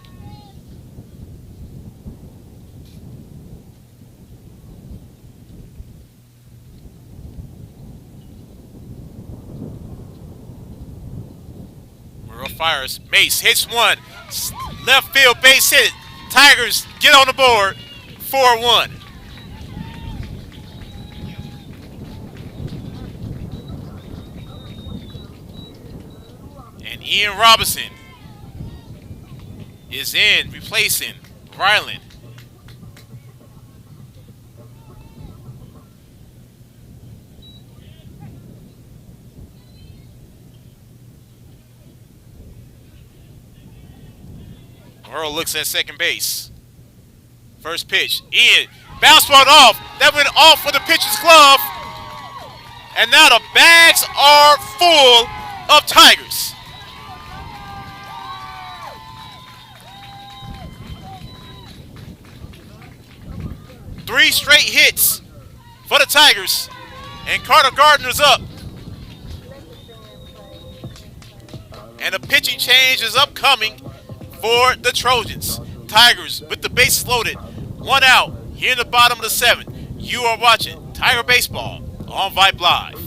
Murrow fires. Mace hits one. Left field base hit. Tigers get on the board. 4-1. Ian Robinson is in, replacing Ryland. Earl looks at second base. First pitch. Ian. Bounce one off. That went off for the pitcher's glove. And now the bags are full of Tigers. Three straight hits for the Tigers. And Carter Gardner's up. And a pitching change is upcoming for the Trojans. Tigers with the bases loaded. One out here in the bottom of the seventh. You are watching Tiger Baseball on Vype Live.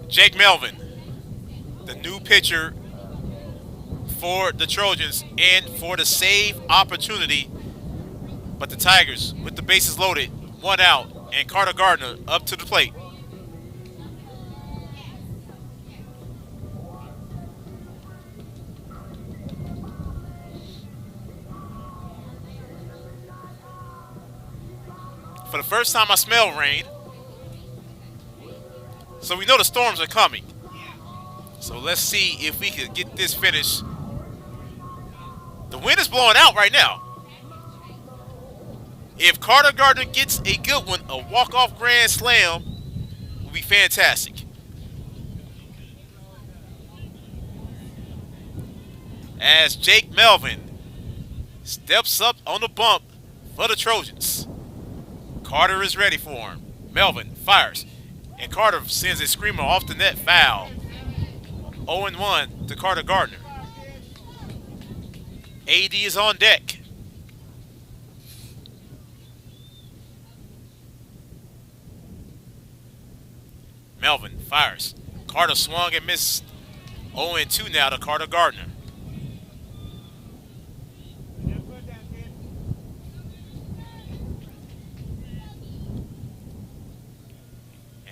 Jake Melvin, the new pitcher for the Trojans, and for the save opportunity. But the Tigers, with the bases loaded, one out, and Carter Gardner up to the plate. For the first time, I smell rain. So we know the storms are coming. So let's see if we can get this finished. The wind is blowing out right now. If Carter Gardner gets a good one, a walk-off grand slam will be fantastic. As Jake Melvin steps up on the bump for the Trojans. Carter is ready for him. Melvin fires. And Carter sends a screamer off the net, foul. 0-1 to Carter Gardner. AD is on deck. Melvin fires. Carter swung and missed. 0-2 now to Carter Gardner.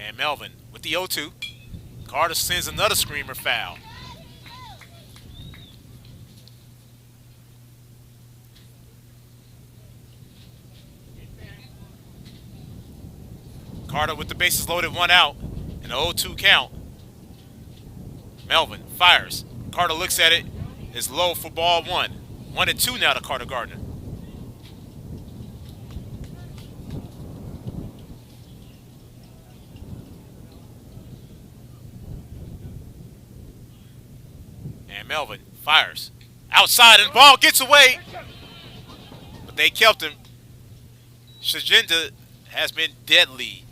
And Melvin with the 0-2. Carter sends another screamer, foul. Carter with the bases loaded, one out, and a 0-2 count. Melvin fires. Carter looks at it. It's low for ball one. 1-2 now to Carter Gardner. And Melvin fires. Outside, and the ball gets away. But they kept him. Shagenda has been deadly.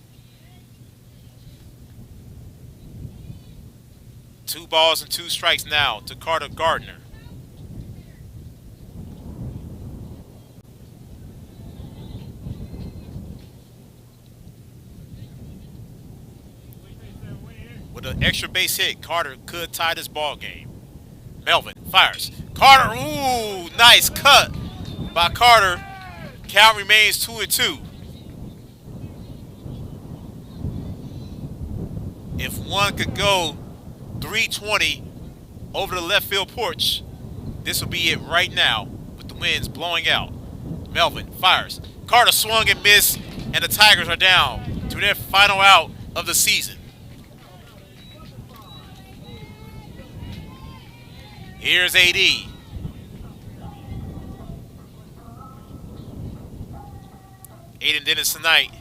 2 balls and 2 strikes now to Carter Gardner. With an extra base hit, Carter could tie this ball game. Melvin fires. Carter, ooh, nice cut by Carter. Count remains 2-2. If one could go 320 over the left field porch, this will be it right now with the winds blowing out. Melvin fires. Carter swung and missed, and the Tigers are down to their final out of the season. Here's AD. Aiden Dennis tonight,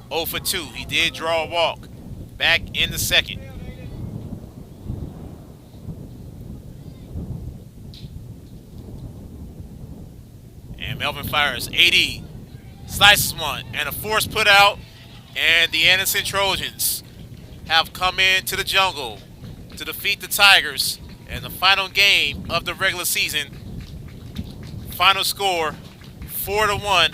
0 for 2. He did draw a walk back in the second. And Melvin fires. AD slices one, and a force put out, and the Anderson Trojans have come into the jungle to defeat the Tigers in the final game of the regular season. Final score, 4-1.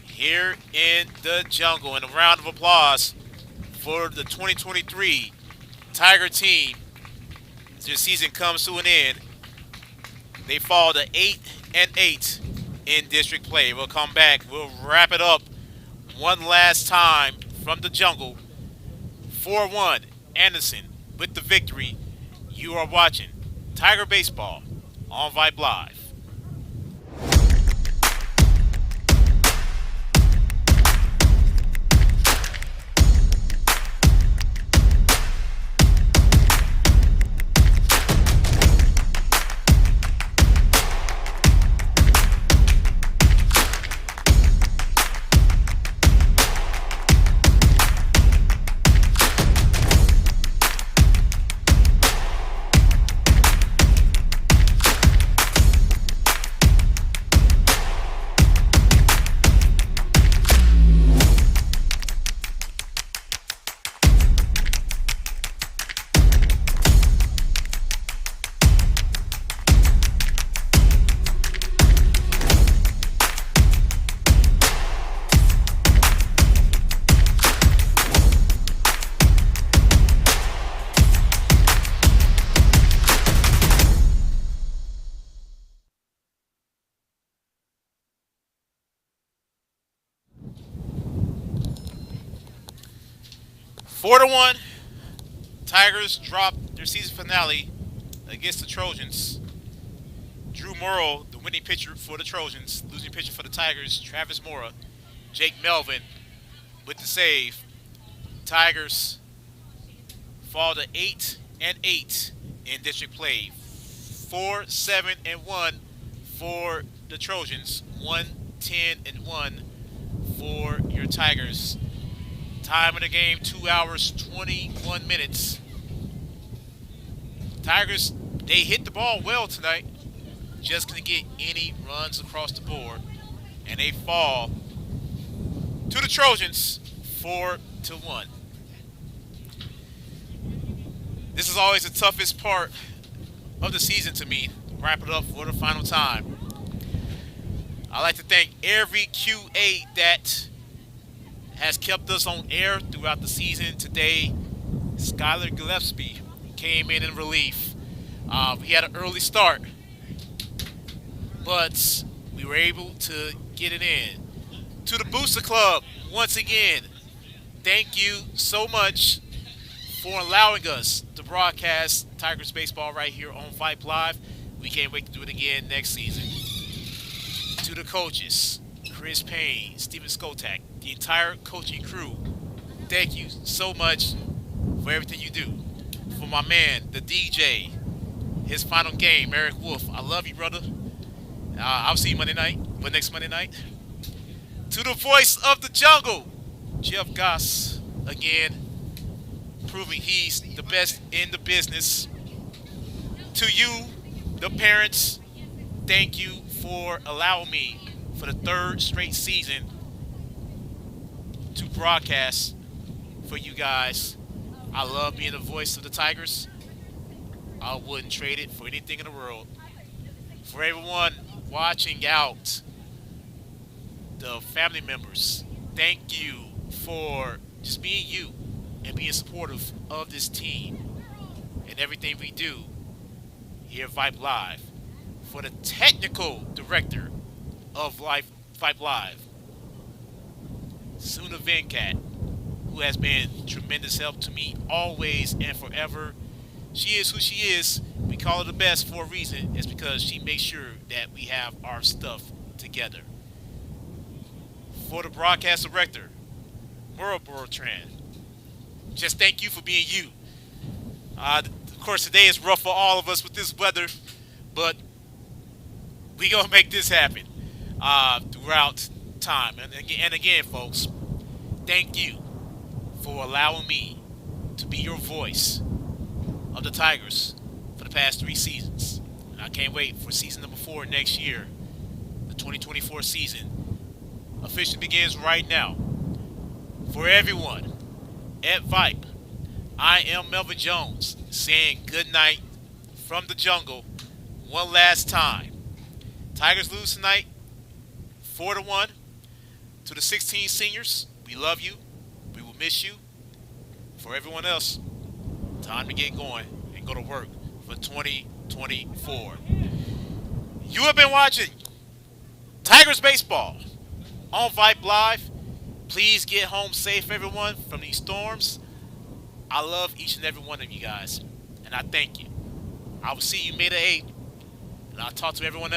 Here in the jungle, and a round of applause for the 2023 Tiger team as their season comes to an end. They fall to 8-8 in district play. We'll come back. We'll wrap it up one last time from the jungle. 4-1, Anderson with the victory. You are watching Tiger Baseball on Vype Live. Four to 1, Tigers dropped their season finale against the Trojans. Drew Morrow, the winning pitcher for the Trojans. Losing pitcher for the Tigers, Travis Mora. Jake Melvin with the save. Tigers fall to 8-8 in district play. 4-7-1 for the Trojans. 1-10-1 for your Tigers. Time of the game, 2 hours, 21 minutes. Tigers, they hit the ball well tonight. Just couldn't get any runs across the board. And they fall to the Trojans, 4-1. This is always the toughest part of the season to me. Wrap it up for the final time. I'd like to thank every QA that has kept us on air throughout the season. Today, Skylar Gillespie came in relief. We had an early start, but we were able to get it in. To the Booster Club, once again, thank you so much for allowing us to broadcast Tigers baseball right here on Vype Live. We can't wait to do it again next season. To the coaches, Chris Payne, Steven Skotak, the entire coaching crew, thank you so much for everything you do. For my man, the DJ, his final game, Eric Wolf, I love you, brother. I'll see you Monday night, but next Monday night. To the voice of the jungle, Jeff Goss, again, proving he's the best in the business. To you, the parents, thank you for allowing me for the third straight season to broadcast for you guys. I love being the voice of the Tigers. I wouldn't trade it for anything in the world. For everyone watching out, the family members, thank you for just being you and being supportive of this team and everything we do here at Vype Live. For the technical director of Vype Live, Suna Venkat, who has been tremendous help to me always and forever. She is who she is. We call her the best for a reason. It's because she makes sure that we have our stuff together. For the broadcast director, Mura Tran, just thank you for being you. Of course, today is rough for all of us with this weather, but we gonna make this happen throughout time. And again, folks, thank you for allowing me to be your voice of the Tigers for the past 3 seasons. And I can't wait for season number 4 next year. The 2024 season officially begins right now. For everyone at Vype, I am Melvin Jones saying good night from the jungle one last time. Tigers lose tonight 4-1 to the 16 seniors. We love you. We will miss you. For everyone else, time to get going and go to work for 2024. You have been watching Tigers Baseball on Vype Live. Please get home safe, everyone, from these storms. I love each and every one of you guys, and I thank you. I will see you May the 8th, and I'll talk to everyone else.